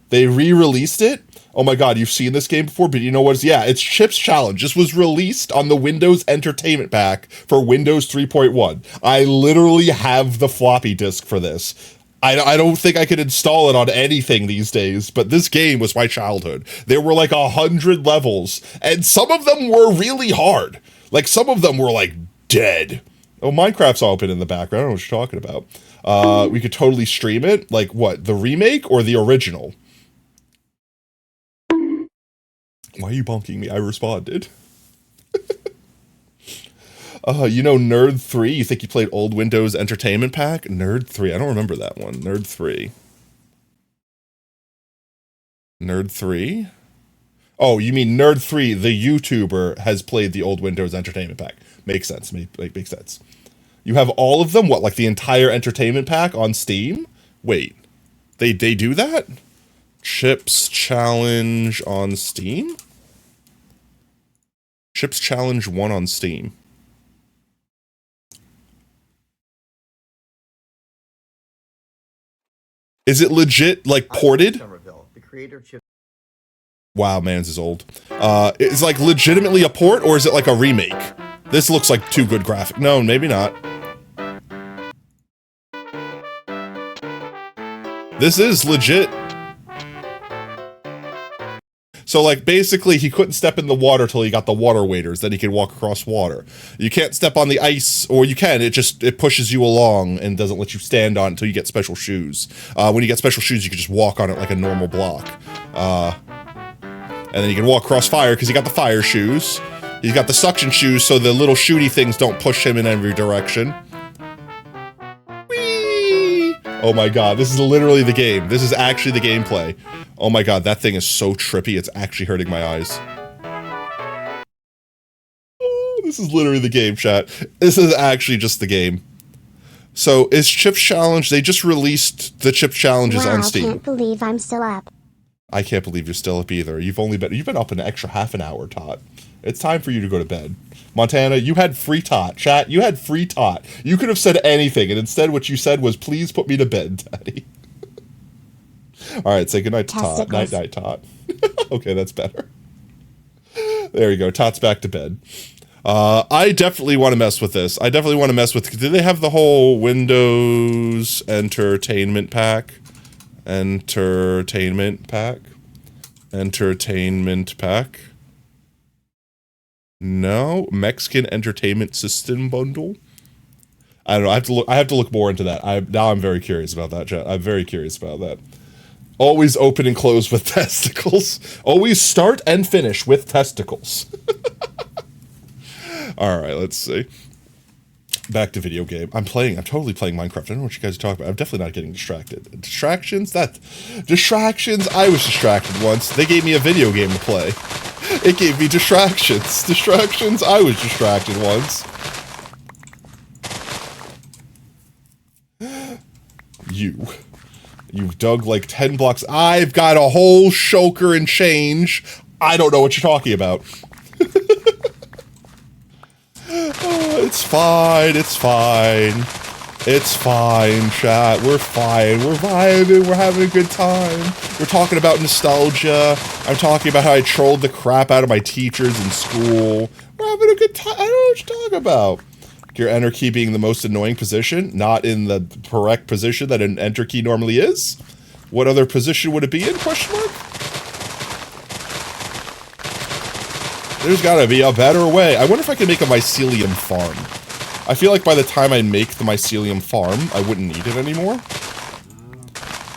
They re-released it. Oh my god, you've seen this game before, but you know what? Yeah, it's Chips Challenge. This was released on the Windows Entertainment Pack for Windows 3.1. I literally have the floppy disk for this. I don't think I could install it on anything these days, but this game was my childhood. There were like 100 levels, and some of them were really hard. Like, some of them were like dead. Oh, Minecraft's open in the background. I don't know what you're talking about. We could totally stream it. Like, what, the remake or the original? Why are you bonking me? I responded. You know Nerd 3? You think you played old Windows Entertainment Pack? Nerd 3. I don't remember that one. Nerd 3. Nerd 3? Oh, you mean Nerd 3, the YouTuber, has played the old Windows Entertainment Pack. Makes sense. Makes sense. You have all of them? What, like the entire Entertainment Pack on Steam? Wait. They do that? Chips Challenge on Steam? Chips Challenge 1 on Steam. Is it legit, like, ported? Wow, man's is old. Is like legitimately a port, or is it like a remake? This looks like too good graphic. No, maybe not. This is legit. So, like, basically, he couldn't step in the water till he got the water waders. Then he could walk across water. You can't step on the ice, or you can. It pushes you along and doesn't let you stand on it until you get special shoes. When you get special shoes, you can just walk on it like a normal block. And then you can walk across fire because he got the fire shoes. He's got the suction shoes so the little shooty things don't push him in every direction. Whee! Oh my god, this is literally the game. This is actually the gameplay. Oh my god, that thing is so trippy, it's actually hurting my eyes. Oh, this is literally the game, chat. This is actually just the game. So, is Chips Challenge, they just released the Chips Challenges on Steam.
I can't believe I'm still up.
I can't believe you're still up either. You've been up an extra half an hour, Tot. It's time for you to go to bed. Montana, you had free Tot. Chat, you had free Tot. You could have said anything, and instead what you said was, please put me to bed, Daddy. Alright, say goodnight to Tot. Night-night, Tot. Okay, that's better. There you go. Tot's back to bed. I definitely want to mess with this. I definitely want to mess with... Did they have the whole Windows Entertainment Pack? Entertainment Pack? Entertainment Pack? No? Mexican Entertainment System Bundle? I don't know. I have to look more into that. Now I'm very curious about that, chat. I'm very curious about that. Always open and close with testicles. Always start and finish with testicles. Alright, let's see. Back to video game. I'm totally playing Minecraft. I don't know what you guys are talking about. I'm definitely not getting distracted. Distractions? Distractions? I was distracted once. They gave me a video game to play. It gave me distractions. Distractions? I was distracted once. You've dug like 10 blocks. I've got a whole shulker and change. I don't know what you're talking about. Oh, it's fine, it's fine. It's fine, chat. We're fine. We're vibing. We're having a good time. We're talking about nostalgia. I'm talking about how I trolled the crap out of my teachers in school. We're having a good time. I don't know what you're talking about. Your enter key being the most annoying position, not in the correct position that an enter key normally is. What other position would it be in? Question mark? There's gotta be a better way. I wonder if I can make a mycelium farm. I feel like by the time I make the mycelium farm, I wouldn't need it anymore.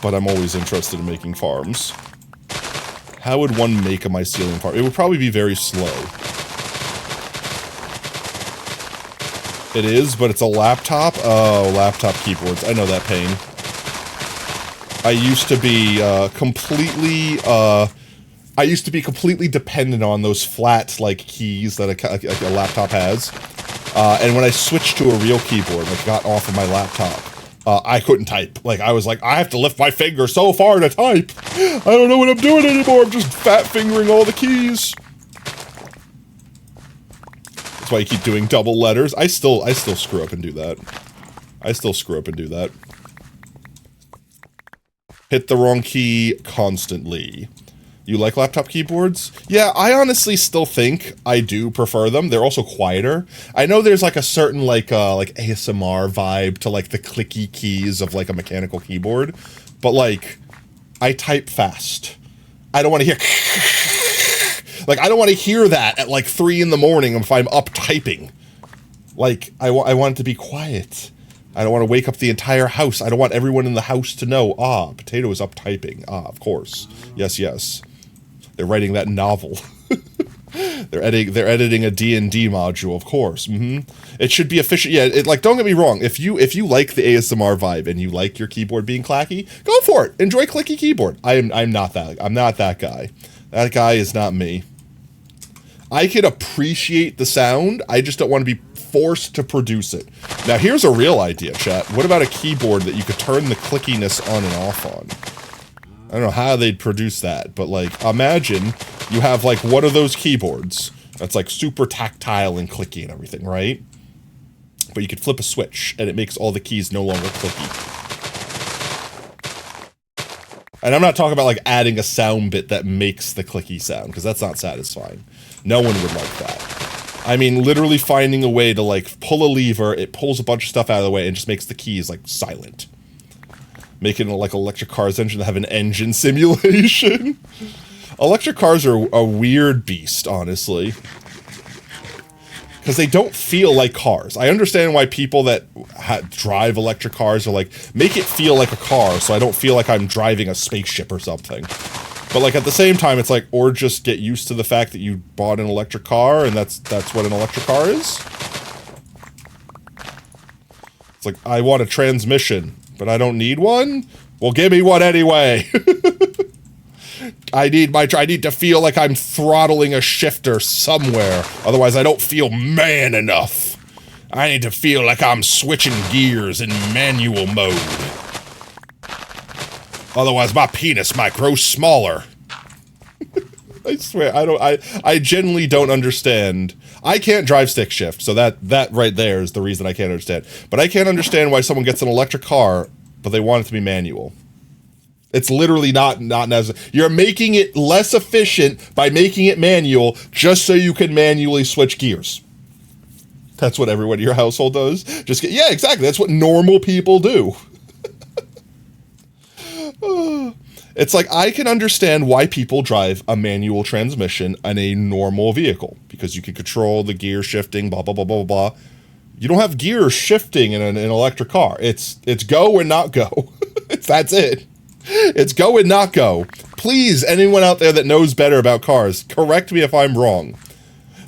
But I'm always interested in making farms. How would one make a mycelium farm? It would probably be very slow. It is, but it's a laptop? Oh, laptop keyboards. I know that pain. I used to be completely dependent on those flat, like, keys that a laptop has. And when I switched to a real keyboard, like, got off of my laptop, I couldn't type. Like, I was like, I have to lift my finger so far to type. I don't know what I'm doing anymore. I'm just fat fingering all the keys. That's why you keep doing double letters. I still screw up and do that. Hit the wrong key constantly. You like laptop keyboards? Yeah, I honestly still think I do prefer them. They're also quieter. I know there's like a certain like ASMR vibe to like the clicky keys of like a mechanical keyboard, but like I type fast. I don't want to hear like I don't want to hear that at like 3 in the morning if I'm up typing. Like I want it to be quiet. I don't want to wake up the entire house. I don't want everyone in the house to know, Potato is up typing. Of course. Yes. They're writing that novel. They're editing a D&D module, of course. It should be efficient. Yeah, like don't get me wrong. If you like the ASMR vibe and you like your keyboard being clacky, go for it. Enjoy clicky keyboard. I'm not that guy. That guy is not me. I can appreciate the sound. I just don't want to be forced to produce it. Now here's a real idea, chat. What about a keyboard that you could turn the clickiness on and off on? I don't know how they'd produce that, but like imagine you have like one of those keyboards that's like super tactile and clicky and everything, right? But you could flip a switch and it makes all the keys no longer clicky. And I'm not talking about like adding a sound bit that makes the clicky sound, because that's not satisfying. No one would like that. I mean, literally finding a way to like pull a lever, it pulls a bunch of stuff out of the way and just makes the keys like silent. Making like electric cars engine to have an engine simulation. Electric cars are a weird beast, honestly. Because they don't feel like cars. I understand why people that drive electric cars are like, make it feel like a car so I don't feel like I'm driving a spaceship or something. But like at the same time, it's like, or just get used to the fact that you bought an electric car and that's what an electric car is. It's like, I want a transmission. But I don't need one? Well, give me one anyway. I need to feel like I'm throttling a shifter somewhere. Otherwise, I don't feel man enough. I need to feel like I'm switching gears in manual mode. Otherwise, my penis might grow smaller. I swear, I genuinely don't understand. I can't drive stick shift, so that right there is the reason I can't understand. But I can't understand why someone gets an electric car, but they want it to be manual. It's literally not necessary. You're making it less efficient by making it manual just so you can manually switch gears. That's what everyone in your household does. Yeah, exactly. That's what normal people do. It's like, I can understand why people drive a manual transmission in a normal vehicle, because you can control the gear shifting, blah, blah, blah, blah, blah. You don't have gear shifting in an electric car. It's go and not go. That's it. It's go and not go. Please, anyone out there that knows better about cars, correct me if I'm wrong.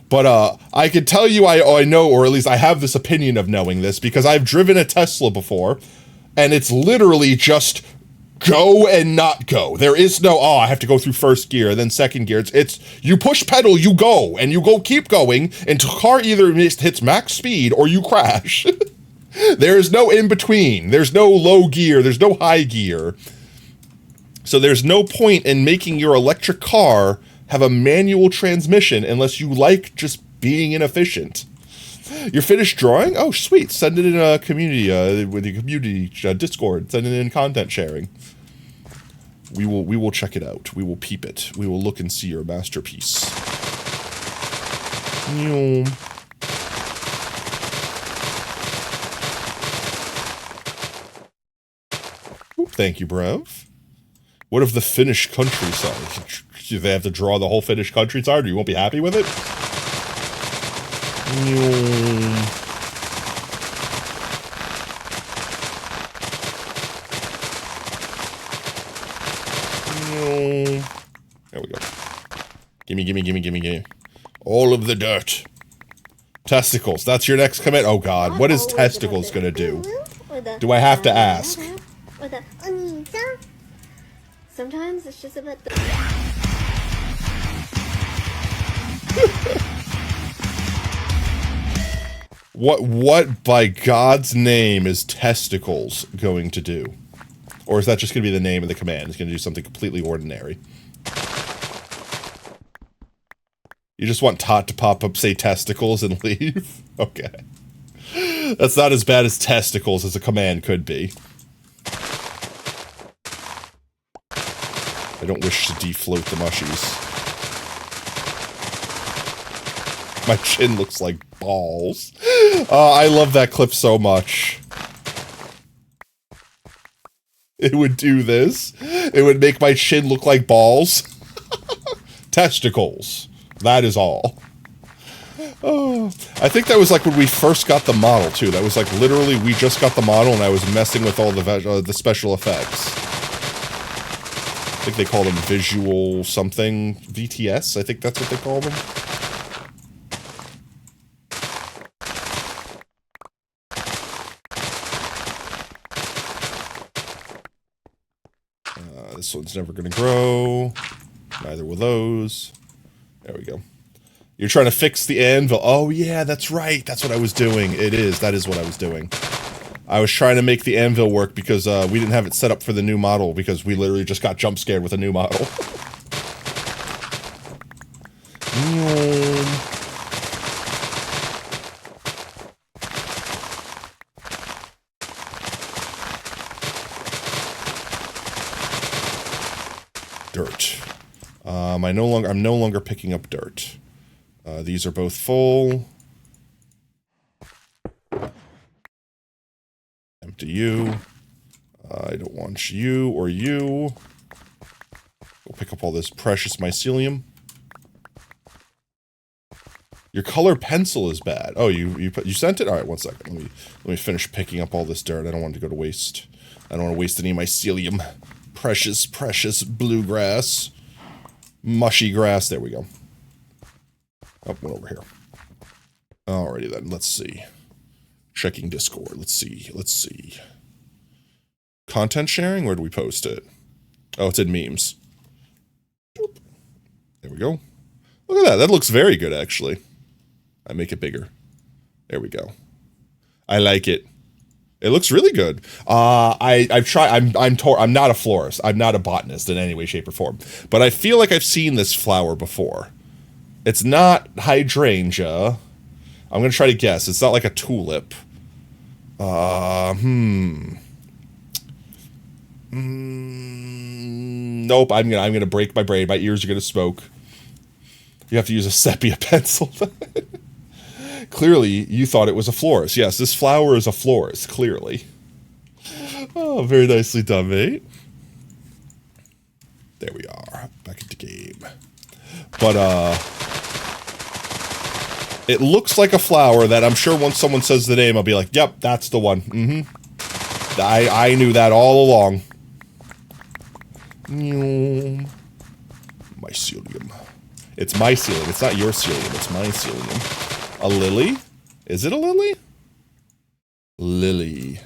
But I can tell you I know, or at least I have this opinion of knowing this, because I've driven a Tesla before, and it's literally just go and not go. There is no, oh, I have to go through first gear, then second gear. It's you push pedal, you go, and you go keep going until the car either hits max speed or you crash. There's no in between. There's no low gear. There's no high gear. So there's no point in making your electric car have a manual transmission unless you like just being inefficient. Your finished drawing? Oh, sweet. Send it in a community, with the community Discord. Send it in content sharing. We will check it out. We will peep it. We will look and see your masterpiece. Thank you, Brev. What of the Finnish countryside? Do they have to draw the whole Finnish countryside, or you won't be happy with it? There we go. Gimme. All of the dirt. Testicles. That's your next commit? Oh god, what is testicles gonna do? Do I have to ask?
Sometimes it's just about the...
What by God's name is testicles going to do? Or is that just going to be the name of the command? It's going to do something completely ordinary. You just want Tot to pop up, say testicles, and leave? Okay. That's not as bad as testicles as a command could be. I don't wish to defloat the mushies. My chin looks like balls. I love that clip so much. It would do this. It would make my chin look like balls. Testicles. That is all. Oh, I think that was like when we first got the model too. That was like literally we just got the model and I was messing with all the special effects. I think they call them visual something VTS. I think that's what they call them. This one's never gonna grow. Neither will those. There we go. You're trying to fix the anvil. Oh yeah, that's right. That's what I was doing. It is. That is what I was doing. I was trying to make the anvil work because we didn't have it set up for the new model because we literally just got jump scared with a new model. Dirt. I'm no longer picking up dirt. These are both full. Empty you. I don't want you or you. We'll pick up all this precious mycelium. Your color pencil is bad. Oh, you sent it? All right, one second. Let me finish picking up all this dirt. I don't want it to go to waste. I don't want to waste any mycelium. Precious bluegrass. Mushy grass. There we go. Up one over here. Alrighty then. Let's see. Checking Discord. Let's see. content sharing? Where do we post it? Oh, it's in memes. Boop. There we go. Look at that. That looks very good, actually. I make it bigger. There we go. I like it. It looks really good. I've tried. I'm not a florist. I'm not a botanist in any way, shape, or form. But I feel like I've seen this flower before. It's not hydrangea. I'm gonna try to guess. It's not like a tulip. Nope. I'm gonna break my brain. My ears are gonna smoke. You have to use a sepia pencil. Clearly, you thought it was a florist. Yes, this flower is a florist, clearly. Oh, very nicely done, mate. There we are. Back into game. But, it looks like a flower that I'm sure once someone says the name, I'll be like, yep, that's the one. Mm-hmm. I knew that all along. Mycelium. It's mycelium. It's not your celium. It's mycelium. A lily? Is it a lily? Lily.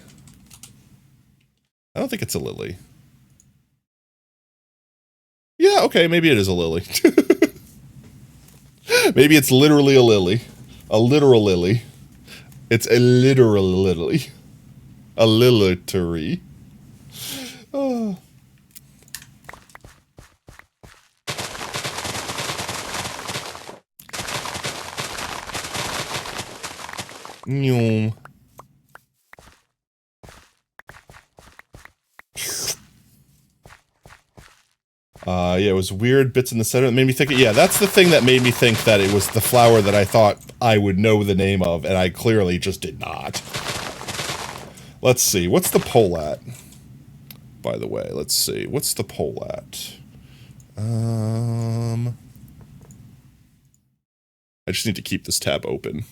I don't think it's a lily. Yeah, okay, maybe it is a lily. Maybe it's literally a lily. A literal lily. It's a literal lily. A lilitary. Oh. Yeah, it was weird bits in the center that made me think, yeah, that's the thing that made me think that it was the flower that I thought I would know the name of, and I clearly just did not. Let's see, what's the poll at? By the way, let's see, what's the poll at? I just need to keep this tab open.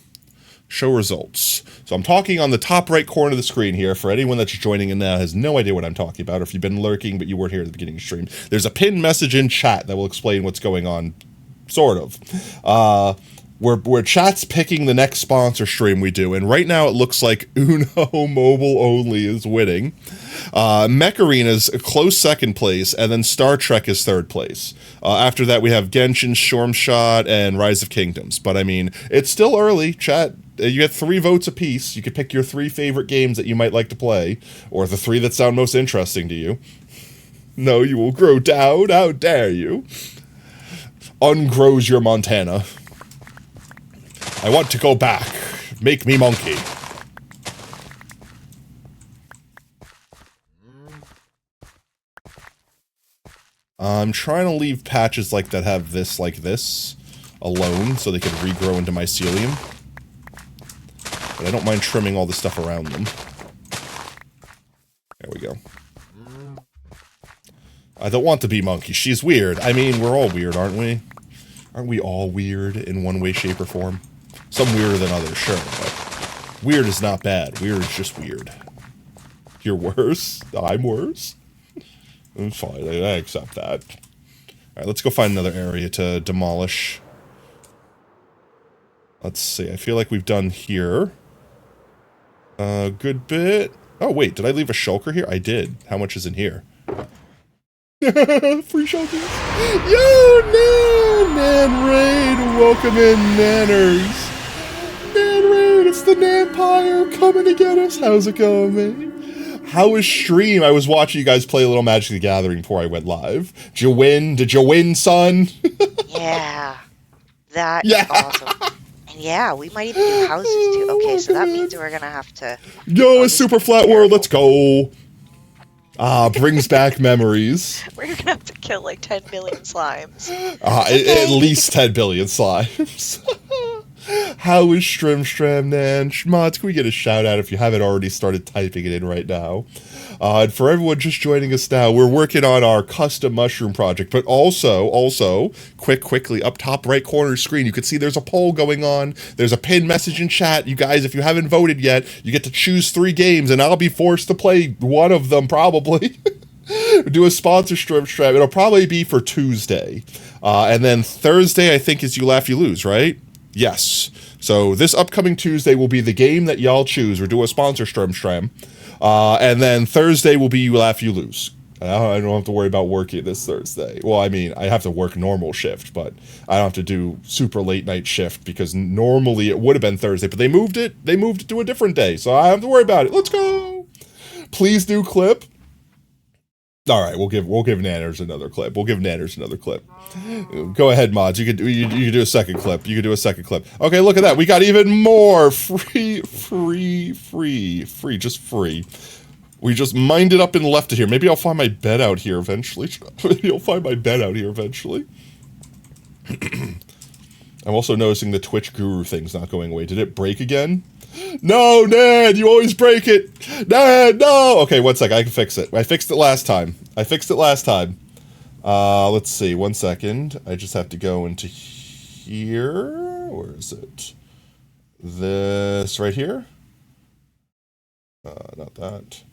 Show results. So I'm talking on the top right corner of the screen here. For anyone that's joining in now has no idea what I'm talking about, or if you've been lurking but you weren't here at the beginning of the stream, there's a pinned message in chat that will explain what's going on, sort of. Where chat's picking the next sponsor stream we do, and right now it looks like Uno Mobile Only is winning. Mech Arena's a close second place, and then Star Trek is third place. After that, we have Genshin, Storm Shot, and Rise of Kingdoms. But I mean, it's still early. Chat, you get 3 votes apiece. You could pick your 3 favorite games that you might like to play, or the 3 that sound most interesting to you. No, you will grow down. How dare you? Ungrows your Montana. I want to go back. Make me monkey. I'm trying to leave patches like that have this like this alone so they can regrow into mycelium. But I don't mind trimming all the stuff around them. There we go. I don't want to be monkey. She's weird. I mean, we're all weird, aren't we? Aren't we all weird in one way, shape, or form? Some weirder than others, sure, but weird is not bad. Weird is just weird. You're worse? I'm worse? I'm fine, I accept that. Alright, let's go find another area to demolish. Let's see, I feel like we've done here. Good bit. Oh wait, did I leave a shulker here? I did. How much is in here? Free shulkers. Yo, Nan Raid, welcome in, Nanners. Nan Raid, it's the Nanpire coming to get us. How's it going, man? How was stream? I was watching you guys play a little Magic the Gathering before I went live. Did you win? Did you win, son?
Yeah. That is awesome. And yeah, we might even do houses too. Okay, so that means we're gonna have to...
Yo, it's Super Flat World, let's go. Brings back memories.
We're gonna have to kill like 10 million slimes.
At least 10 billion slimes. How is Stram Nan? Mods, can we get a shout out if you haven't already started typing it in right now? And for everyone just joining us now, we're working on our custom mushroom project, but also, quickly, up top right corner screen, you can see there's a poll going on. There's a pinned message in chat. You guys, if you haven't voted yet, you get to choose 3 games, and I'll be forced to play one of them, probably. Do a sponsor stream. It'll probably be for Tuesday. And then Thursday, I think, is You Laugh, You Lose, right? Yes. So this upcoming Tuesday will be the game that y'all choose. We're doing a sponsor stream. And then Thursday will be You Laugh, You Lose. I don't have to worry about working this Thursday. Well, I mean, I have to work normal shift, but I don't have to do super late night shift because normally it would have been Thursday, but they moved it. They moved it to a different day, so I don't have to worry about it. Let's go. Please do clip. All right, we'll give Nanners another clip. We'll give Nanners another clip. Go ahead, mods. You could do a second clip. You could do a second clip. Okay, look at that. We got even more free, just free. We just mined it up and left it here. Maybe I'll find my bed out here eventually. Maybe I'll find my bed out here eventually. I'm also noticing the Twitch Guru thing's not going away. Did it break again? No, Ned, you always break it. Ned, no. Okay, one sec. I can fix it. I fixed it last time. Let's see. 1 second. I just have to go into here. Where is it? This right here. Not that.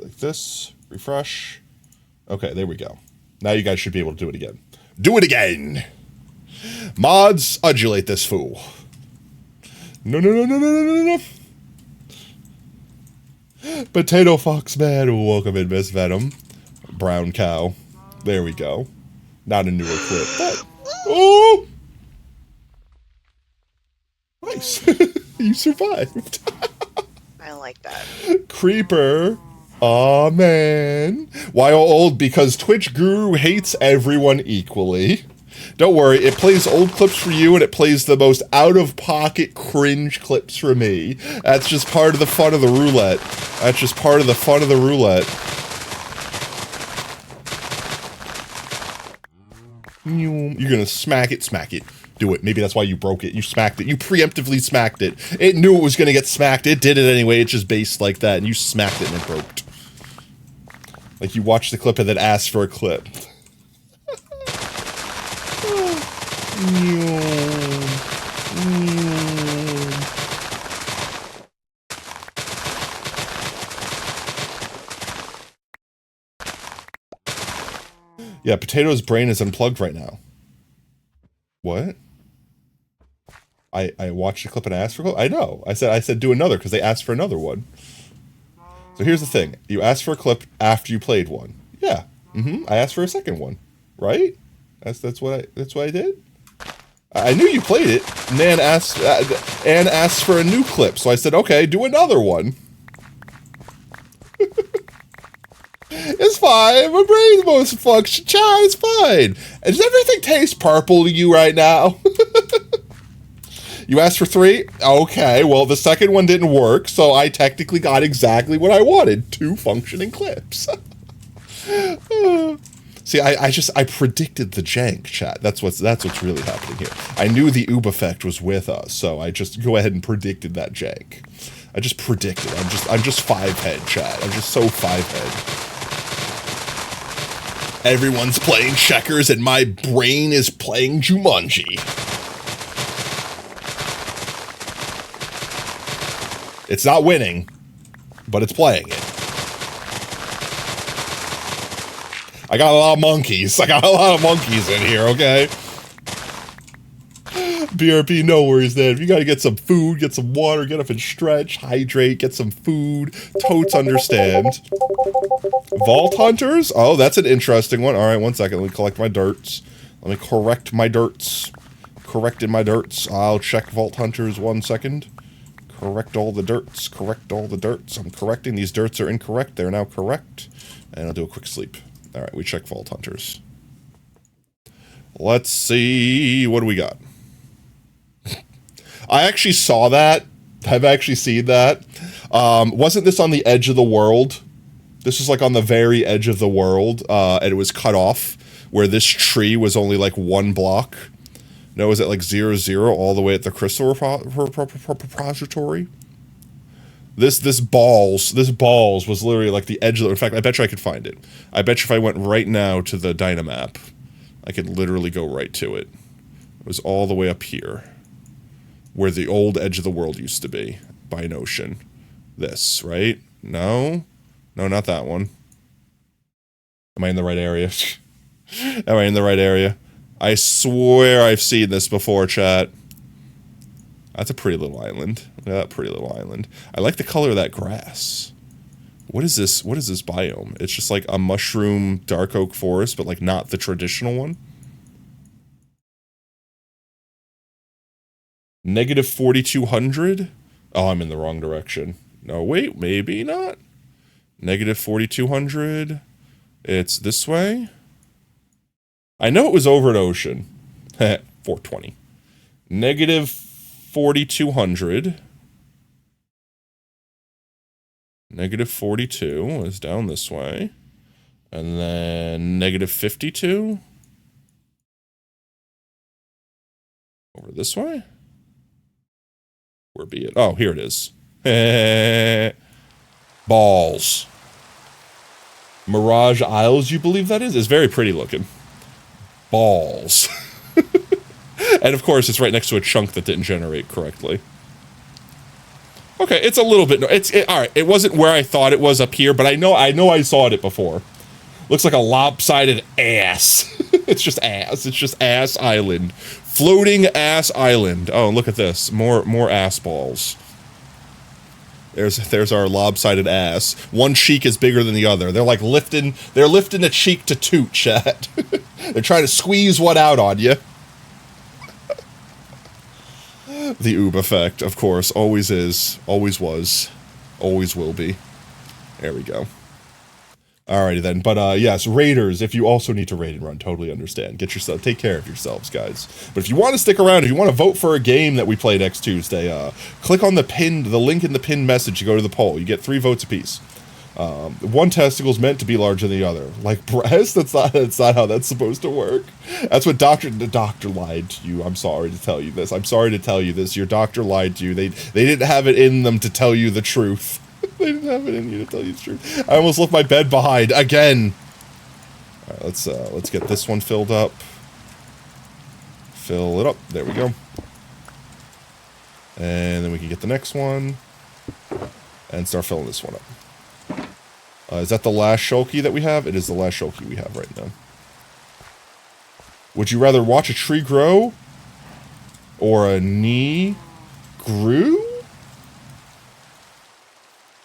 Like this. Refresh. Okay, there we go. Now you guys should be able to do it again. Do it again! Mods, adulate this fool. No. Potato Fox Man, welcome in, Miss Venom. Brown cow. There we go. Not a newer clip, but... Oh! Nice. You survived.
I like that.
Creeper. Aw, man. Why old? Because Twitch Guru hates everyone equally. Don't worry, it plays old clips for you, and it plays the most out-of-pocket cringe clips for me. That's just part of the fun of the roulette. You're gonna smack it. Do it. Maybe that's why you broke it. You smacked it. You preemptively smacked it. It knew it was gonna get smacked. It did it anyway. It just based like that, and you smacked it and it broke. Like you watched the clip and then asked for a clip. Yeah, Potato's brain is unplugged right now. What? I watched the clip and asked for a clip? I know. I said do another because they asked for another one. So here's the thing. You asked for a clip after you played one. Yeah. I asked for a second one. Right? That's what I did? I knew you played it. Nan asked for a new clip, so I said, okay, do another one. It's fine. My brain's most function. It's fine. Does everything taste purple to you right now? You asked for 3? Okay, well, the second one didn't work, so I technically got exactly what I wanted. 2 functioning clips. See, I predicted the jank, chat. That's what's really happening here. I knew the oob effect was with us, so I just go ahead and predicted that jank. I just predicted. I'm just 5-head, chat. I'm just so 5-head. Everyone's playing checkers and my brain is playing Jumanji. It's not winning, but it's playing it. I got a lot of monkeys. In here, okay? BRP, no worries, Dad. You gotta get some food, get some water, get up and stretch, hydrate, get some food. Totes understand. Vault Hunters? Oh, that's an interesting one. Alright, 1 second. Let me collect my dirts. Let me correct my dirts. Corrected my dirts. I'll check Vault Hunters 1 second. Correct all the dirts. I'm correcting. These dirts are incorrect. They're now correct. And I'll do a quick sleep. Alright, we check Vault Hunters. Let's see. What do we got? I actually saw that. I've actually seen that. Wasn't this on the edge of the world? This was like on the very edge of the world. And it was cut off. Where this tree was only like 1 block. No, was it like 0, all the way at the crystal repository? This balls was literally like the edge of the... In fact, I bet you I could find it. I bet you if I went right now to the Dynamap, I could literally go right to it. It was all the way up here. Where the old edge of the world used to be. By an ocean. This, right? No? No, not that one. Am I in the right area? Am I in the right area? I swear I've seen this before, chat. That's a pretty little island. Look at that pretty little island. I like the color of that grass. What is this? What is this biome? It's just like a mushroom dark oak forest, but like not the traditional one. Negative 4,200? Oh, I'm in the wrong direction. No, wait, maybe not. Negative 4,200. It's this way. I know it was over an ocean. 420. Negative 4,200. Negative 42 is down this way. And then negative 52. Over this way? Where be it? Oh, here it is. Balls. Mirage Isles, you believe that is? It's very pretty looking. Balls. And of course, it's right next to a chunk that didn't generate correctly. Okay, it's a little bit. All right. It wasn't where I thought it was up here, but I know I saw it before. Looks like a lopsided ass. It's just ass. It's just ass island, floating ass island. Oh, look at this. More ass balls. There's our lopsided ass. One cheek is bigger than the other. They're like lifting. They're lifting a cheek to toot, chat. They're trying to squeeze one out on you. The oob effect, of course, always is, always was, always will be. There we go. Alrighty then, but yes, raiders, if you also need to raid and run, totally understand. Take care of yourselves, guys. But if you want to stick around, if you want to vote for a game that we play next Tuesday, click on the link in the pinned message to go to the poll. You get 3 votes apiece. One testicle is meant to be larger than the other. Like breast? That's not how that's supposed to work. That's what the doctor lied to you. I'm sorry to tell you this. I'm sorry to tell you this. Your doctor lied to you. They didn't have it in them to tell you the truth. They didn't have it in you to tell you the truth. I almost left my bed behind again. All right, let's get this one filled up. Fill it up. There we go. And then we can get the next one and start filling this one up. Is that the last shulky that we have? It is the last shulky we have right now. Would you rather watch a tree grow or a knee grew?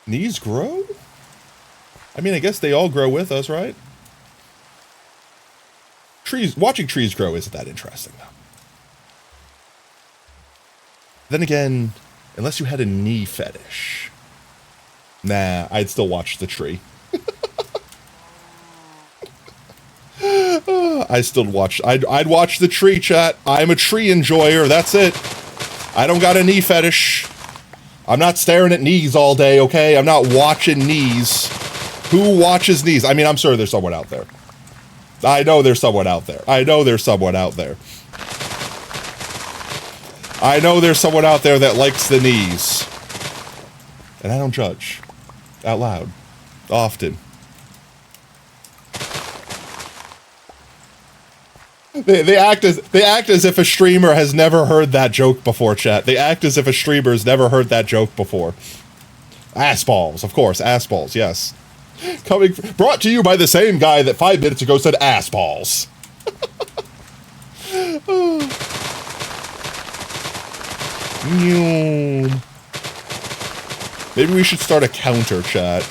Knees grow? I mean, I guess they all grow with us, right? Watching trees grow isn't that interesting, though. Then again, unless you had a knee fetish. Nah, I'd still watch the tree. I'd watch the tree, chat. I'm a tree enjoyer, that's it. I don't got a knee fetish. I'm not staring at knees all day, okay? I'm not watching knees. Who watches knees? I mean, I'm sure there's someone out there. I know there's someone out there. I know there's someone out there. I know there's someone out there that likes the knees. And I don't judge. Out loud. Often. They act as if a streamer has never heard that joke before, chat. They act as if a streamer's never heard that joke before. Ass balls, of course. Ass balls, yes. Brought to you by the same guy that 5 minutes ago said ass balls. Maybe we should start a counter, chat.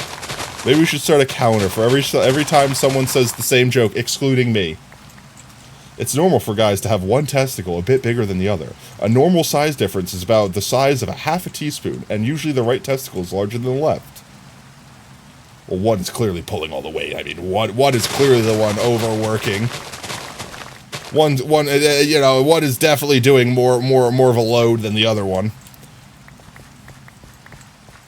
Maybe we should start a counter for every time someone says the same joke, excluding me. It's normal for guys to have one testicle a bit bigger than the other. A normal size difference is about the size of a half a teaspoon, and usually the right testicle is larger than the left. Well, one is clearly pulling all the weight. I mean, one is clearly the one overworking. One is definitely doing more of a load than the other one.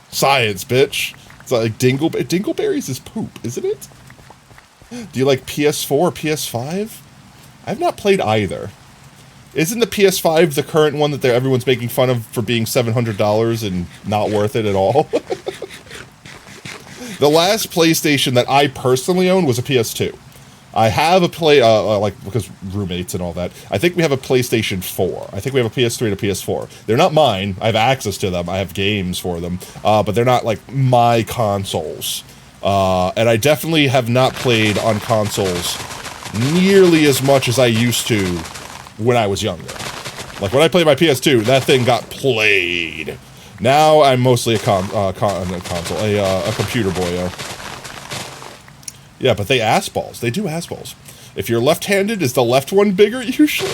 Science, bitch. It's like Dingleberries is poop, isn't it? Do you like PS4 or PS5? I've not played either. Isn't the PS5 the current one that everyone's making fun of for being $700 and not worth it at all? The last PlayStation that I personally owned was a PS2. I have a because roommates and all that. I think we have a PlayStation 4. I think we have a PS3 and a PS4. They're not mine. I have access to them. I have games for them. But they're not like my consoles. And I definitely have not played on consoles nearly as much as I used to. when I was younger. Like, when I played my PS2, that thing got played. Now I'm mostly a computer boyo. Yeah, but they ass balls. They do ass balls. If you're left-handed, is the left one bigger usually?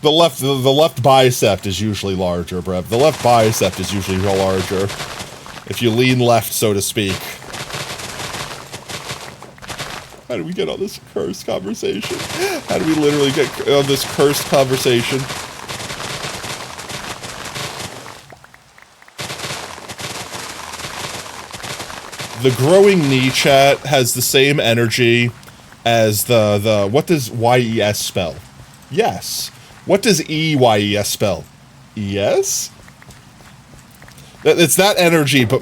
The left bicep is usually larger, bruv. The left bicep is usually larger. If you lean left, so to speak. How do we get on this cursed conversation? How do we literally get on this cursed conversation? The growing knee chat has the same energy as the what does YES spell? Yes. What does EYES spell? Yes? It's that energy, but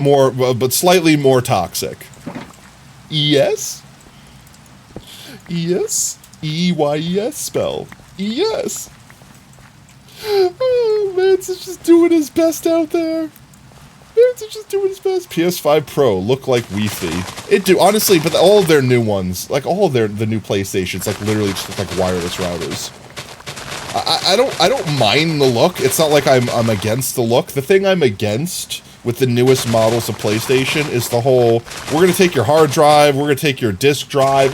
but slightly more toxic. Yes? Yes? EYES spell. Yes. Oh, Mance is just doing his best out there. Mance is just doing his best. PS5 Pro look like Wi-Fi. It do, honestly, but all of their new ones, like all of the new PlayStations, like literally just look like wireless routers. I don't mind the look. It's not like I'm against the look. The thing I'm against with the newest models of PlayStation is the whole, we're going to take your hard drive, we're going to take your disk drive,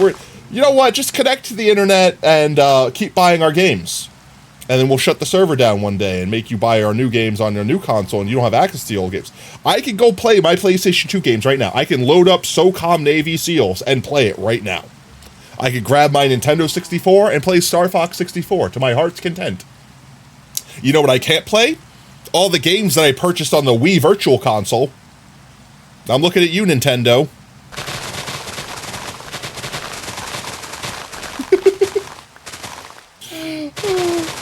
you know what, just connect to the internet and keep buying our games. And then we'll shut the server down one day and make you buy our new games on your new console and you don't have access to the old games. I can go play my PlayStation 2 games right now. I can load up SOCOM Navy SEALs and play it right now. I could grab my Nintendo 64 and play Star Fox 64 to my heart's content. You know what I can't play? All the games that I purchased on the Wii Virtual Console. I'm looking at you, Nintendo.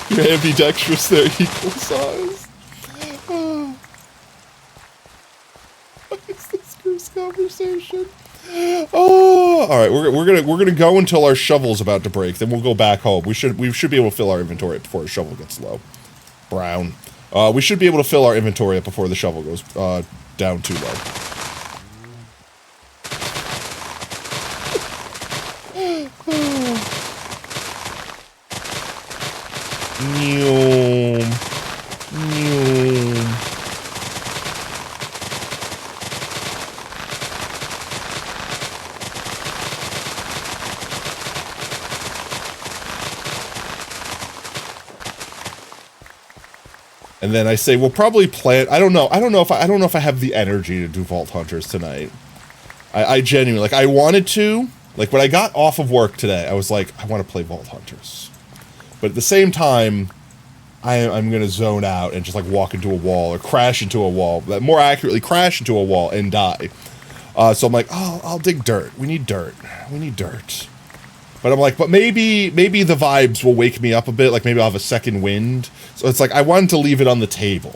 You're ambidextrous there, equal size. What is this gross conversation? Oh, all right. We're gonna go until our shovel's about to break. Then we'll go back home. We should be able to fill our inventory up before the shovel gets low. Brown. We should be able to fill our inventory up before the shovel goes down too low. And then I say, we'll probably play it. I don't know if I have the energy to do Vault Hunters tonight. I genuinely, like, I wanted to. Like, when I got off of work today, I was like, I want to play Vault Hunters. But at the same time, I'm going to zone out and just, like, walk into a wall or crash into a wall. More accurately, crash into a wall and die. So I'm like, oh, I'll dig dirt. We need dirt. We need dirt. But I'm like, but maybe the vibes will wake me up a bit. Like, maybe I'll have a second wind. So it's like, I wanted to leave it on the table.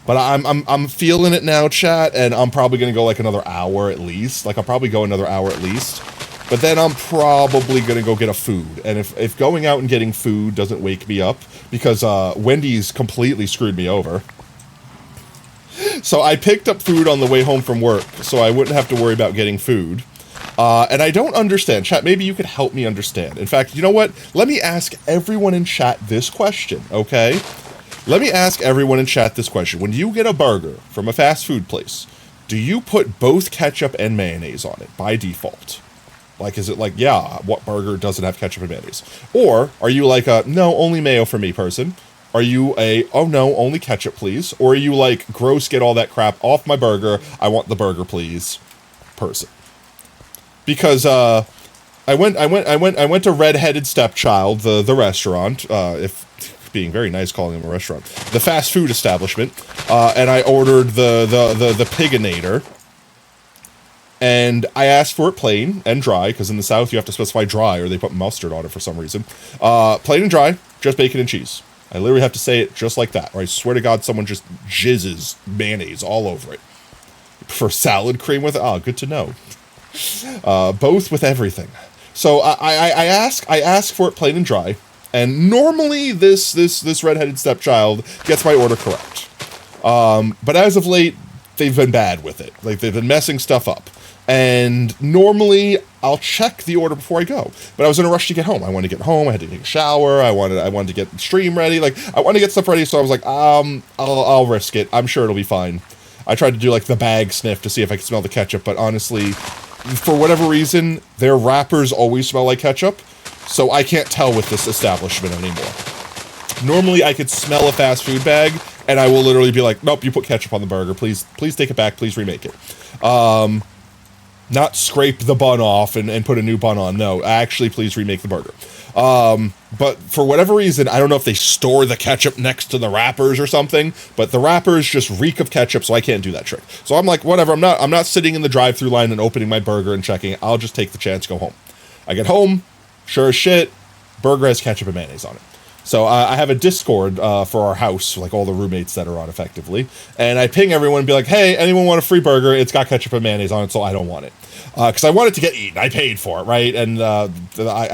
But I'm feeling it now, chat, and I'm probably going to go, like, another hour at least. Like, I'll probably go another hour at least. But then I'm probably going to go get a food. And if going out and getting food doesn't wake me up, because Wendy's completely screwed me over. So I picked up food on the way home from work, so I wouldn't have to worry about getting food. And I don't understand. Chat, maybe you could help me understand. In fact, you know what? Let me ask everyone in chat this question, okay? Let me ask everyone in chat this question. When you get a burger from a fast food place, do you put both ketchup and mayonnaise on it by default? Like, is it like, yeah, what burger doesn't have ketchup and mayonnaise? Or are you like a, no, only mayo for me person? Are you a, oh no, only ketchup please? Or are you like, gross, get all that crap off my burger, I want the burger please person? Because I went to Red-Headed Stepchild, the restaurant, if being very nice calling them a restaurant, the fast food establishment, and I ordered the Piginator. And I asked for it plain and dry, because in the South you have to specify dry, or they put mustard on it for some reason. Plain and dry, just bacon and cheese. I literally have to say it just like that, or I swear to God someone just jizzes mayonnaise all over it. For salad cream with it? Oh, good to know. Both with everything. So I ask for it plain and dry, and normally this Red-Headed Stepchild gets my order correct. But as of late, they've been bad with it. Like, they've been messing stuff up. And normally I'll check the order before I go, but I was in a rush to get home. I wanted to get home. I had to take a shower. I wanted to get the stream ready. Like, I wanted to get stuff ready. So I was like, I'll risk it. I'm sure it'll be fine. I tried to do like the bag sniff to see if I could smell the ketchup, but honestly, for whatever reason, their wrappers always smell like ketchup. So I can't tell with this establishment anymore. Normally I could smell a fast food bag and I will literally be like, nope, you put ketchup on the burger. Please take it back. Please remake it. Not scrape the bun off and put a new bun on. No, actually, please remake the burger. But for whatever reason, I don't know if they store the ketchup next to the wrappers or something, but the wrappers just reek of ketchup, so I can't do that trick. So I'm like, whatever, I'm not sitting in the drive-through line and opening my burger and checking it. I'll just take the chance, go home. I get home, sure as shit, burger has ketchup and mayonnaise on it. So I have a Discord for our house, like all the roommates that are on effectively, and I ping everyone and be like, hey, anyone want a free burger? It's got ketchup and mayonnaise on it, so I don't want it. Because I want it to get eaten. I paid for it, right? And I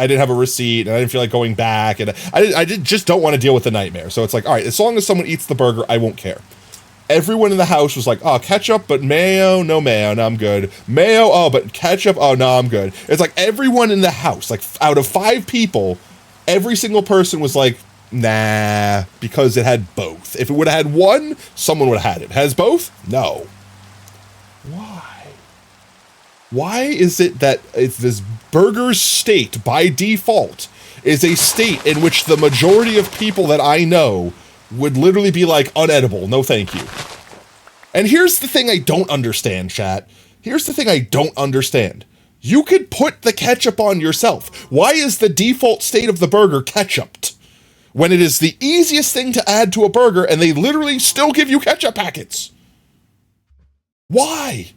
didn't have a receipt, and I didn't feel like going back, and I just don't want to deal with the nightmare. So it's like, all right, as long as someone eats the burger, I won't care. Everyone in the house was like, oh, ketchup, but mayo? No mayo, no, I'm good. Mayo, oh, but ketchup? Oh, no, I'm good. It's like everyone in the house, like out of 5 people, every single person was like, nah, because it had both. If it would have had one, someone would have had it. Has both? No. Why? Why is it that it's this burger state, by default, is a state in which the majority of people that I know would literally be like, unedible, no thank you. And here's the thing I don't understand, chat. Here's the thing I don't understand. You could put the ketchup on yourself. Why is the default state of the burger ketchuped? When it is the easiest thing to add to a burger and they literally still give you ketchup packets. Why?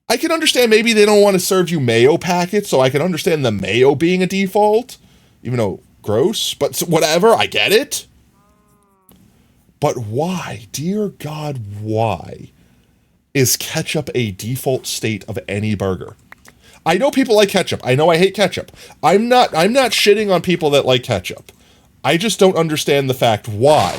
I can understand maybe they don't want to serve you mayo packets, so I can understand the mayo being a default, even though gross, but whatever, I get it. But why, dear God, why is ketchup a default state of any burger? I know people like ketchup. I know I hate ketchup. I'm not shitting on people that like ketchup. I just don't understand the fact why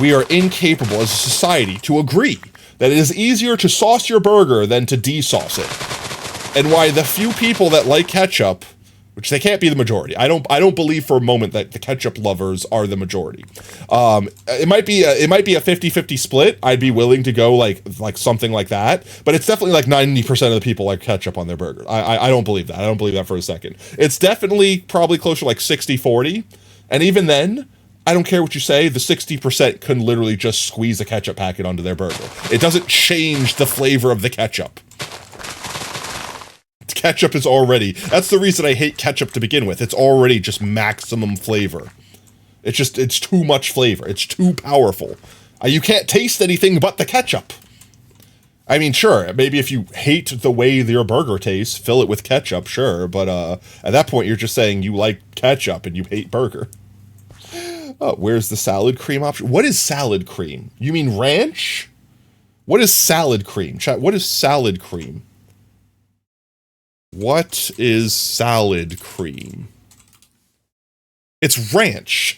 we are incapable as a society to agree that it is easier to sauce your burger than to de-sauce it. And why the few people that like ketchup, which they can't be the majority. I don't believe for a moment that the ketchup lovers are the majority. It might be a 50-50 split. I'd be willing to go like something like that, but it's definitely like 90% of the people like ketchup on their burger. I don't believe that. I don't believe that for a second. It's definitely probably closer to like 60-40. And even then, I don't care what you say, the 60% can literally just squeeze a ketchup packet onto their burger. It doesn't change the flavor of the ketchup. Ketchup is already, that's the reason I hate ketchup to begin with. It's already just maximum flavor. It's too much flavor. It's too powerful. You can't taste anything but the ketchup. I mean, sure, maybe if you hate the way your burger tastes, fill it with ketchup, sure. But at that point, you're just saying you like ketchup and you hate burger. Where's the salad cream option? What is salad cream? You mean ranch? What is salad cream? Chat, what is salad cream? What is salad cream? It's ranch.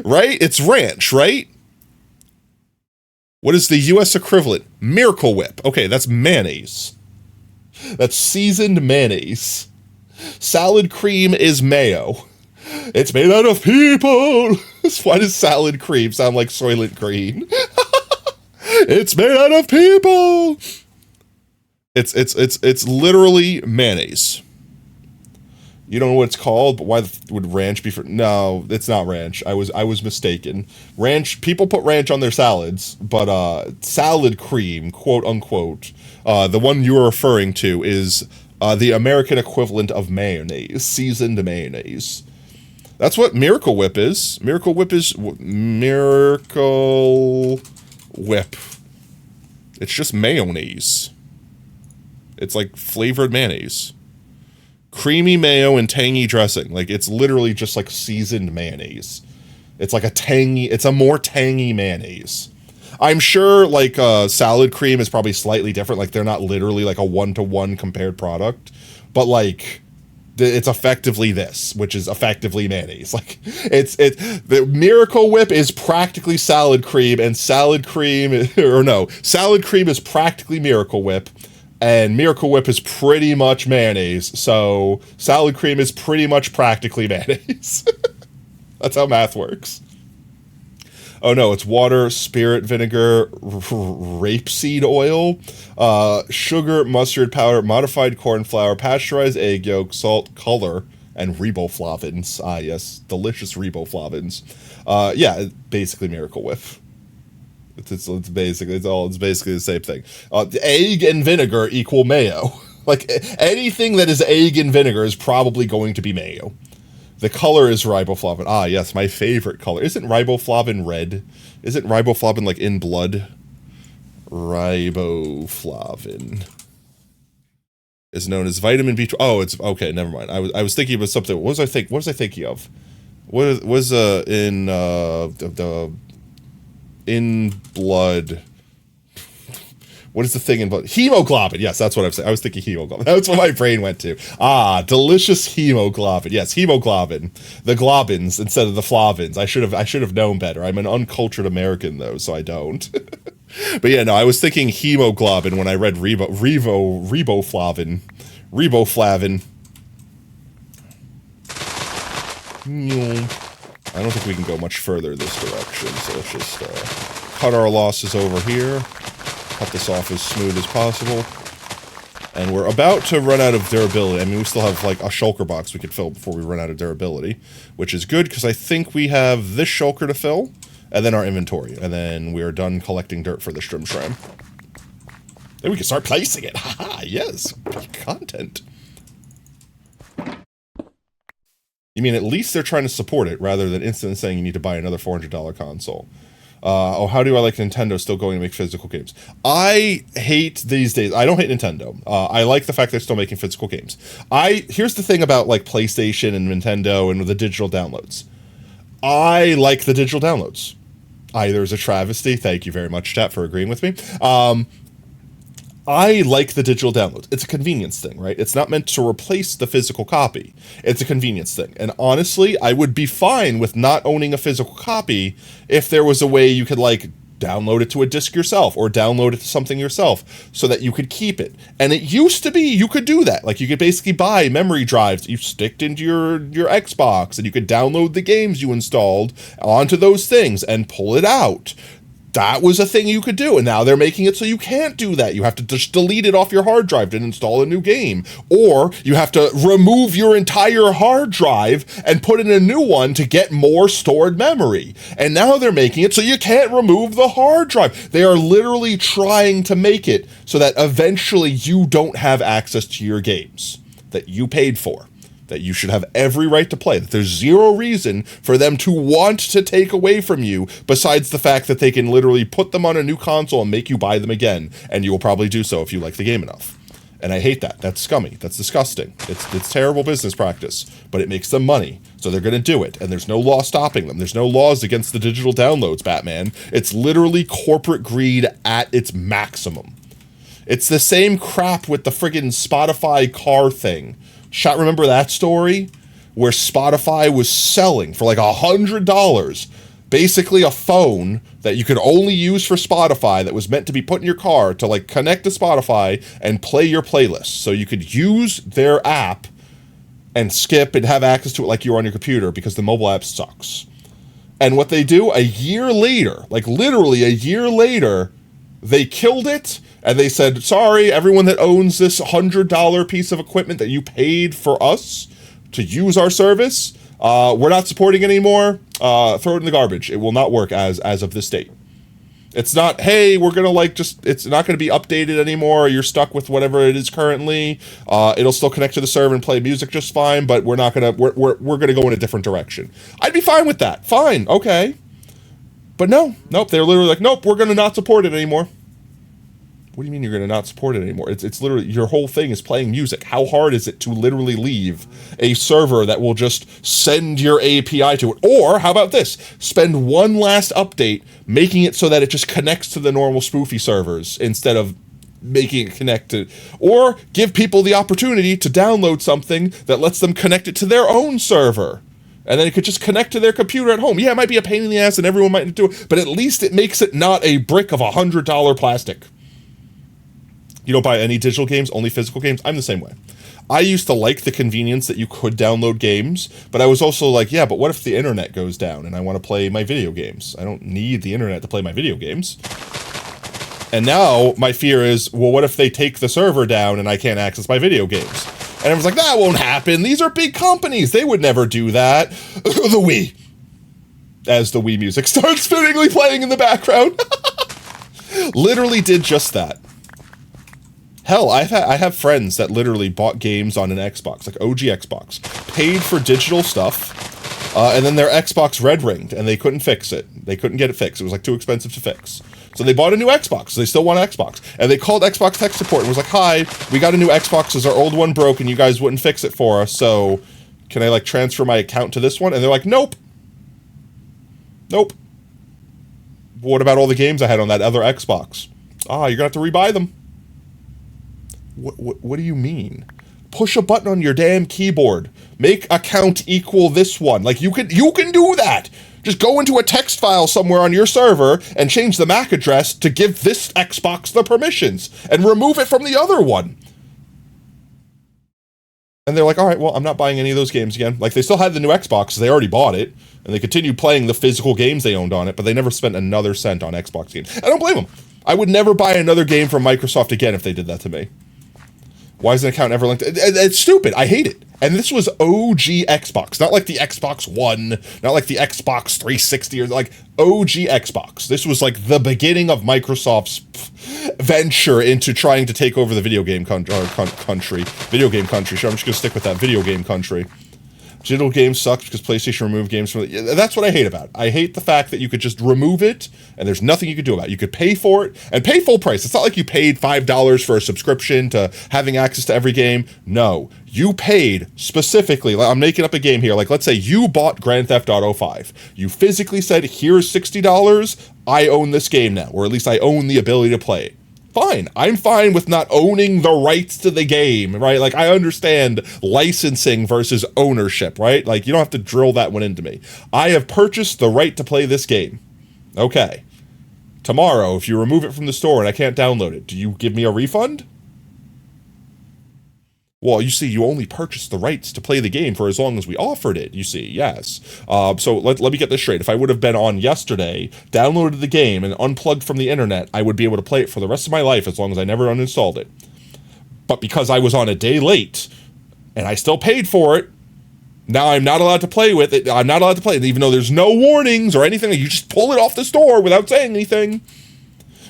Right? It's ranch, right? What is the US equivalent? Miracle Whip. Okay, that's mayonnaise. That's seasoned mayonnaise. Salad cream is mayo. It's made out of people. Why does salad cream sound like Soylent Green? It's made out of people. It's literally mayonnaise. You don't know what it's called, but why would ranch be for? No, it's not ranch. I was mistaken. Ranch, people put ranch on their salads, but salad cream, quote unquote, the one you are referring to is the American equivalent of mayonnaise, seasoned mayonnaise. That's what Miracle Whip is. Miracle Whip is Miracle Whip. It's just mayonnaise. It's like flavored mayonnaise. Creamy mayo and tangy dressing. Like, it's literally just like seasoned mayonnaise. It's like it's a more tangy mayonnaise. I'm sure like salad cream is probably slightly different. Like, they're not literally like a 1-to-1 compared product, but like it's effectively this, which is effectively mayonnaise. Like the Miracle Whip is practically salad cream, and salad cream is practically Miracle Whip, and Miracle Whip is pretty much mayonnaise. So salad cream is pretty much practically mayonnaise. That's how math works. Oh no, it's water, spirit vinegar, rapeseed oil, sugar, mustard powder, modified corn flour, pasteurized egg yolk, salt, color, and riboflavins. Ah yes, delicious riboflavins. Yeah, basically Miracle Whip. It's basically the same thing. Egg and vinegar equal mayo. Like anything that is egg and vinegar is probably going to be mayo. The color is riboflavin. Ah, yes, my favorite color. Isn't riboflavin red? Isn't riboflavin like in blood? Riboflavin is known as vitamin B12. Oh, it's okay. Never mind. I was thinking about something. What was I thinking of? What was in blood? What is the thing in blood? Hemoglobin. Yes, that's what I'm saying. I was thinking hemoglobin. That's what my brain went to. Ah, delicious hemoglobin. Yes, hemoglobin. The globins instead of the flavins. I should have known better. I'm an uncultured American though, so I don't. But yeah, no, I was thinking hemoglobin when I read riboflavin. Riboflavin. I don't think we can go much further this direction, so let's just cut our losses over here. Cut this off as smooth as possible. And we're about to run out of durability. I mean, we still have like a shulker box we could fill before we run out of durability, which is good because I think we have this shulker to fill, and then our inventory, and then we're done collecting dirt for the Strim Shram. Then we can start placing it. Haha, yes, content. You mean at least they're trying to support it rather than instantly saying you need to buy another $400 console. How do I like Nintendo still going to make physical games? I hate these days. I don't hate Nintendo. I like the fact they're still making physical games. Here's the thing about like PlayStation and Nintendo and the digital downloads. I like the digital downloads. Either is a travesty. Thank you very much, chat, for agreeing with me. I like the digital downloads. It's a convenience thing, right? It's not meant to replace the physical copy. It's a convenience thing. And honestly, I would be fine with not owning a physical copy if there was a way you could like download it to a disc yourself or download it to something yourself so that you could keep it. And it used to be you could do that. Like you could basically buy memory drives you sticked into your Xbox and you could download the games you installed onto those things and pull it out. That was a thing you could do, and now they're making it so you can't do that. You have to just delete it off your hard drive and install a new game. Or you have to remove your entire hard drive and put in a new one to get more stored memory. And now they're making it so you can't remove the hard drive. They are literally trying to make it so that eventually you don't have access to your games that you paid for, that you should have every right to play, that there's zero reason for them to want to take away from you besides the fact that they can literally put them on a new console and make you buy them again, and you will probably do so if you like the game enough. And I hate that. That's scummy. That's disgusting. It's terrible business practice, but it makes them money, so they're going to do it, and there's no law stopping them. There's no laws against the digital downloads, Batman. It's literally corporate greed at its maximum. It's the same crap with the friggin' Spotify car thing. Chat, remember that story? Where Spotify was selling for like $100, basically a phone that you could only use for Spotify that was meant to be put in your car to like connect to Spotify and play your playlists. So you could use their app and skip and have access to it like you were on your computer because the mobile app sucks. And what they do a year later, like literally a year later, they killed it. And they said, sorry, everyone that owns this $100 piece of equipment that you paid for us to use our service, we're not supporting it anymore. Throw it in the garbage. It will not work as of this date. It's not, hey, we're going to like just, it's not going to be updated anymore. You're stuck with whatever it is currently. It'll still connect to the server and play music just fine, but we're not going to, we're going to go in a different direction. I'd be fine with that. Fine. Okay. But nope. They're literally like, nope, we're going to not support it anymore. What do you mean you're going to not support it anymore? It's literally, your whole thing is playing music. How hard is it to literally leave a server that will just send your API to it? Or, how about this? Spend one last update making it so that it just connects to the normal spoofy servers instead of making it connected, or give people the opportunity to download something that lets them connect it to their own server. And then it could just connect to their computer at home. Yeah, it might be a pain in the ass and everyone might do it, but at least it makes it not a brick of $100 plastic. You don't buy any digital games, only physical games? I'm the same way. I used to like the convenience that you could download games, but I was also like, yeah, but what if the internet goes down and I want to play my video games? I don't need the internet to play my video games. And now my fear is, well, what if they take the server down and I can't access my video games? And everyone's like, that won't happen. These are big companies. They would never do that. The Wii. As the Wii music starts fittingly playing in the background. Literally did just that. Hell, I have friends that literally bought games on an Xbox, like OG Xbox, paid for digital stuff, and then their Xbox red ringed, and they couldn't fix it. They couldn't get it fixed. It was like too expensive to fix. So they bought a new Xbox. They still want an Xbox. And they called Xbox tech support and was like, hi, we got a new Xbox because our old one broke and you guys wouldn't fix it for us, so can I like transfer my account to this one? And they're like, nope. Nope. What about all the games I had on that other Xbox? Ah, you're going to have to rebuy them. What do you mean? Push a button on your damn keyboard. Make account equal this one. Like, you can do that. Just go into a text file somewhere on your server and change the MAC address to give this Xbox the permissions and remove it from the other one. And they're like, all right, well, I'm not buying any of those games again. Like, they still had the new Xbox, so they already bought it, and they continued playing the physical games they owned on it, but they never spent another cent on Xbox games. I don't blame them. I would never buy another game from Microsoft again if they did that to me. Why is an account ever linked? It's stupid. I hate it. And this was OG Xbox, not like the Xbox One, not like the Xbox 360, or like OG Xbox. This was like the beginning of Microsoft's venture into trying to take over the video game country. Video game country. Sure, I'm just going to stick with that. Video game country. Digital games sucks because PlayStation removed games from it. That's what I hate about it. I hate the fact that you could just remove it and there's nothing you could do about it. You could pay for it and pay full price. It's not like you paid $5 for a subscription to having access to every game. No, you paid specifically. Like, I'm making up a game here. Like, let's say you bought Grand Theft Auto 5. You physically said, here's $60. I own this game now, or at least I own the ability to play it. Fine. I'm fine with not owning the rights to the game, right? Like, I understand licensing versus ownership, right? Like, you don't have to drill that one into me. I have purchased the right to play this game. Okay. Tomorrow, if you remove it from the store and I can't download it, do you give me a refund? Well, you see, you only purchased the rights to play the game for as long as we offered it, you see, yes. So let me get this straight. If I would have been on yesterday, downloaded the game, and unplugged from the internet, I would be able to play it for the rest of my life as long as I never uninstalled it. But because I was on a day late, and I still paid for it, now I'm not allowed to play with it. I'm not allowed to play it, even though there's no warnings or anything. You just pull it off the store without saying anything.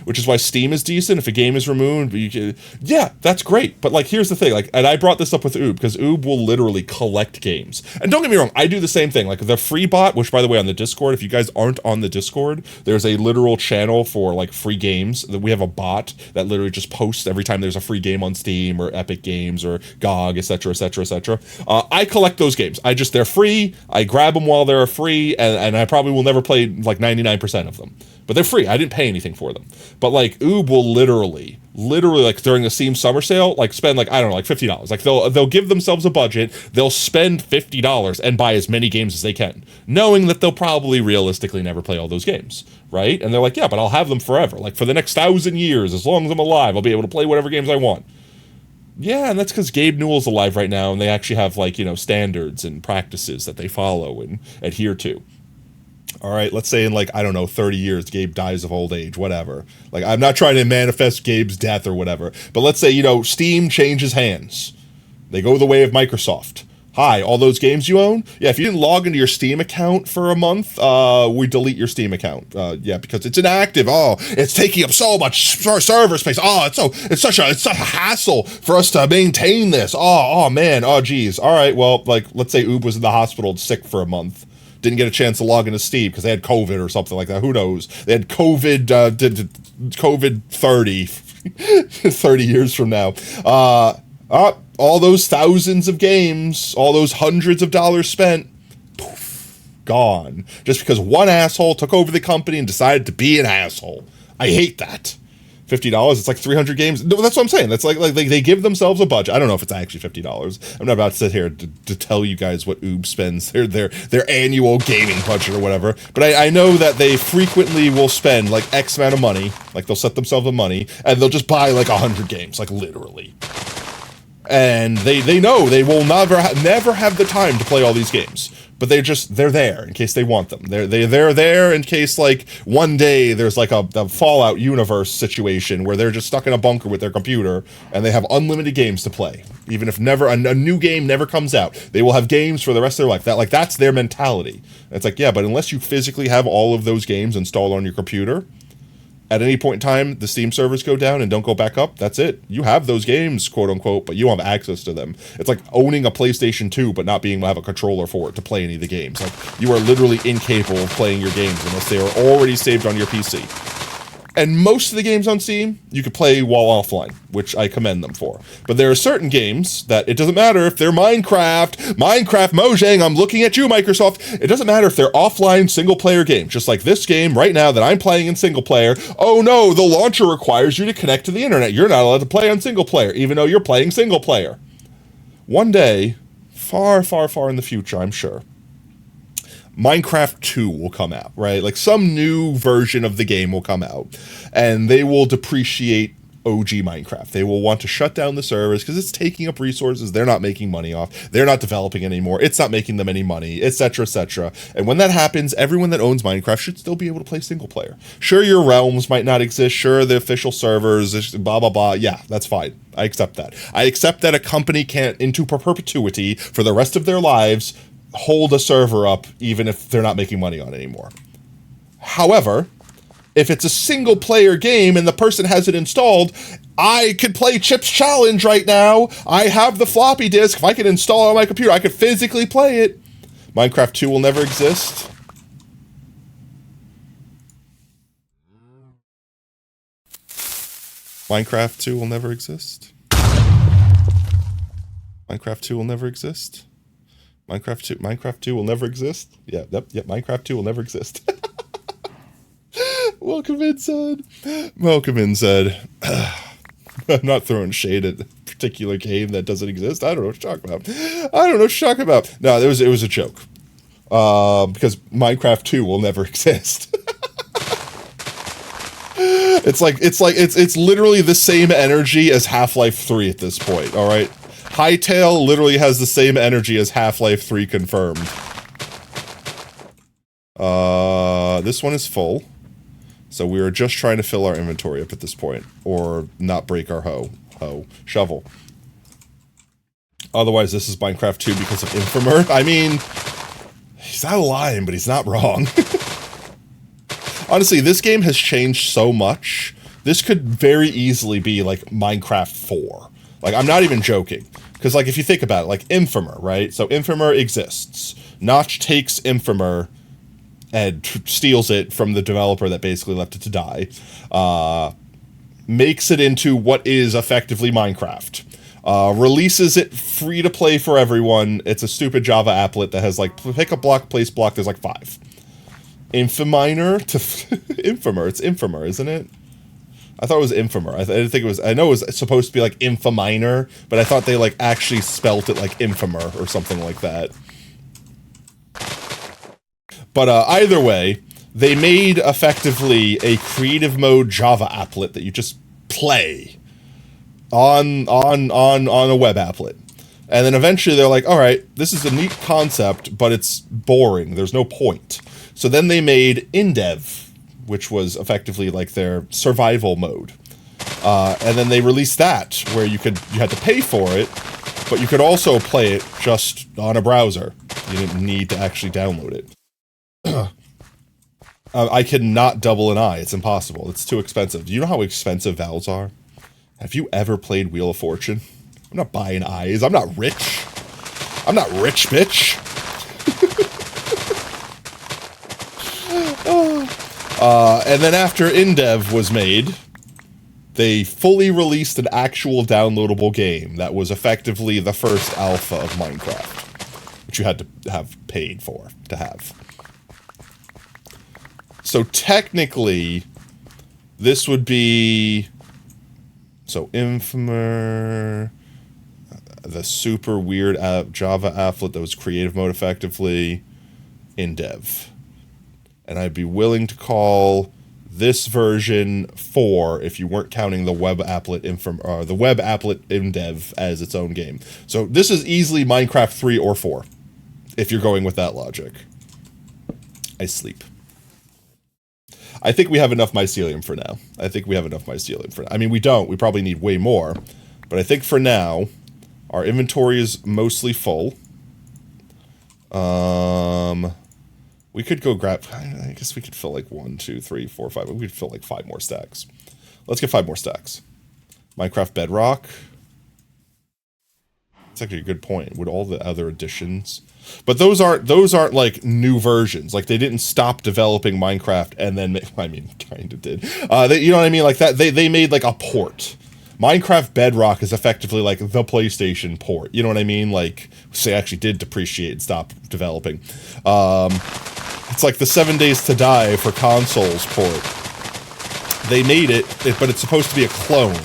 Which is why Steam is decent. If a game is removed, yeah, that's great. But like, here's the thing. Like, and I brought this up with Oob, because Oob will literally collect games. And don't get me wrong, I do the same thing. Like the free bot, which by the way, on the Discord, if you guys aren't on the Discord, there's a literal channel for like free games. That we have a bot that literally just posts every time there's a free game on Steam or Epic Games or GOG, etc., etc., etc. I collect those games. They're free. I grab them while they're free, and I probably will never play like 99% of them. But they're free. I didn't pay anything for them. But like Oob will literally like during the Steam summer sale, like spend like, I don't know, like $50. Like they'll give themselves a budget, they'll spend $50 and buy as many games as they can, knowing that they'll probably realistically never play all those games, right? And they're like, yeah, but I'll have them forever. Like for the next 1,000 years, as long as I'm alive, I'll be able to play whatever games I want. Yeah, and that's because Gabe Newell's alive right now, and they actually have like, you know, standards and practices that they follow and adhere to. All right, let's say in like, I don't know, 30 years, Gabe dies of old age, whatever. Like, I'm not trying to manifest Gabe's death or whatever. But let's say, you know, Steam changes hands. They go the way of Microsoft. Hi, all those games you own? Yeah, if you didn't log into your Steam account for a month, we delete your Steam account. Yeah, because it's inactive. Oh, it's taking up so much server space. Oh, it's such a hassle for us to maintain this. Oh man. Oh, geez. All right, well, like, let's say Oob was in the hospital sick for a month. Didn't get a chance to log into Steam because they had COVID or something like that. Who knows? They had COVID, COVID 30, 30 years from now. All those thousands of games, all those hundreds of dollars spent, poof, gone. Just because one asshole took over the company and decided to be an asshole. I hate that. $50, it's like 300 games. No, that's what I'm saying. That's like they give themselves a budget. I don't know if it's actually $50. I'm not about to sit here to tell you guys what Oob spends their annual gaming budget or whatever. But I know that they frequently will spend like X amount of money. Like they'll set themselves a money and they'll just buy like 100 games, like literally. And they know they will never have the time to play all these games. But they're there in case they want them. They're there in case like one day there's like a Fallout universe situation where they're just stuck in a bunker with their computer and they have unlimited games to play. Even if never a new game never comes out, they will have games for the rest of their life. That's their mentality. It's like, yeah, but unless you physically have all of those games installed on your computer, at any point in time, the Steam servers go down and don't go back up, that's it. You have those games, quote unquote, but you don't have access to them. It's like owning a PlayStation 2, but not being able to have a controller for it to play any of the games. Like, you are literally incapable of playing your games unless they are already saved on your PC. And most of the games on Steam, you can play while offline, which I commend them for. But there are certain games that it doesn't matter if they're Minecraft, Mojang, I'm looking at you, Microsoft. It doesn't matter if they're offline single-player games, just like this game right now that I'm playing in single-player. Oh no, the launcher requires you to connect to the internet. You're not allowed to play on single-player, even though you're playing single-player. One day, far, far, far in the future, I'm sure, Minecraft 2 will come out, right? Like some new version of the game will come out and they will depreciate OG Minecraft. They will want to shut down the servers because it's taking up resources they're not making money off. They're not developing anymore. It's not making them any money, etc., etc. And when that happens, everyone that owns Minecraft should still be able to play single player. Sure, your realms might not exist. Sure, the official servers, blah, blah, blah. Yeah, that's fine. I accept that. I accept that a company can't, into perpetuity for the rest of their lives, hold a server up even if they're not making money on it anymore. However, if it's a single player game and the person has it installed, I could play Chips Challenge right now. I have the floppy disk. If I could install it on my computer, I could physically play it. Minecraft 2 will never exist. Minecraft 2 will never exist. Minecraft 2 will never exist. Minecraft 2 will never exist. Yeah, yep, Minecraft 2 will never exist. Welcome in, Zed. Welcome in, Zed. I'm not throwing shade at a particular game that doesn't exist. I don't know what you're talking about. No, it was a joke. Because Minecraft 2 will never exist. It's literally the same energy as Half-Life 3 at this point, alright? Hytale literally has the same energy as Half-Life 3 confirmed. This one is full. So we are just trying to fill our inventory up at this point. Or not break our shovel. Otherwise, this is Minecraft 2 because of Infomer. I mean, he's not lying, but he's not wrong. Honestly, this game has changed so much. This could very easily be like Minecraft 4. Like, I'm not even joking. Because, like, if you think about it, like, Infomer, right? So, Infomer exists. Notch takes Infomer and steals it from the developer that basically left it to die. Makes it into what is effectively Minecraft. Releases it free to play for everyone. It's a stupid Java applet that has, like, pick a block, place block, there's, like, 5. Infominer to... Infomer, it's Infomer, isn't it? I thought it was Infomer. I didn't think it was... I know it was supposed to be like Infominer, but I thought they like actually spelt it like Infomer or something like that. But either way, they made effectively a creative mode Java applet that you just play on a web applet. And then eventually they're like, all right, this is a neat concept, but it's boring. There's no point. So then they made InDev, which was effectively like their survival mode. And then they released that, where you had to pay for it, but you could also play it just on a browser. You didn't need to actually download it. I cannot double an eye. It's impossible. It's too expensive. Do you know how expensive vowels are? Have you ever played Wheel of Fortune? I'm not buying eyes. I'm not rich. I'm not rich, bitch. And then after InDev was made, they fully released an actual downloadable game that was effectively the first alpha of Minecraft, which you had to have paid for to have. So technically, this would be So Infamer, the super weird Java applet that was creative mode effectively in dev. And I'd be willing to call this version 4 if you weren't counting the web applet in dev as its own game. So this is easily Minecraft 3 or 4 if you're going with that logic. I sleep. I think we have enough mycelium for now. I mean, we don't. We probably need way more. But I think for now, our inventory is mostly full. We could go grab... I guess we could fill like 1, 2, 3, 4, 5. We could fill like 5 more stacks. Let's get 5 more stacks. Minecraft Bedrock. That's actually a good point. Would all the other additions... But those aren't like new versions. Like they didn't stop developing Minecraft and then I mean kind of did. You know what I mean? Like that they made like a port. Minecraft Bedrock is effectively like the PlayStation port. You know what I mean? Like they actually did depreciate and stop developing. It's like the 7 Days to Die for consoles port. They made it, but it's supposed to be a clone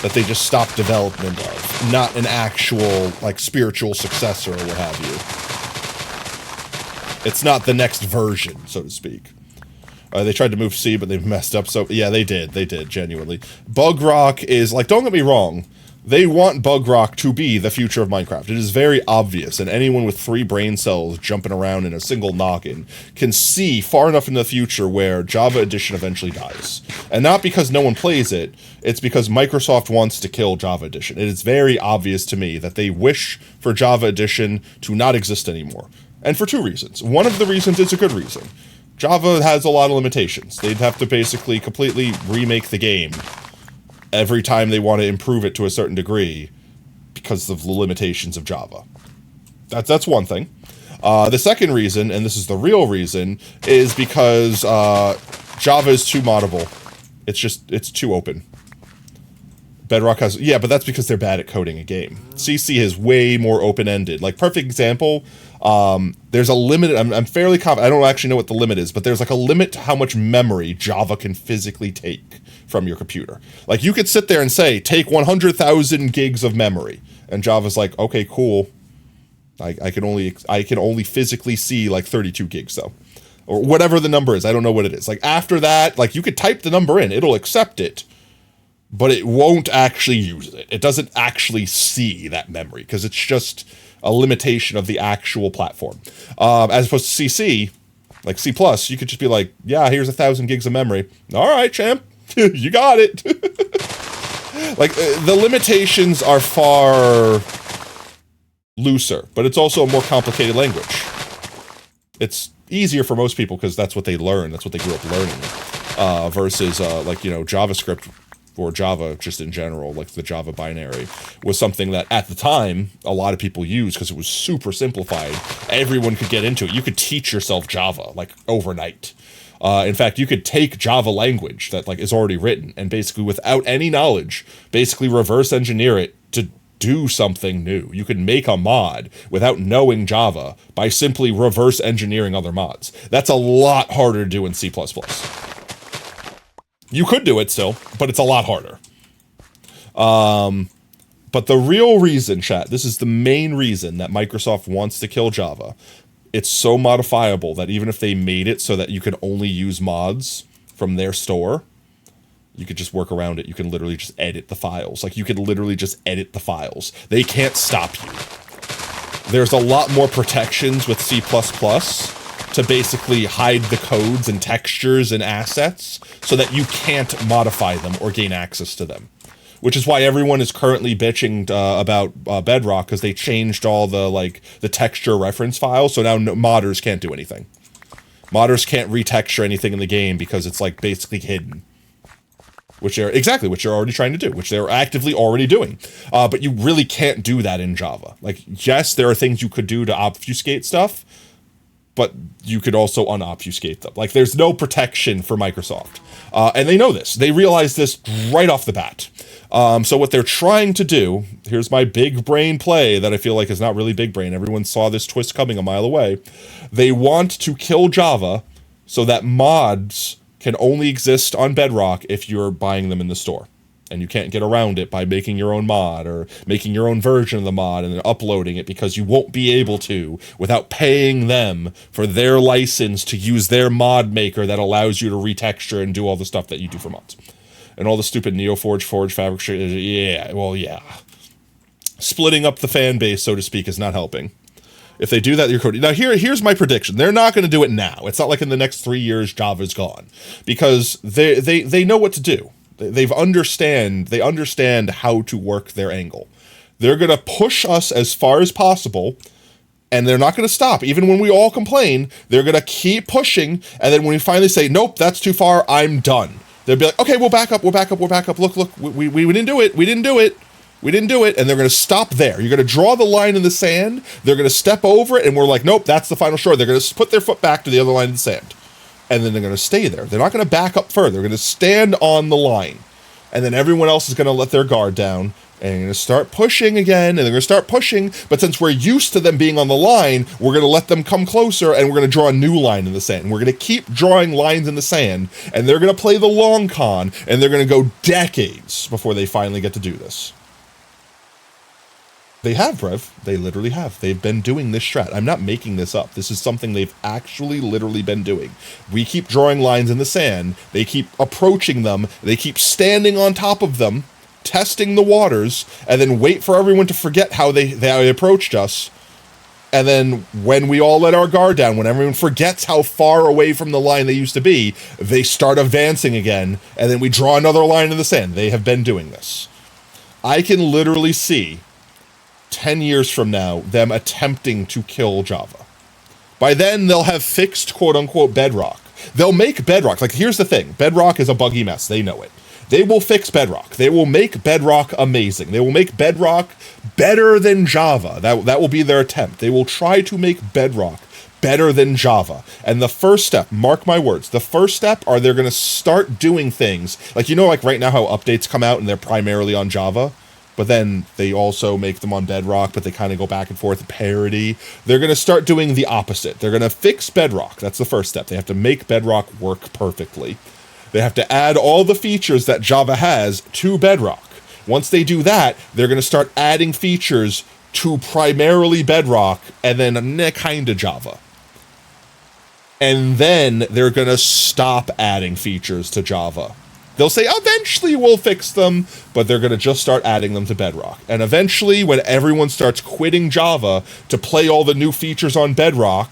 that they just stopped development of, not an actual, like, spiritual successor or what have you. It's not the next version, so to speak. They tried to move C, but they've messed up, so, yeah, they did, genuinely. Bug Rock is, like, don't get me wrong, they want Bug Rock to be the future of Minecraft. It is very obvious, and anyone with 3 brain cells jumping around in a single noggin can see far enough in the future where Java Edition eventually dies. And not because no one plays it, it's because Microsoft wants to kill Java Edition. It is very obvious to me that they wish for Java Edition to not exist anymore. And for 2 reasons. One of the reasons is a good reason. Java has a lot of limitations. They'd have to basically completely remake the game every time they want to improve it to a certain degree because of the limitations of Java. That's one thing. The second reason, and this is the real reason, is because Java is too moddable. It's too open. Bedrock has... Yeah, but that's because they're bad at coding a game. CC is way more open-ended. Like, perfect example, there's a limit... I'm fairly confident... I don't actually know what the limit is, but there's like a limit to how much memory Java can physically take from your computer. Like, you could sit there and say, take 100,000 gigs of memory. And Java's like, okay, cool. I can only physically see, like, 32 gigs, though. Or whatever the number is. I don't know what it is. Like, after that, like, you could type the number in. It'll accept it. But it won't actually use it. It doesn't actually see that memory, because it's just a limitation of the actual platform. As opposed to CC, like C+, you could just be like, yeah, here's 1,000 gigs of memory. All right, champ. You got it. Like, the limitations are far looser, but it's also a more complicated language. It's easier for most people because that's what they learn. That's what they grew up learning. Versus, like, you know, JavaScript or Java just in general, like the Java binary, was something that at the time a lot of people used because it was super simplified. Everyone could get into it. You could teach yourself Java like overnight. In fact, you could take Java language that like is already written and basically without any knowledge, basically reverse engineer it to do something new. You could make a mod without knowing Java by simply reverse engineering other mods. That's a lot harder to do in C++. You could do it still, but it's a lot harder. But the real reason, chat, this is the main reason that Microsoft wants to kill Java. It's so modifiable that even if they made it so that you could only use mods from their store, you could just work around it. You can literally just edit the files. Like, you could literally just edit the files. They can't stop you. There's a lot more protections with C++ to basically hide the codes and textures and assets so that you can't modify them or gain access to them. Which is why everyone is currently bitching about Bedrock, because they changed all the texture reference files, so now modders can't do anything. Modders can't retexture anything in the game because it's like basically hidden. Which they're already trying to do, which they're actively already doing. But you really can't do that in Java. Like, yes, there are things you could do to obfuscate stuff, but you could also unobfuscate them. Like, there's no protection for Microsoft. And they know this. They realize this right off the bat. So what they're trying to do, here's my big brain play that I feel like is not really big brain. Everyone saw this twist coming a mile away. They want to kill Java so that mods can only exist on Bedrock if you're buying them in the store. and you can't get around it by making your own mod or making your own version of the mod and then uploading it, because you won't be able to without paying them for their license to use their mod maker that allows you to retexture and do all the stuff that you do for mods. And all the stupid NeoForge, Forge, Fabric shit. Yeah, well, yeah. Splitting up the fan base, so to speak, is not helping. If they do that, you're coding. Now, here's my prediction. They're not going to do it now. It's not like in the next 3 years Java's gone, because they know what to do. They understand how to work their angle. They're going to push us as far as possible, and they're not going to stop. Even when we all complain, they're going to keep pushing, and then when we finally say, nope, that's too far, I'm done, they'll be like, okay, we'll back up. Look, we didn't do it. We didn't do it. And they're going to stop there. You're going to draw the line in the sand. They're going to step over it, and we're like, nope, that's the final shore. They're going to put their foot back to the other line in the sand. And then they're going to stay there. They're not going to back up further. They're going to stand on the line. And then everyone else is going to let their guard down. And they're going to start pushing again. And they're going to start pushing. But since we're used to them being on the line, we're going to let them come closer. And we're going to draw a new line in the sand. And we're going to keep drawing lines in the sand. And they're going to play the long con. And they're going to go decades before they finally get to do this. They have, Brev. They literally have. They've been doing this strat. I'm not making this up. This is something they've actually literally been doing. We keep drawing lines in the sand. They keep approaching them. They keep standing on top of them, testing the waters, and then wait for everyone to forget how they approached us. And then when we all let our guard down, when everyone forgets how far away from the line they used to be, they start advancing again, and then we draw another line in the sand. They have been doing this. I can literally see 10 years from now, them attempting to kill Java. By then, they'll have fixed quote-unquote Bedrock. They'll make Bedrock. Like, here's the thing. Bedrock is a buggy mess. They know it. They will fix Bedrock. They will make Bedrock amazing. They will make Bedrock better than Java. That will be their attempt. They will try to make Bedrock better than Java. And the first step, mark my words, the first step are they're going to start doing things. Like, you know, like right now how updates come out and they're primarily on Java? But then they also make them on Bedrock, but they kind of go back and forth, parody. They're going to start doing the opposite. They're going to fix Bedrock. That's the first step. They have to make Bedrock work perfectly. They have to add all the features that Java has to Bedrock. Once they do that, they're going to start adding features to primarily Bedrock and then kind of Java. And then they're going to stop adding features to Java. They'll say, eventually we'll fix them, but they're going to just start adding them to Bedrock. And eventually, when everyone starts quitting Java to play all the new features on Bedrock,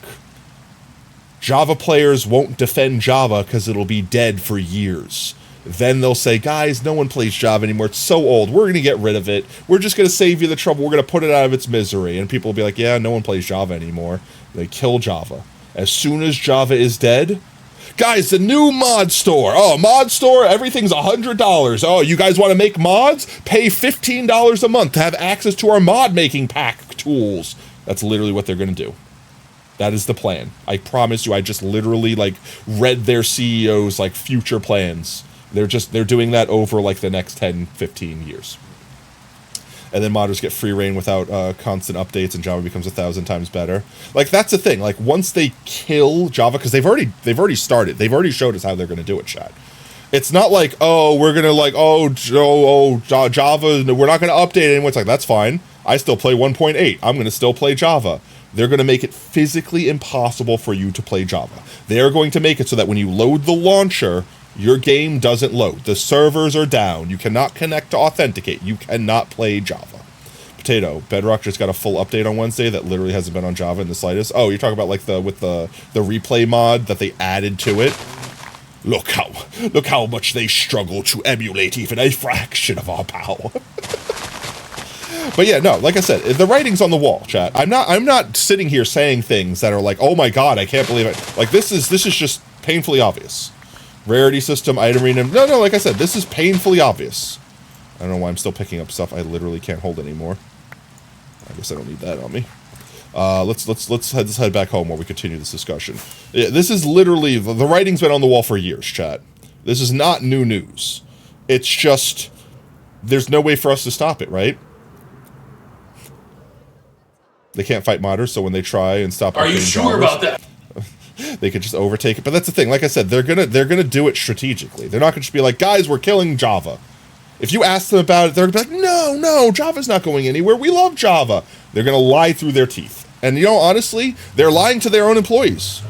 Java players won't defend Java because it'll be dead for years. Then they'll say, guys, no one plays Java anymore. It's so old. We're going to get rid of it. We're just going to save you the trouble. We're going to put it out of its misery. And people will be like, yeah, no one plays Java anymore. They kill Java. As soon as Java is dead, guys, the new mod store. Oh, mod store, everything's $100. Oh, you guys want to make mods? Pay $15 a month to have access to our mod making pack tools. That's literally what they're going to do. That is the plan. I promise you, I just literally read their CEO's future plans. They're doing that over the next 10, 15 years. And then modders get free reign without constant updates, and Java becomes 1,000 times better. That's the thing. Once they kill Java, because they've already started. They've already showed us how they're going to do it, chat. It's not we're going to Java, we're not going to update it anymore. It's that's fine. I still play 1.8. I'm going to still play Java. They're going to make it physically impossible for you to play Java. They're going to make it so that when you load the launcher, your game doesn't load. The servers are down. You cannot connect to authenticate. You cannot play Java. Tato, Bedrock just got a full update on Wednesday that literally hasn't been on Java in the slightest. Oh, you're talking about with the replay mod that they added to it? Look how much they struggle to emulate even a fraction of our power. But yeah, no, like I said, the writing's on the wall, chat. I'm not sitting here saying things that are oh my god, I can't believe it. This is just painfully obvious. Rarity system, item rename. No, like I said, this is painfully obvious. I don't know why I'm still picking up stuff I literally can't hold anymore. I guess I don't need that on me. Let's head back home while we continue this discussion. Yeah, this is literally, the writing's been on the wall for years, chat. This is not new news. It's just, there's no way for us to stop it, right? They can't fight modders, so when they try and stop...
Are you sure about that?
They could just overtake it. But that's the thing. Like I said, they're gonna do it strategically. They're not gonna just be like, guys, we're killing Java. If you ask them about it, they're gonna be like, no, Java's not going anywhere. We love Java. They're gonna lie through their teeth. And honestly, they're lying to their own employees.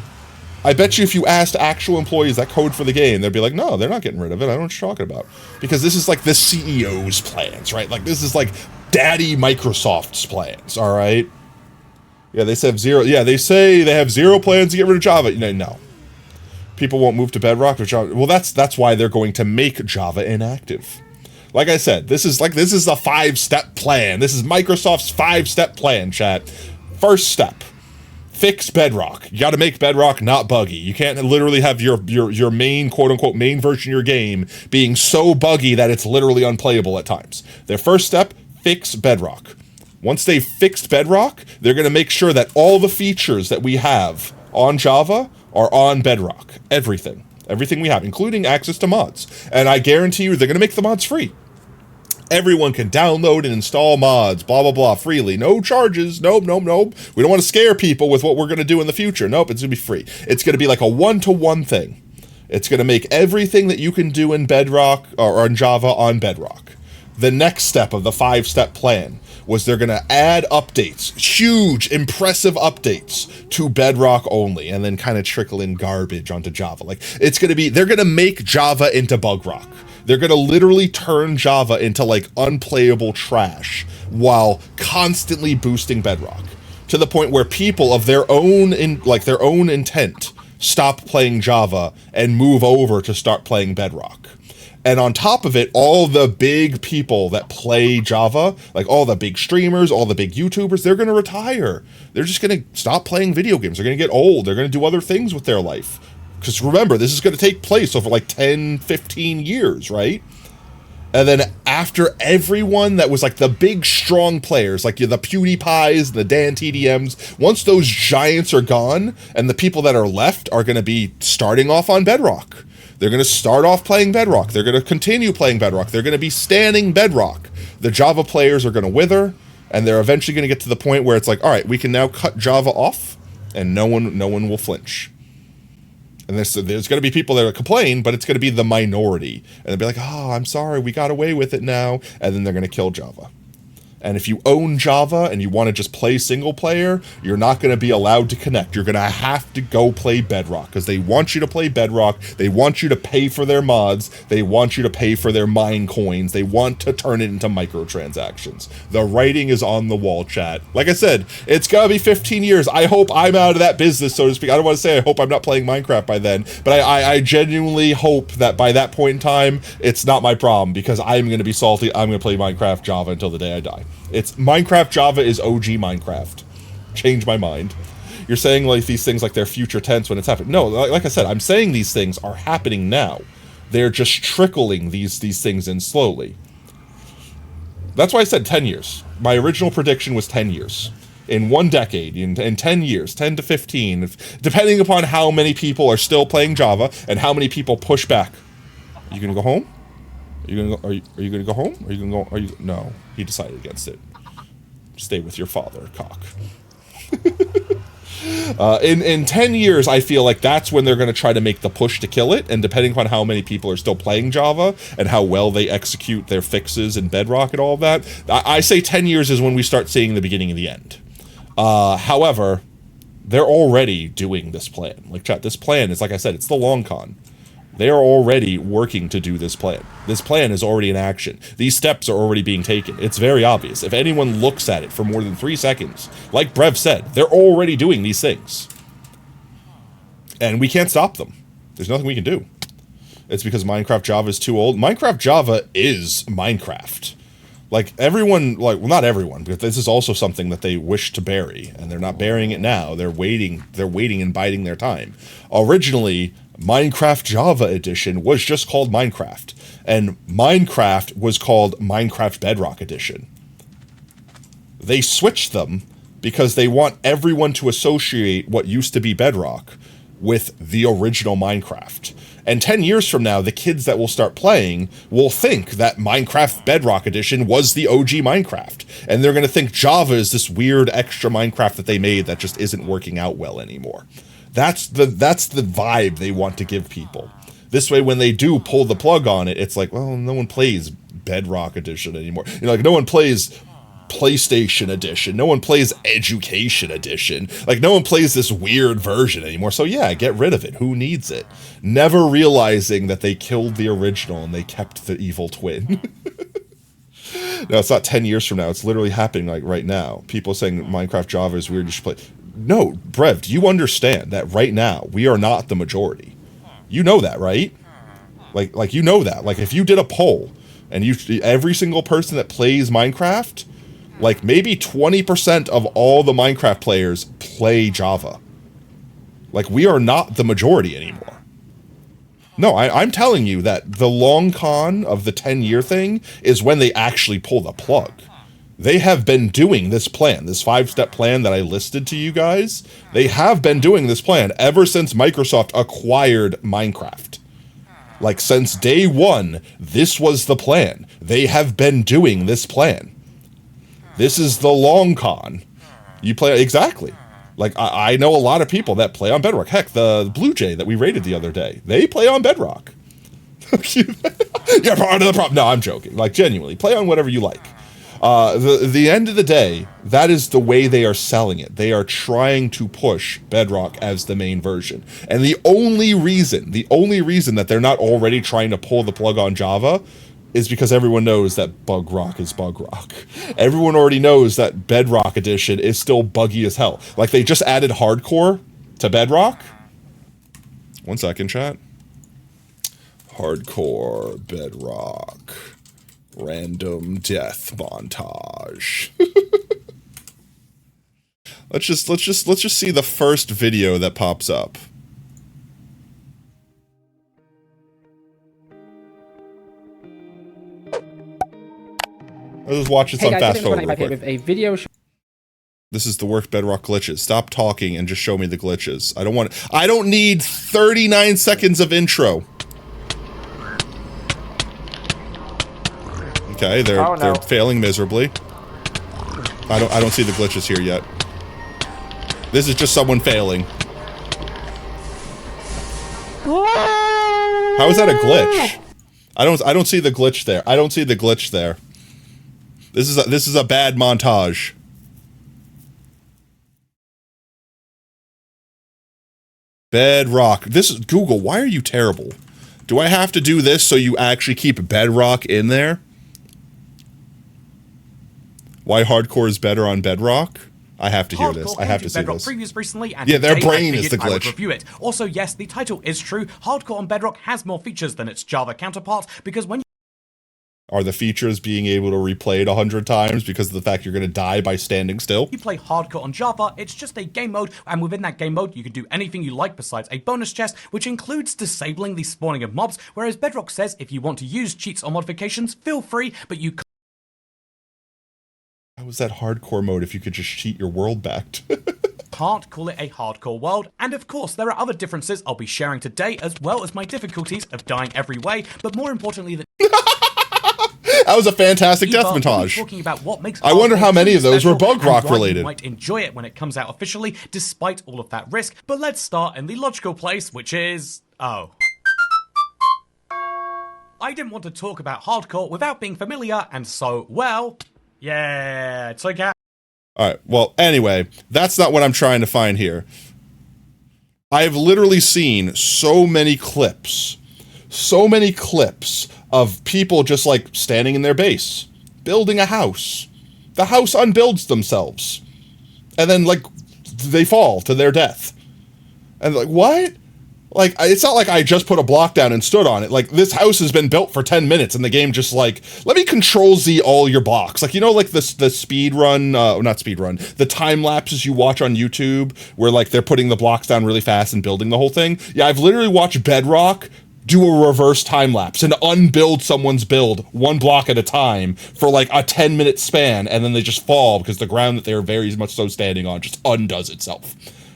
I bet you if you asked actual employees that code for the game, they'd be like, no, they're not getting rid of it. I don't know what you're talking about. Because this is like the CEO's plans, right? Like this is like Daddy Microsoft's plans, all right? Yeah, they said zero. Yeah, they say they have zero plans to get rid of Java. No. People won't move to Bedrock or Java. Well, that's why they're going to make Java inactive. Like I said, this is a 5-step plan. This is Microsoft's 5-step plan, chat. First step, fix Bedrock. You got to make Bedrock not buggy. You can't literally have your main, quote-unquote, main version of your game being so buggy that it's literally unplayable at times. Their first step, fix Bedrock. Once they've fixed Bedrock, they're going to make sure that all the features that we have on Java are on Bedrock. Everything we have, including access to mods. And I guarantee you they're going to make the mods free. Everyone can download and install mods, blah, blah, blah, freely. No charges. Nope. We don't want to scare people with what we're going to do in the future. Nope, it's going to be free. It's going to be like a one-to-one thing. It's going to make everything that you can do in Bedrock or in Java on Bedrock. The next step of the 5-step plan was they're going to add updates, huge, impressive updates to Bedrock only, and then kind of trickle in garbage onto Java. Like, they're going to make Java into bug rock. They're going to literally turn Java into like unplayable trash while constantly boosting Bedrock to the point where people of their own intent stop playing Java and move over to start playing Bedrock. And on top of it, all the big people that play Java, like all the big streamers, all the big YouTubers, they're going to retire. They're just going to stop playing video games. They're going to get old. They're going to do other things with their life. Because remember, this is going to take place over like 10, 15 years, right? And then after everyone that was like the big, strong players, like the PewDiePies, the Dan TDMs, once those giants are gone, and the people that are left are going to be starting off on Bedrock. They're going to start off playing Bedrock. They're going to continue playing Bedrock. They're going to be standing Bedrock. The Java players are going to wither, and they're eventually going to get to the point where it's like, all right, we can now cut Java off, and no one will flinch. And there's going to be people that will complain, but it's going to be the minority. And they'll be like, oh, I'm sorry, we got away with it now. And then they're going to kill Java. And if you own Java and you want to just play single player, you're not going to be allowed to connect. You're going to have to go play Bedrock because they want you to play Bedrock. They want you to pay for their mods. They want you to pay for their mine coins. They want to turn it into microtransactions. The writing is on the wall, chat. Like I said, it's going to be 15 years. I hope I'm out of that business, so to speak. I don't want to say I hope I'm not playing Minecraft by then, but I genuinely hope that by that point in time, it's not my problem because I'm going to be salty. I'm going to play Minecraft Java until the day I die. It's Minecraft Java is OG Minecraft. Change my mind. You're saying like these things like they're future tense when it's happening. No, like I said, I'm saying these things are happening now. They're just trickling these things in slowly. That's why I said 10 years. My original prediction was 10 years. In 1 decade, in 10 years, 10 to 15, depending upon how many people are still playing Java and how many people push back. Are you gonna go home? Are you gonna go? Are you gonna go home? Are you gonna go? Are you? No, he decided against it. Stay with your father, cock. In 10 years, I feel like that's when they're going to try to make the push to kill it, and depending upon how many people are still playing Java and how well they execute their fixes in Bedrock and all of that, I say 10 years is when we start seeing the beginning of the end. However, they're already doing this plan. Like, chat, this plan is, like I said, it's the long con. They are already working to do this plan. This plan is already in action. These steps are already being taken. It's very obvious. If anyone looks at it for more than 3 seconds, like Brev said, they're already doing these things. And we can't stop them. There's nothing we can do. It's because Minecraft Java is too old. Minecraft Java is Minecraft. Like, everyone, like, well, not everyone, because this is also something that they wish to bury, and they're not burying it now. They're waiting and biding their time. Originally, Minecraft Java Edition was just called Minecraft, and Minecraft was called Minecraft Bedrock Edition. They switched them because they want everyone to associate what used to be Bedrock with the original Minecraft. And 10 years from now, the kids that will start playing will think that Minecraft Bedrock Edition was the OG Minecraft. And they're going to think Java is this weird extra Minecraft that they made that just isn't working out well anymore. That's the vibe they want to give people. This way, when they do pull the plug on it, it's like, well, no one plays Bedrock Edition anymore. You know, like no one plays PlayStation Edition. No one plays Education Edition. Like no one plays this weird version anymore. So yeah, get rid of it. Who needs it? Never realizing that they killed the original and they kept the evil twin. No, it's not 10 years from now. It's literally happening like right now. People saying Minecraft Java is weird. You should play. No, Brev, do you understand that right now we are not the majority? You know that, right? Like you know that. Like if you did a poll and every single person that plays Minecraft, like maybe 20% of all the Minecraft players play Java. Like we are not the majority anymore. No, I'm telling you that the long con of the 10-year thing is when they actually pull the plug. They have been doing this plan, this 5-step plan that I listed to you guys. They have been doing this plan ever since Microsoft acquired Minecraft. Like since day one, this was the plan. They have been doing this plan. This is the long con. You play exactly. Like I know a lot of people that play on Bedrock. Heck, the Blue Jay that we raided the other day, they play on Bedrock. You're part of the problem. No, I'm joking. Like genuinely, play on whatever you like. The end of the day, that is the way they are selling it. They are trying to push Bedrock as the main version. And the only reason that they're not already trying to pull the plug on Java is because everyone knows that Bug Rock is Bug Rock. Everyone already knows that Bedrock Edition is still buggy as hell. Like they just added hardcore to Bedrock. 1 second, chat. Hardcore Bedrock. Random death montage. let's just see the first video that pops up. Let's just watch this on fast forward real quick.
With a video
This is the work Bedrock glitches. Stop talking and just show me the glitches. I don't need 39 seconds of intro. Okay, they're failing miserably. I don't see the glitches here yet. This is just someone failing. How is that a glitch? I don't see the glitch there. I don't see the glitch there. This is a bad montage. Bedrock. This is Google. Why are you terrible? Do I have to do this so you actually keep Bedrock in there? Why hardcore is better on Bedrock? I have to hear this. I have to see this.
Previous recently, and
yeah, their
today
brain
I
is the
I would
glitch.
review it. Also, yes, the title is true. Hardcore on Bedrock has more features than its Java counterpart because when
Are the features being able to replay it 100 times because of the fact you're going to die by standing still?
you play hardcore on Java, it's just a game mode, and within that game mode, you can do anything you like besides a bonus chest, which includes disabling the spawning of mobs, whereas Bedrock says if you want to use cheats or modifications, feel free, but you
How was that hardcore mode if you could just cheat your world back?
can't call it a hardcore world, and of course there are other differences I'll be sharing today, as well as my difficulties of dying every way, but more importantly
That was a fantastic death montage.
Talking about what makes
I wonder how many of those were
special
Bug Rock
and why
related.
You might enjoy it when it comes out officially, despite all of that risk. But let's start in the logical place, which is I didn't want to talk about hardcore without being familiar, and so yeah, it's okay.
Alright, well, anyway, that's not what I'm trying to find here. I've literally seen so many clips of people just like standing in their base, building a house. The house unbuilds themselves. And then like they fall to their death. And like, what? Like, it's not like I just put a block down and stood on it. Like, this house has been built for 10 minutes and the game just like, let me Control-Z all your blocks. Like, you know, like the speed run, not speed run, the time lapses you watch on YouTube where like they're putting the blocks down really fast and building the whole thing. Yeah, I've literally watched Bedrock do a reverse time lapse and unbuild someone's build one block at a time for like a 10-minute span, and then they just fall because the ground that they're very much so standing on just undoes itself.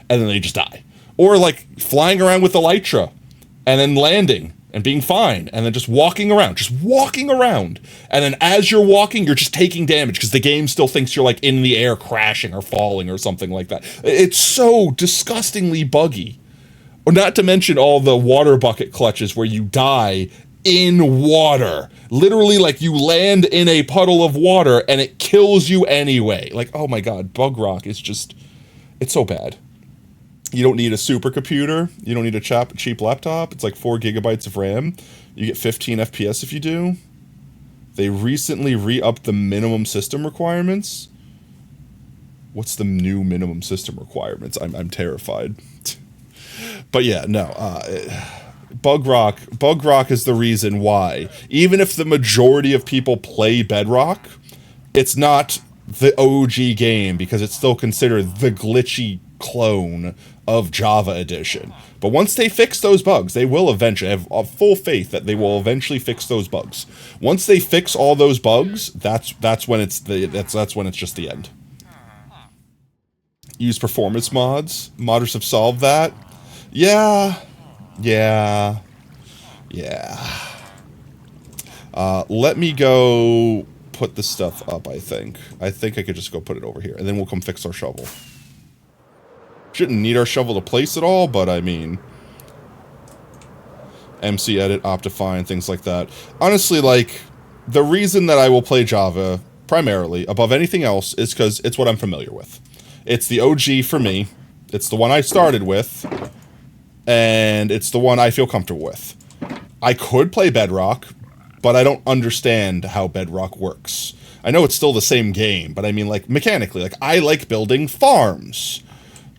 And then they just die. Or like flying around with Elytra and then landing and being fine and then just walking around. And then as you're walking, you're just taking damage because the game still thinks you're like in the air crashing or falling or something like that. It's so disgustingly buggy. Or not to mention all the water bucket clutches where you die in water. Literally, like, you land in a puddle of water and it kills you anyway. Like, oh my god, Bug Rock is just, it's so bad. You don't need a supercomputer. You don't need a cheap laptop. It's like 4 gigabytes of RAM. You get 15 FPS if you do. They recently re-upped the minimum system requirements. What's the new minimum system requirements? I'm terrified. But yeah, no. Bug Rock is the reason why. Even if the majority of people play Bedrock, it's not the OG game because it's still considered the glitchy clone of Java Edition. But once they fix those bugs, they will eventually. I have a full faith that they will eventually fix those bugs. Once they fix all those bugs, that's when it's when it's just the end. Use performance mods. Modders have solved that. Yeah. Let me go put the stuff up, I think. I could just go put it over here, and then we'll come fix our shovel. Shouldn't need our shovel to place it all, but I mean... MC Edit, Optifine, things like that. Honestly, like, the reason that I will play Java, primarily, above anything else, is because it's what I'm familiar with. It's the OG for me. It's the one I started with. And it's the one I feel comfortable with. I could play Bedrock, but I don't understand how Bedrock works. I know it's still the same game, but I mean, like, mechanically, like, I like building farms.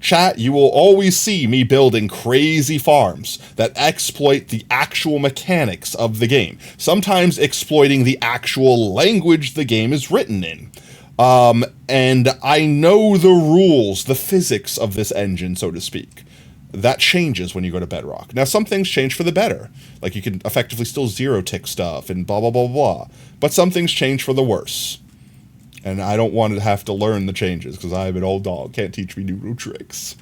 Chat, you will always see me building crazy farms that exploit the actual mechanics of the game. Sometimes exploiting the actual language the game is written in. And I know the rules, the physics of this engine, so to speak. That changes when you go to Bedrock. Now, some things change for the better. Like, you can effectively still zero-tick stuff and blah, blah, blah, blah. But some things change for the worse. And I don't want to have to learn the changes, because I'm an old dog. Can't teach me new tricks.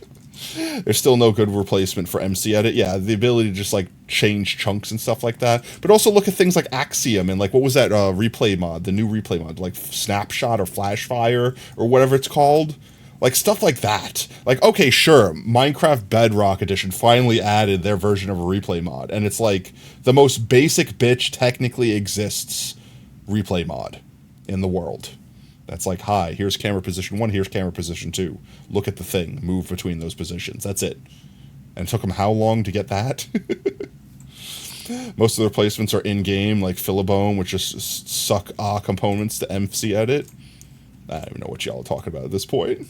There's still no good replacement for MC Edit. Yeah, the ability to just, like, change chunks and stuff like that. But also look at things like Axiom and, like, what was that replay mod? The new replay mod, like Snapshot or Flashfire or whatever it's called. Like, stuff like that. Like, okay, sure, Minecraft Bedrock Edition finally added their version of a replay mod. And it's like the most basic bitch technically exists replay mod in the world. That's like, hi, here's camera position 1, here's camera position 2. Look at the thing, move between those positions. That's it. And it took them how long to get that? Most of the replacements are in-game, like Philibone, which just suck components to MC Edit. I don't even know what y'all are talking about at this point.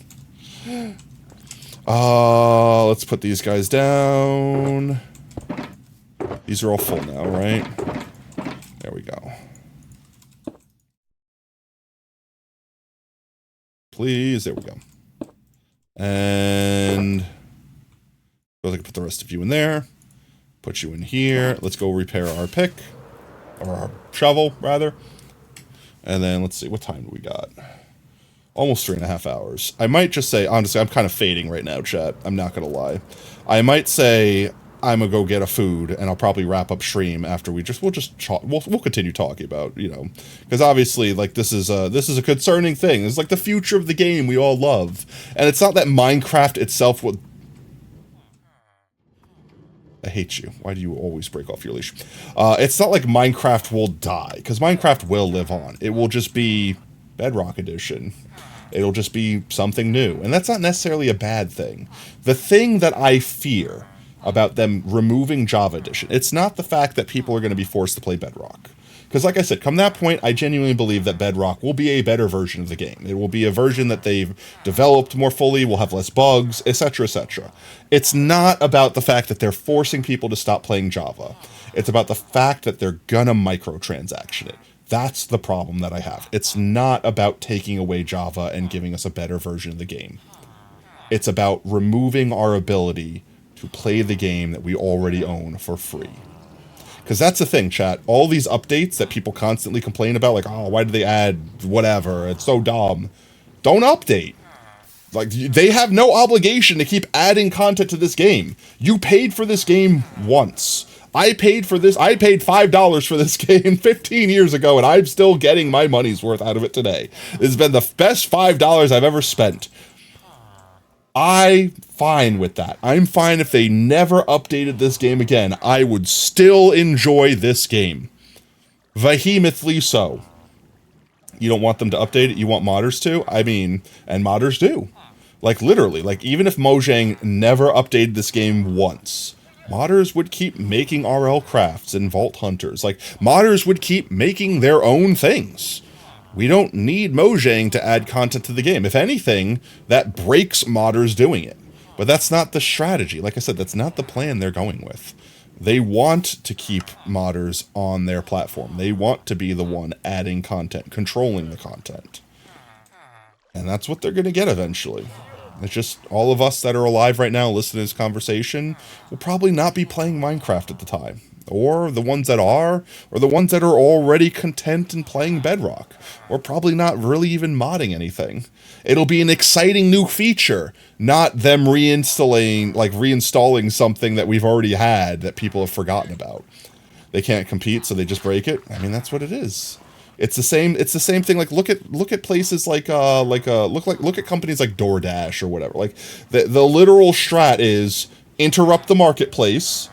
Let's put these guys down. These are all full now, right? There we go. Please, there we go. And I can put the rest of you in there. Put you in here. Let's go repair our pick. Or our shovel, rather. And then let's see, what time do we got? Almost 3.5 hours. I might just say, honestly, I'm kind of fading right now, chat. I'm not going to lie. I might say I'm going to go get a food, and I'll probably wrap up stream after we'll continue talking about, you know, because obviously, like, this is a concerning thing. It's like the future of the game we all love. And it's not that Minecraft itself will... I hate you. Why do you always break off your leash? It's not like Minecraft will die, because Minecraft will live on. It will just be Bedrock Edition. It'll just be something new. And that's not necessarily a bad thing. The thing that I fear about them removing Java Edition, it's not the fact that people are going to be forced to play Bedrock. Because like I said, come that point, I genuinely believe that Bedrock will be a better version of the game. It will be a version that they've developed more fully, will have less bugs, etc., etc. It's not about the fact that they're forcing people to stop playing Java. It's about the fact that they're gonna microtransaction it. That's the problem that I have. It's not about taking away Java and giving us a better version of the game. It's about removing our ability to play the game that we already own for free. Because that's the thing, chat. All these updates that people constantly complain about, like, oh, why did they add whatever? It's so dumb. Don't update. Like, they have no obligation to keep adding content to this game. You paid for this game once. I paid for this. I paid $5 for this game 15 years ago, and I'm still getting my money's worth out of it today. It's been the best $5 I've ever spent. I fine with that. I'm fine if they never updated this game again. I would still enjoy this game. Vehemently so. You don't want them to update it? You want modders to? I mean, and modders do. Like, literally. Like, even if Mojang never updated this game once, modders would keep making RL crafts and Vault Hunters. Like, modders would keep making their own things. We don't need Mojang to add content to the game. If anything, that breaks modders doing it. But that's not the strategy. Like I said, that's not the plan they're going with. They want to keep modders on their platform. They want to be the one adding content, controlling the content. And that's what they're going to get eventually. It's just all of us that are alive right now listening to this conversation will probably not be playing Minecraft at the time. Or the ones that are, or the ones that are already content in playing Bedrock. Or probably not really even modding anything. It'll be an exciting new feature, not them reinstalling something that we've already had that people have forgotten about. They can't compete, so they just break it. I mean, that's what it is. It's the same thing. Like, look at places look at companies like DoorDash or whatever. Like, the literal strat is interrupt the marketplace,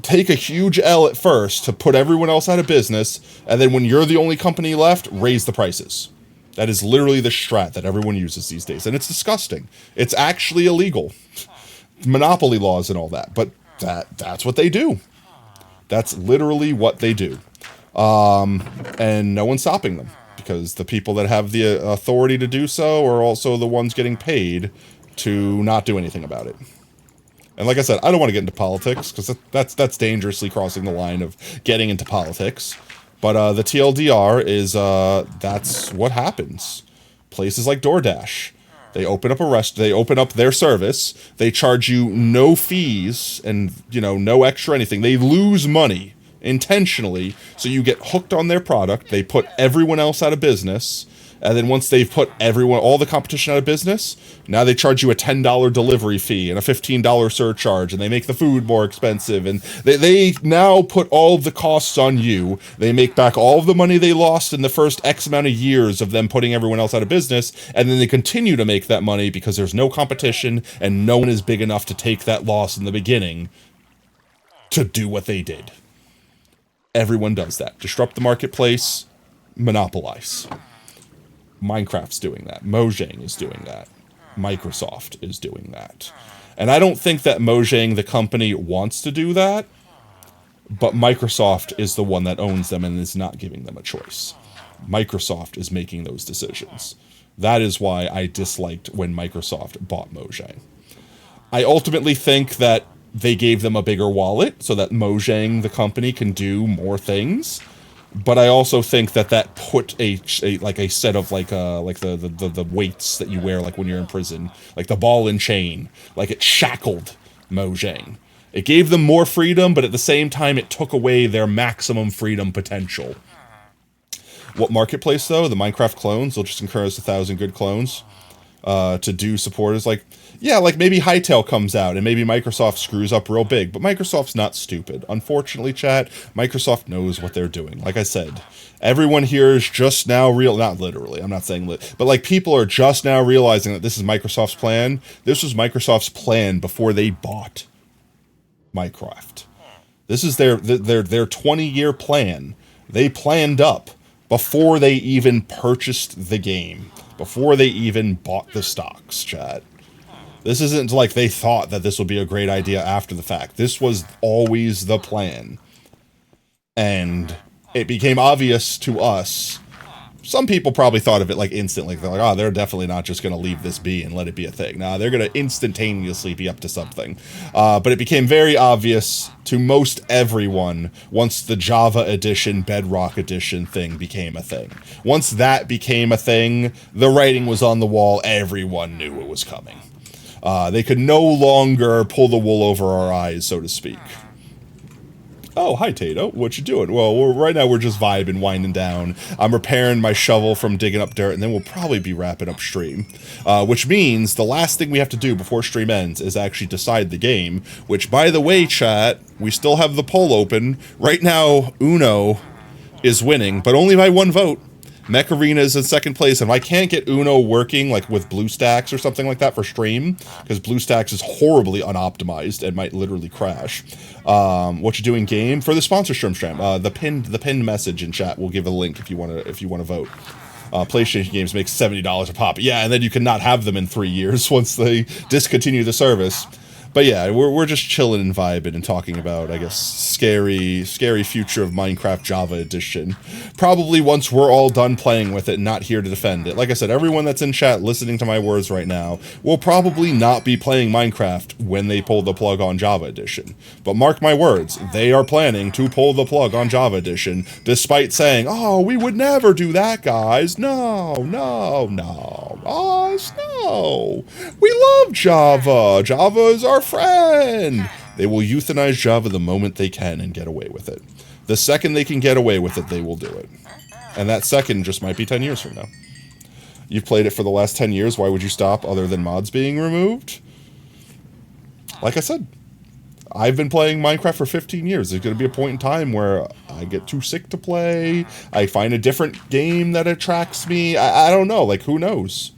take a huge L at first to put everyone else out of business, and then when you're the only company left, raise the prices. That is literally the strat that everyone uses these days, and it's disgusting. It's actually illegal. Monopoly laws and all that, but that's what they do. That's literally what they do. And no one's stopping them, because the people that have the authority to do so are also the ones getting paid to not do anything about it. And like I said, I don't want to get into politics, because that's dangerously crossing the line of getting into politics. But the TLDR is that's what happens. Places like DoorDash, they open up their service, they charge you no fees and no extra anything. They lose money intentionally, so you get hooked on their product. They put everyone else out of business, and then once they've put all the competition out of business, now they charge you a $10 delivery fee and a $15 surcharge, and they make the food more expensive, and they now put all of the costs on you. They make back all of the money they lost in the first X amount of years of them putting everyone else out of business, and then they continue to make that money because there's no competition and no one is big enough to take that loss in the beginning to do what they did. Everyone does that. Disrupt the marketplace, monopolize. Minecraft's doing that. Mojang is doing that. Microsoft is doing that. And I don't think that Mojang, the company, wants to do that, but Microsoft is the one that owns them and is not giving them a choice. Microsoft is making those decisions. That is why I disliked when Microsoft bought Mojang. I ultimately think that they gave them a bigger wallet so that Mojang, the company, can do more things. But I also think that put a set of the weights that you wear like when you're in prison, like the ball and chain, like it shackled Mojang. It gave them more freedom, but at the same time it took away their maximum freedom potential. What marketplace though? The Minecraft clones, they'll just encourage 1,000 good clones to do supporters. Yeah, like maybe Hytale comes out and maybe Microsoft screws up real big, but Microsoft's not stupid. Unfortunately, chat, Microsoft knows what they're doing. Like I said, everyone here is just now not literally, I'm not saying but like people are just now realizing that this is Microsoft's plan. This was Microsoft's plan before they bought Minecraft. This is their 20-year plan. They planned up before they even purchased the game, before they even bought the stocks, chat. This isn't like they thought that this would be a great idea after the fact. This was always the plan. And it became obvious to us. Some people probably thought of it like instantly. They're like, oh, they're definitely not just going to leave this be and let it be a thing. Nah, they're going to instantaneously be up to something. But it became very obvious to most everyone once the Java edition, Bedrock edition thing became a thing. Once that became a thing, the writing was on the wall. Everyone knew it was coming. They could no longer pull the wool over our eyes, so to speak. Oh, hi, Tato. What you doing? Well, right now we're just vibing, winding down. I'm repairing my shovel from digging up dirt, and then we'll probably be wrapping up stream. Which means the last thing we have to do before stream ends is actually decide the game, which, by the way, chat, we still have the poll open. Right now, Uno is winning, but only by 1 vote. Mech Arena is in second place, and if I can't get Uno working, like with BlueStacks or something like that for stream, because BlueStacks is horribly unoptimized and might literally crash. What you doing, game for the sponsor stream? The pinned message in chat will give a link if you want to vote. PlayStation games make $70 a pop. Yeah, and then you cannot have them in 3 years once they discontinue the service. But yeah, we're just chilling and vibing and talking about, I guess, scary future of Minecraft Java Edition. Probably once we're all done playing with it, not here to defend it. Like I said, everyone that's in chat listening to my words right now will probably not be playing Minecraft when they pull the plug on Java Edition. But mark my words, they are planning to pull the plug on Java Edition, despite saying, oh, we would never do that, guys. No. Us, no. We love Java. Java is our friend. They will euthanize Java the moment they can and get away with it. The second they can get away with it, they will do it. And that second just might be 10 years from now. You've played it for the last 10 years. Why would you stop other than mods being removed? Like I said, I've been playing Minecraft for 15 years. There's going to be a point in time where I get too sick to play. I find a different game that attracts me. I don't know. Like, who knows?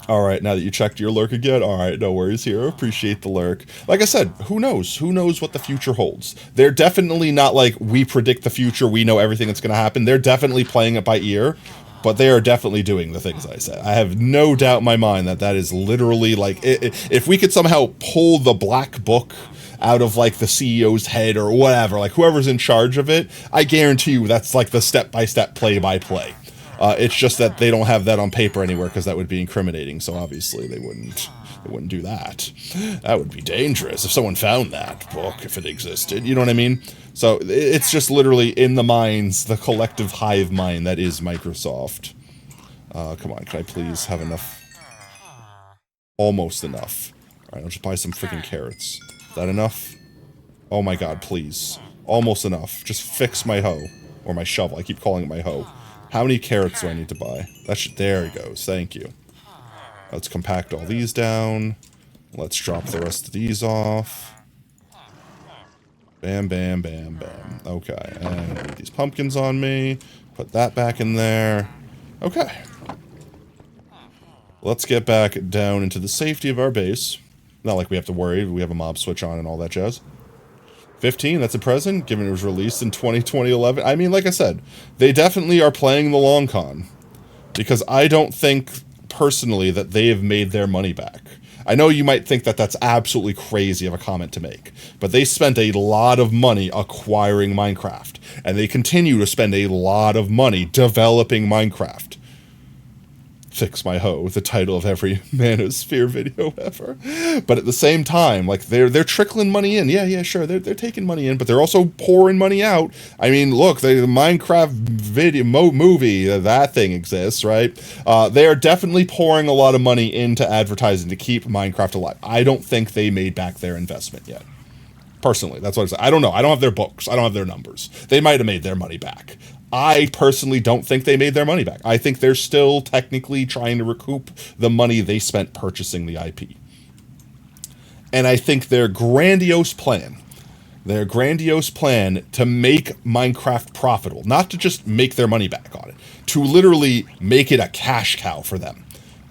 All right, now that you checked your lurk again, all right, no worries here. Appreciate the lurk. Like I said, who knows? Who knows what the future holds? They're definitely not like, we predict the future, we know everything that's going to happen. They're definitely playing it by ear, but they are definitely doing the things I said. I have no doubt in my mind that that is literally like, if we could somehow pull the black book out of like the CEO's head or whatever, like whoever's in charge of it, I guarantee you that's like the step-by-step play-by-play. It's just that they don't have that on paper anywhere because that would be incriminating. So obviously they wouldn't do that. That would be dangerous if someone found that book, if it existed. You know what I mean? So it's just literally in the minds, the collective hive mind that is Microsoft. Come on, can I please have enough? Almost enough. All right, I'll just buy some freaking carrots. Is that enough? Oh my god, please. Almost enough. Just fix my hoe. Or my shovel. I keep calling it my hoe. How many carrots do I need to buy? There it goes. Thank you. Let's compact all these down. Let's drop the rest of these off. Bam, bam, bam, bam. Okay, and I need these pumpkins on me. Put that back in there. Okay. Let's get back down into the safety of our base. Not like we have to worry. We have a mob switch on and all that jazz. 15, that's a present, given it was released in 2011. I mean, like I said, they definitely are playing the long con. Because I don't think, personally, that they have made their money back. I know you might think that that's absolutely crazy of a comment to make, but they spent a lot of money acquiring Minecraft. And they continue to spend a lot of money developing Minecraft. Fix my hoe, the title of every Manosphere video ever. But at the same time, like, they're trickling money in. Yeah, sure, they're taking money in, but they're also pouring money out. I mean, look, the Minecraft video movie, that thing exists, right? They are definitely pouring a lot of money into advertising to keep Minecraft alive. I don't think they made back their investment yet. Personally, that's what I say. I don't know. I don't have their books. I don't have their numbers. They might have made their money back. I personally don't think they made their money back. I think they're still technically trying to recoup the money they spent purchasing the IP. And I think their grandiose plan to make Minecraft profitable, not to just make their money back on it, to literally make it a cash cow for them,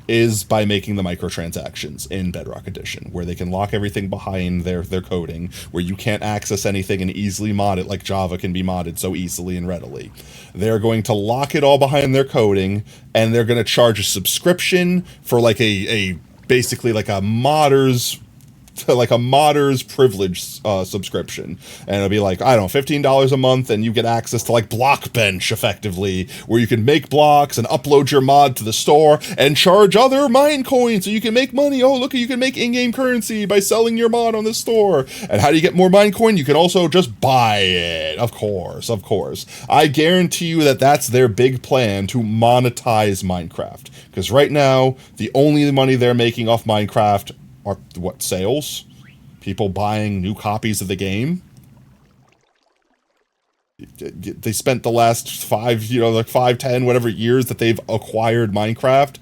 is by making the microtransactions in Bedrock Edition, where they can lock everything behind their coding, where you can't access anything and easily mod it like Java can be modded so easily and readily. They're going to lock it all behind their coding, and they're going to charge a subscription for like basically like a modder's privilege subscription, and it'll be like, I don't know, $15 a month, and you get access to like Blockbench effectively, where you can make blocks and upload your mod to the store and charge other mine coins so you can make money. Oh, look, you can make in-game currency by selling your mod on the store. And how do you get more mine coin? You can also just buy it. Of course. I guarantee you that that's their big plan to monetize Minecraft, because right now the only money they're making off Minecraft are what, sales? People buying new copies of the game? They spent the last 5, 10, whatever years that they've acquired Minecraft,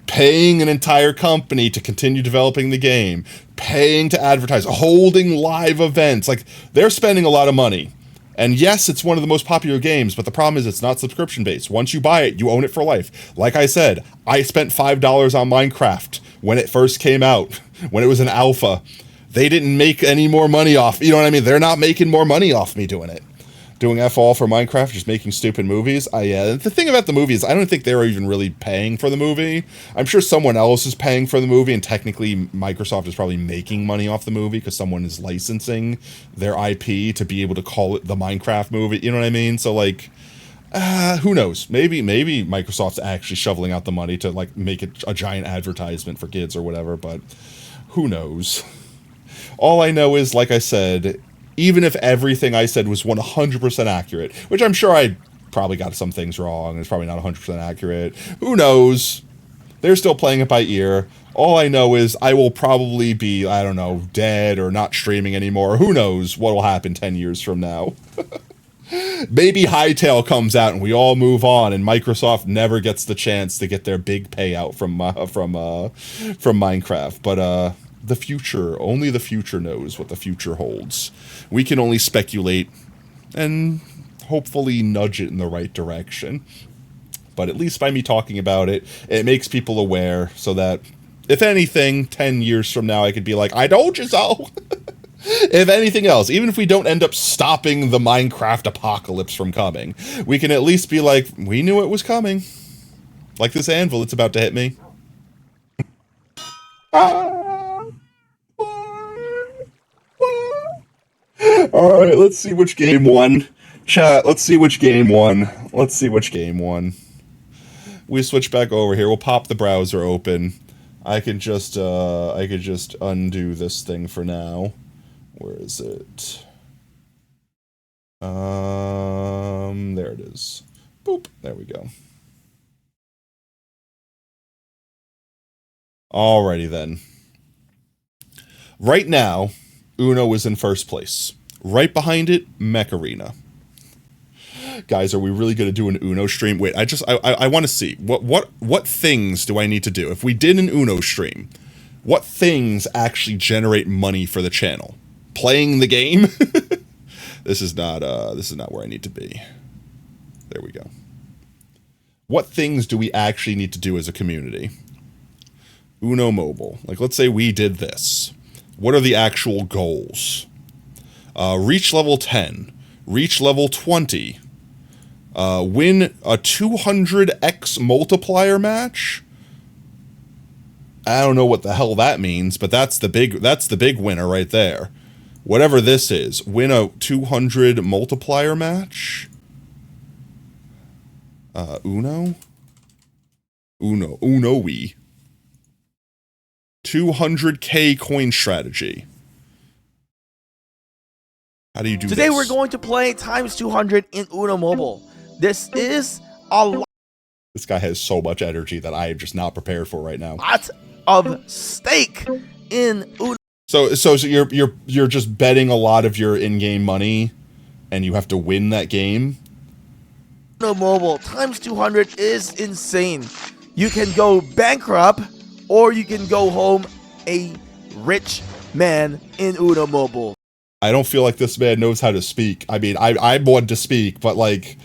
paying an entire company to continue developing the game, paying to advertise, holding live events. Like, they're spending a lot of money. And yes, it's one of the most popular games, but the problem is it's not subscription based. Once you buy it, you own it for life. Like I said, I spent $5 on Minecraft when it first came out, when it was an alpha. They didn't make any more money off, you know what I mean? They're not making more money off me doing it. Doing F all for Minecraft, just making stupid movies. The thing about the movie is I don't think they were even really paying for the movie. I'm sure someone else is paying for the movie, and technically Microsoft is probably making money off the movie because someone is licensing their IP to be able to call it the Minecraft movie. You know what I mean? So like, who knows? Maybe Microsoft's actually shoveling out the money to like make it a giant advertisement for kids or whatever, but who knows? All I know is, like I said, even if everything I said was 100% accurate, which I'm sure I probably got some things wrong, it's probably not 100% accurate, who knows? They're still playing it by ear. All I know is I will probably be, I don't know, dead or not streaming anymore. Who knows what will happen 10 years from now? Maybe Hightail comes out and we all move on, and Microsoft never gets the chance to get their big payout from Minecraft. But the future, only the future knows what the future holds. We can only speculate and hopefully nudge it in the right direction. But at least by me talking about it, it makes people aware so that, if anything, 10 years from now, I could be like, I told you so. If anything else, even if we don't end up stopping the Minecraft apocalypse from coming, we can at least be like, we knew it was coming. Like this anvil that's about to hit me. Alright, let's see which game won. Chat, let's see which game won. Let's see which game won. We switch back over here. We'll pop the browser open. I could just undo this thing for now. Where is it? There it is. Boop. There we go. Alrighty then. Right now, Uno is in first place. Right behind it, Mech Arena. Guys, are we really going to do an Uno stream? Wait, I want to see. What things do I need to do? If we did an Uno stream, what things actually generate money for the channel? Playing the game? This is not where I need to be. There we go. What things do we actually need to do as a community? Uno Mobile. Like, let's say we did this. What are the actual goals? Reach level 10. Reach level 20. Win a 200x multiplier match? I don't know what the hell that means, but that's the big winner right there. Whatever this is. Win a 200 multiplier match? Uno-we. 200k coin strategy. How do you do this?
Today we're going to play times 200 in Uno Mobile. This is a lot.
This guy has so much energy that I am just not prepared for right now.
Lot of stake in Uno.
So you're just betting a lot of your in-game money, and you have to win that game.
Uno Mobile times 200 is insane. You can go bankrupt, or you can go home a rich man in Uno Mobile.
I don't feel like this man knows how to speak. I mean, I'm one to speak, but like,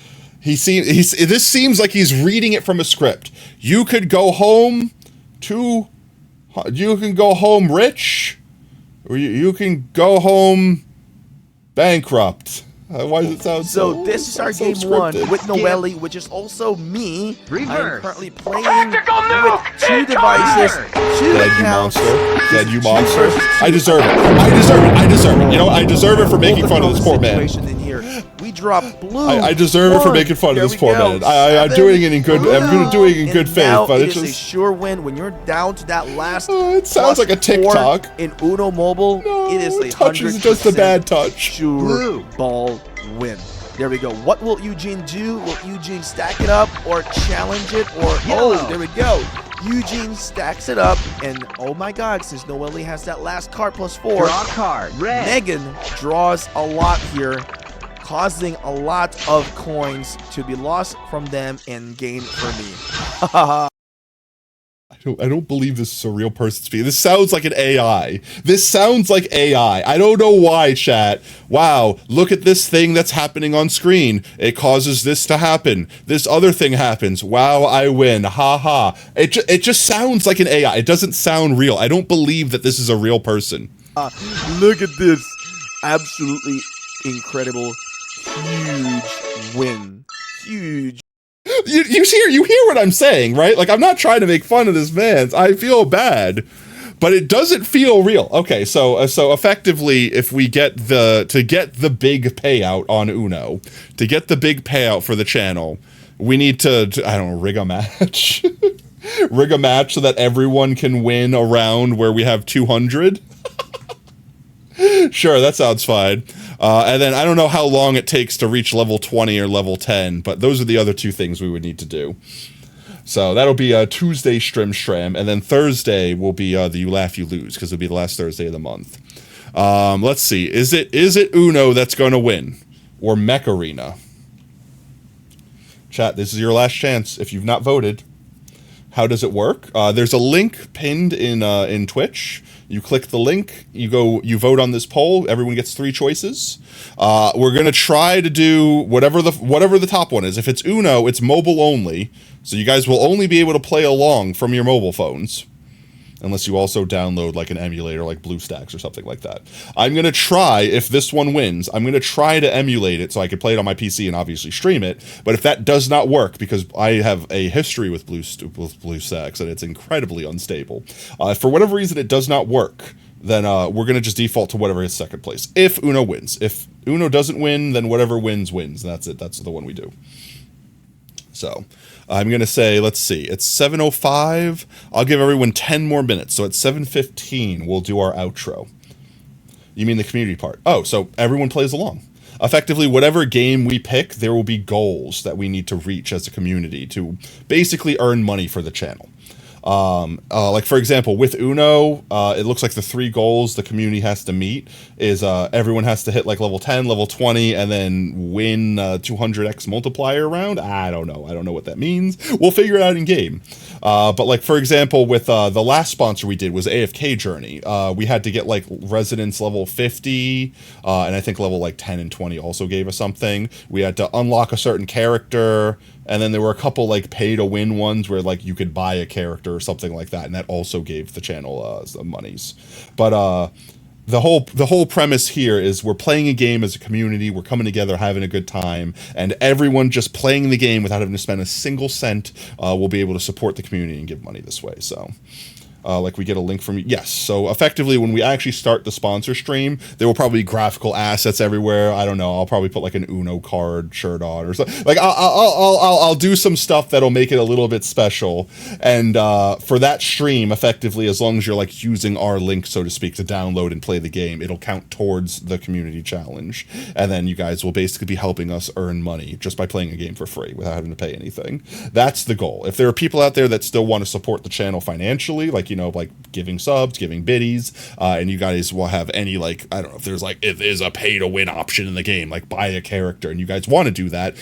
this seems like he's reading it from a script. You could go home rich, or you can go home bankrupt. Why does it sound so?
This is our game one with Noelle, which is also me. I'm currently playing with two devices, two accounts.
Dead, you monster. I deserve it. I deserve it. You know, I deserve it for making fun of this poor man.
We drop blue.
I deserve it for making fun of this poor man. I'm doing it in good. I'm doing it in good faith, but it's just
a sure win when you're down to that last.
It sounds like a TikTok.
In Uno Mobile, it is a
touch is just a bad touch.
Sure ball win. There we go. What will Eugene do? Will Eugene stack it up or challenge it? Or oh, there we go. Eugene stacks it up, and oh my God, since Noelle has that last card +4,
draw card. Red.
Megan draws a lot here, causing a lot of coins to be lost from them and gained for me.
I don't believe this is a real person speaking. This sounds like an AI. This sounds like AI. I don't know why, chat. Wow, look at this thing that's happening on screen. It causes this to happen. This other thing happens. Wow, I win. Ha ha. It just sounds like an AI. It doesn't sound real. I don't believe that this is a real person.
Look at this. Absolutely incredible. Huge win. Huge.
You hear what I'm saying, right? Like, I'm not trying to make fun of this man. I feel bad, but it doesn't feel real. Okay, so effectively, if we get to get the big payout on Uno, to get the big payout for the channel, we need to I don't know, rig a match. Rig a match so that everyone can win a round where we have 200. Sure, that sounds fine. And then I don't know how long it takes to reach level 20 or level 10, but those are the other two things we would need to do. So that'll be a Tuesday Stram, and then Thursday will be the You Laugh, You Lose, because it'll be the last Thursday of the month. Let's see. Is it Uno that's going to win? Or Mech Arena? Chat, this is your last chance. If you've not voted, how does it work? There's a link pinned in Twitch. You click the link, you vote on this poll, everyone gets 3 choices. We're gonna try to do whatever the top one is. If it's Uno, it's mobile only, so you guys will only be able to play along from your mobile phones. Unless you also download like an emulator like BlueStacks or something like that. I'm gonna try, if this one wins, I'm gonna try to emulate it so I can play it on my PC and obviously stream it. But if that does not work, because I have a history with BlueStacks and it's incredibly unstable, if for whatever reason it does not work, then we're gonna just default to whatever is second place. If Uno wins. If Uno doesn't win, then whatever wins. And that's it. That's the one we do. So I'm going to say, let's see, it's 7:05. I'll give everyone 10 more minutes. So at 7:15, we'll do our outro. You mean the community part? Oh, so everyone plays along. Effectively, whatever game we pick, there will be goals that we need to reach as a community to basically earn money for the channel. Like for example, with Uno, it looks like the 3 goals the community has to meet is everyone has to hit like level 10, level 20, and then win 200x multiplier round. I don't know what that means. We'll figure it out in game. But like for example, with the last sponsor we did was AFK Journey. We had to get like residence level 50, and I think level like 10 and 20 also gave us something. We had to unlock a certain character. And then there were a couple like pay to win ones where like you could buy a character or something like that, and that also gave the channel some monies. But the whole premise here is we're playing a game as a community, we're coming together, having a good time, and everyone just playing the game without having to spend a single cent will be able to support the community and give money this way. So like we get a link from you. Yes. So effectively, when we actually start the sponsor stream, there will probably be graphical assets everywhere. I don't know. I'll probably put like an Uno card shirt on or something. Like I'll do some stuff that'll make it a little bit special. And for that stream, effectively, as long as you're like using our link, so to speak, to download and play the game, it'll count towards the community challenge. And then you guys will basically be helping us earn money just by playing a game for free without having to pay anything. That's the goal. If there are people out there that still want to support the channel financially, like like giving subs, giving biddies, and you guys will have any like, I don't know if there's a pay to win option in the game, like buy a character, and you guys want to do that,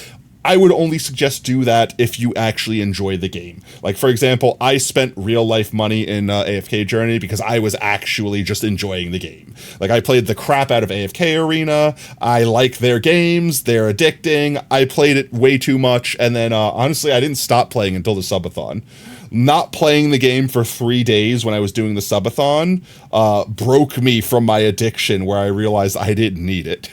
I would only suggest do that if you actually enjoy the game. Like for example, I spent real life money in AFK Journey because I was actually just enjoying the game. Like I played the crap out of AFK Arena. I like their games. They're addicting. I played it way too much. And then honestly, I didn't stop playing until the subathon. Not playing the game for 3 days when I was doing the subathon broke me from my addiction, where I realized I didn't need it.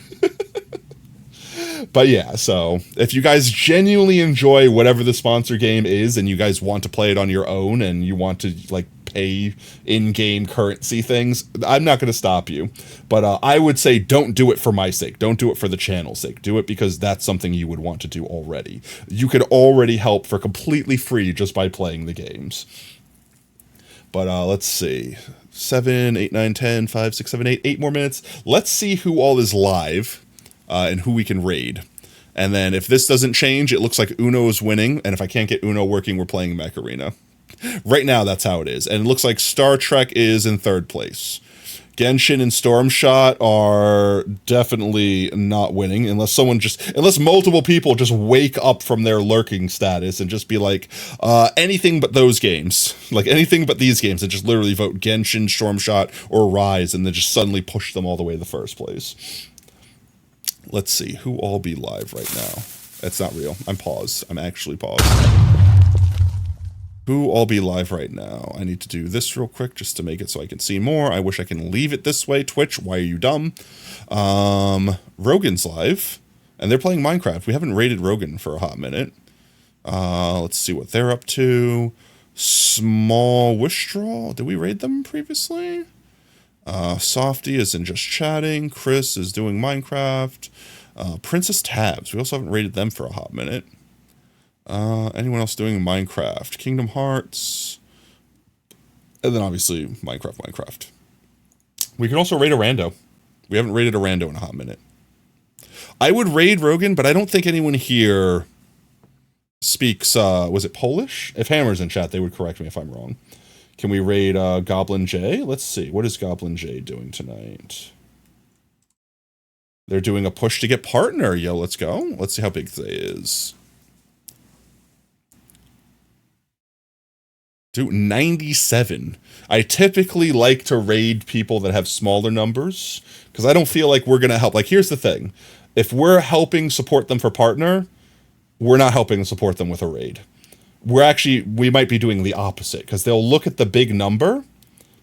But yeah, so if you guys genuinely enjoy whatever the sponsor game is and you guys want to play it on your own and you want to like pay in-game currency things, I'm not going to stop you. But I would say don't do it for my sake. Don't do it for the channel's sake. Do it because that's something you would want to do already. You could already help for completely free just by playing the games. But let's see. 7, 8, 9, 10, 5, 6, 7, 8. 8 more minutes. Let's see who all is live. And who we can raid. And then if this doesn't change, it looks like Uno is winning. And if I can't get Uno working, we're playing Mech Arena. Right now, that's how it is. And it looks like Star Trek is in 3rd place. Genshin and Stormshot are definitely not winning unless multiple people just wake up from their lurking status and just be like, anything but those games. Like anything but these games, and just literally vote Genshin, Stormshot, or Rise, and then just suddenly push them all the way to the first place. Let's see, who all be live right now? That's not real. I'm paused. I'm actually paused. Who all be live right now? I need to do this real quick just to make it so I can see more. I wish I can leave it this way. Twitch, why are you dumb? Rogan's live, and they're playing Minecraft. We haven't rated Rogan for a hot minute. Let's see what they're up to. Small Wishdraw. Did we raid them previously? Softy is in just chatting. Chris is doing Minecraft. Princess Tabs. We also haven't rated them for a hot minute. Anyone else doing Minecraft? Kingdom Hearts. And then obviously Minecraft. We can also raid a rando. We haven't raided a rando in a hot minute. I would raid Rogan, but I don't think anyone here speaks, was it Polish? If Hammer's in chat, they would correct me if I'm wrong. Can we raid Goblin J? Let's see. What is Goblin J doing tonight? They're doing a push to get partner. Yo, let's go. Let's see how big they is. Dude, 97. I typically like to raid people that have smaller numbers because I don't feel like we're going to help. Like, here's the thing. If we're helping support them for partner, we're not helping support them with a raid. We might be doing the opposite because they'll look at the big number.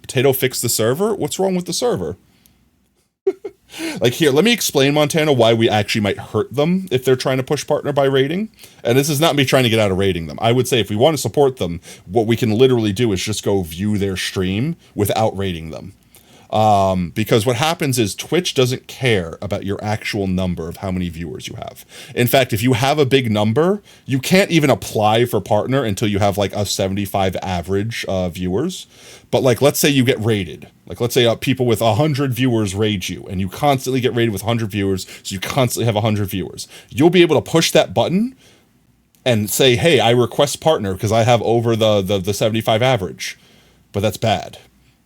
Tato fixed the server. What's wrong with the server? Like, here, let me explain, Montana, why we actually might hurt them if they're trying to push partner by raiding. And this is not me trying to get out of raiding them. I would say if we want to support them, what we can literally do is just go view their stream without raiding them. Because what happens is Twitch doesn't care about your actual number of how many viewers you have. In fact, if you have a big number, you can't even apply for partner until you have like a 75 average viewers. But like, let's say you get raided. Like, let's say people with 100 viewers raid you, and you constantly get raided with 100 viewers, so you constantly have 100 viewers. You'll be able to push that button and say, hey, I request partner because I have over the 75 average. But that's bad.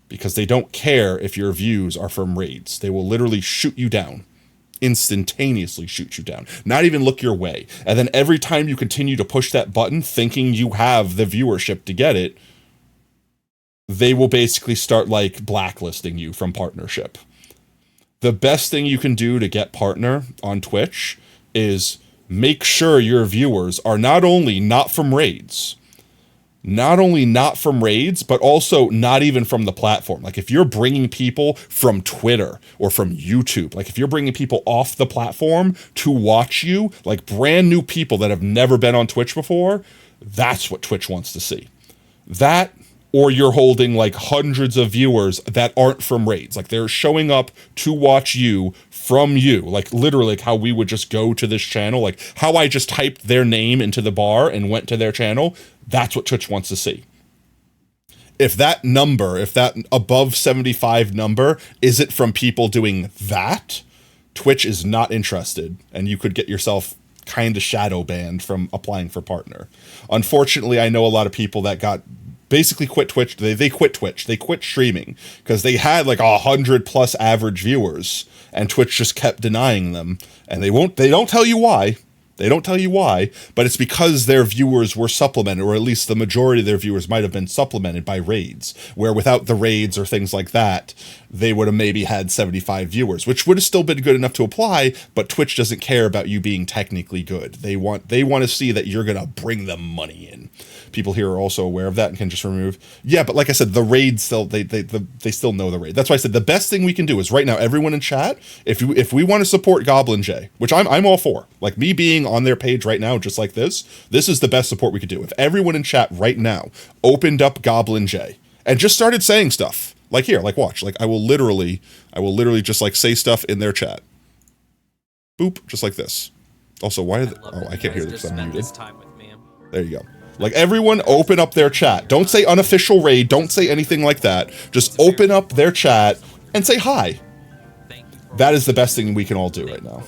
Because they don't care if your views are from raids. They will literally shoot you down. Instantaneously shoot you down. Not even look your way. And then every time you continue to push that button, thinking you have the viewership to get it, they will basically start like blacklisting you from partnership. The best thing you can do to get partner on Twitch is make sure your viewers are not only not from raids, but also not even from the platform. Like if you're bringing people from Twitter or from YouTube, like if you're bringing people off the platform to watch you, like brand new people that have never been on Twitch before, that's what Twitch wants to see. That, or you're holding like hundreds of viewers that aren't from raids. Like they're showing up to watch you from you. Like literally like how we would just go to this channel, like how I just typed their name into the bar and went to their channel. That's what Twitch wants to see. If that above 75 number isn't from people doing that, Twitch is not interested, and you could get yourself kind of shadow banned from applying for partner. Unfortunately, I know a lot of people that got basically quit Twitch. They quit Twitch. They quit streaming because they had like 100+ average viewers, and Twitch just kept denying them. And they don't tell you why. They don't tell you why, but it's because their viewers were supplemented, or at least the majority of their viewers might have been supplemented by raids, where without the raids or things like that, they would have maybe had 75 viewers, which would have still been good enough to apply, but Twitch doesn't care about you being technically good. They want to see that you're going to bring them money in. People here are also aware of that and can just remove. Yeah, but like I said, the raids still, they still know the raid. That's why I said the best thing we can do is right now, everyone in chat, if we want to support Goblin J, which I'm all for, like me being on their page right now, just like this is the best support we could do. If everyone in chat right now opened up Goblin J and just started saying stuff, like here, like watch, like I will literally just like say stuff in their chat. Boop, just like this. Also, why? I can't hear this. I'm muted. There you go. Like everyone open up their chat. Don't say unofficial raid. Don't say anything like that. Just open up their chat and say hi. That is the best thing we can all do right now.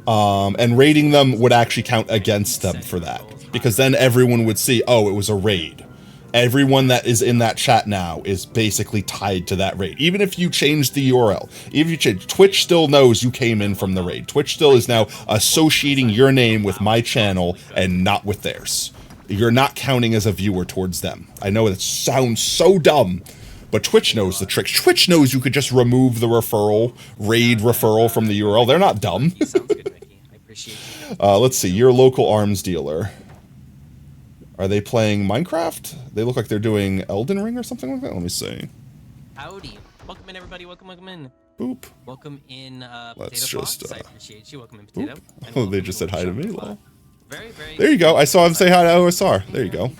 And raiding them would actually count against them for that, because then everyone would see, oh, it was a raid. Everyone that is in that chat now is basically tied to that raid. Even if you change the URL, even if you change, Twitch still knows you came in from the raid. Twitch still is now associating your name with my channel and not with theirs. You're not counting as a viewer towards them. I know it sounds so dumb, but Twitch knows the tricks. Twitch knows you could just remove the raid referral from the URL. They're not dumb. Let's see, your local arms dealer. Are they playing Minecraft? They look like they're doing Elden Ring or something like that. Let me see.
Howdy. Welcome in, everybody. Welcome in.
Boop.
Welcome in,
Let's
Potato
just,
Fox. I appreciate you. Welcome in, Potato.
Oh, they just said hi to me. Lol.
Very, very
there you go. I saw him say hi to OSR. There you go.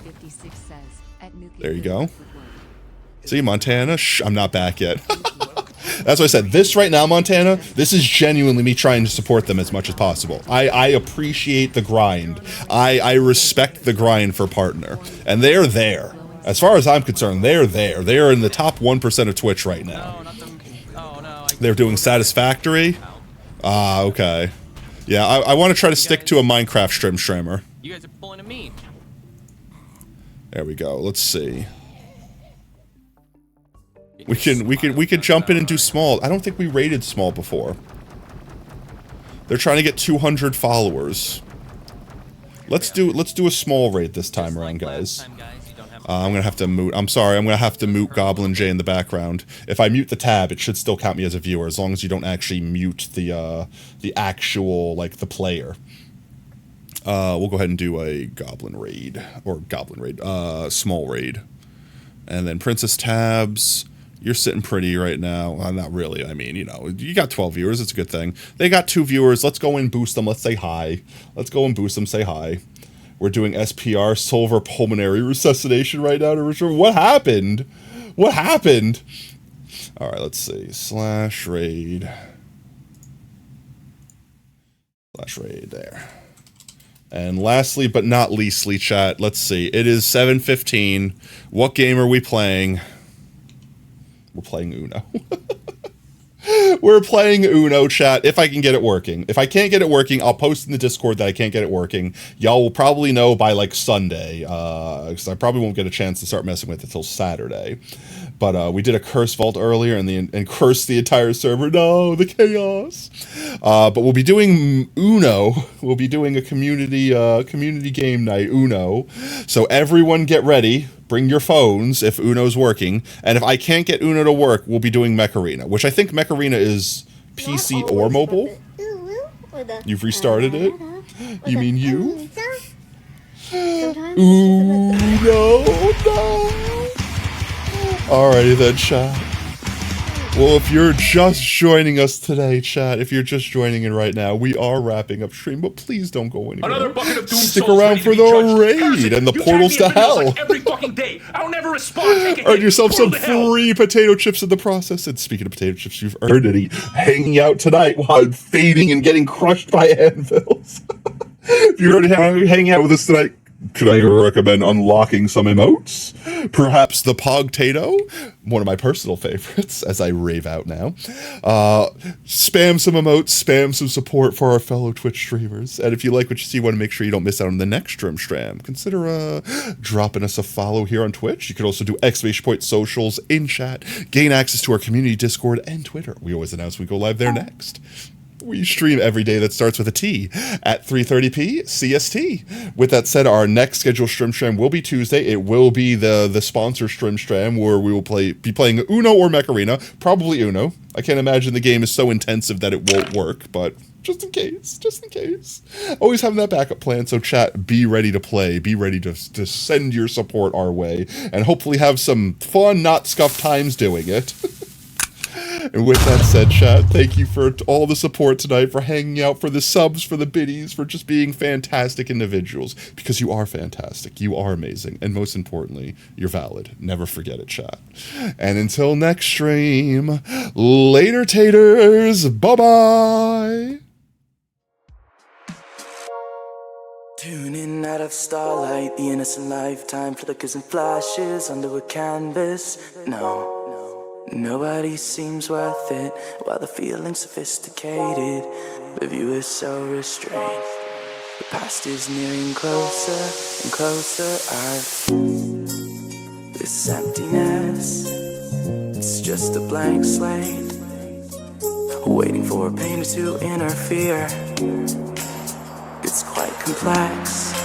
There you go. See, Montana? Shh, I'm not back yet. That's what I said. This right now, Montana, this is genuinely me trying to support them as much as possible. I appreciate the grind. I respect the grind for partner. And they're there. As far as I'm concerned, they're there. They're in the top 1% of Twitch right now. They're doing Satisfactory. Okay. Yeah, I want to try to stick to a Minecraft streamer.
You guys are pulling a me.
There we go. Let's see. We can jump in and do small. I don't think we raided small before. They're trying to get 200 followers. Let's do a small raid this time around, guys. I'm gonna have to mute. I'm sorry. I'm gonna have to mute Goblin J in the background. If I mute the tab, it should still count me as a viewer, as long as you don't actually mute the actual, like, the player. We'll go ahead and do a Goblin raid small raid, and then Princess tabs. You're sitting pretty right now. Well, not really. I mean, you know, you got 12 viewers. It's a good thing. They got 2 viewers. Let's go and boost them. Let's say hi. Let's go and boost them. Say hi. We're doing SPR, Silver Pulmonary Resuscitation right now. What happened? What happened? All right, let's see. /raid. /raid there. And lastly, but not leastly, chat, let's see. It is 7:15. What game are we playing? We're playing Uno. We're playing Uno, chat, if I can get it working. If I can't get it working, I'll post in the Discord that I can't get it working. Y'all will probably know by, like, Sunday, because I probably won't get a chance to start messing with it until Saturday. But we did a curse vault earlier and cursed the entire server. No, the chaos. But we'll be doing Uno. We'll be doing a community game night, Uno. So everyone get ready. Bring your phones if Uno's working. And if I can't get Uno to work, we'll be doing Mech Arena, which I think Mech Arena is PC or mobile. You've restarted it? You mean you? Uno, no. Alrighty then, chat. Well, if you're just joining us today, chat, if you're just joining in right now, we are wrapping up stream, but please don't go anywhere.
Another bucket of doom
Stick
souls
around
ready
for
to be
the
judged.
raid
Harrison,
and the
you
portals to
tag me in videos
hell.
like every fucking day. I'll never respond. Take a
Earn
hit.
yourself some
Portal to hell.
free potato chips in the process. And speaking of potato chips, you've earned any hanging out tonight while I'm fading and getting crushed by anvils. If you're already hanging out with us tonight, could I recommend unlocking some emotes? Perhaps the Pog-tato, one of my personal favorites, as I rave out now. Spam some emotes, spam some support for our fellow Twitch streamers. And if you like what you see, want to make sure you don't miss out on the next stream, consider dropping us a follow here on Twitch. You could also do !socials in chat, gain access to our community Discord and Twitter. We always announce we go live there next. We stream every day that starts with a T at 3:30 CST. With that said, our next scheduled stream will be Tuesday. It will be the sponsor stream where we will be playing Uno or Mech Arena. Probably Uno. I can't imagine the game is so intensive that it won't work, but just in case. Always having that backup plan, so chat, be ready to play. Be ready to send your support our way, and hopefully have some fun, not scuffed times doing it. And with that said, chat, thank you for all the support tonight, for hanging out, for the subs, for the biddies, for just being fantastic individuals. Because you are fantastic, you are amazing, and most importantly, you're valid. Never forget it, chat. And until next stream, later taters, bye-bye!
Tuning out of starlight, the innocent lifetime flickers and flashes under a canvas. No. Nobody seems worth it, while the feeling's sophisticated. The view is so restrained. The past is nearing closer and closer. I've This emptiness, it's just a blank slate, waiting for a painter to interfere. It's quite complex.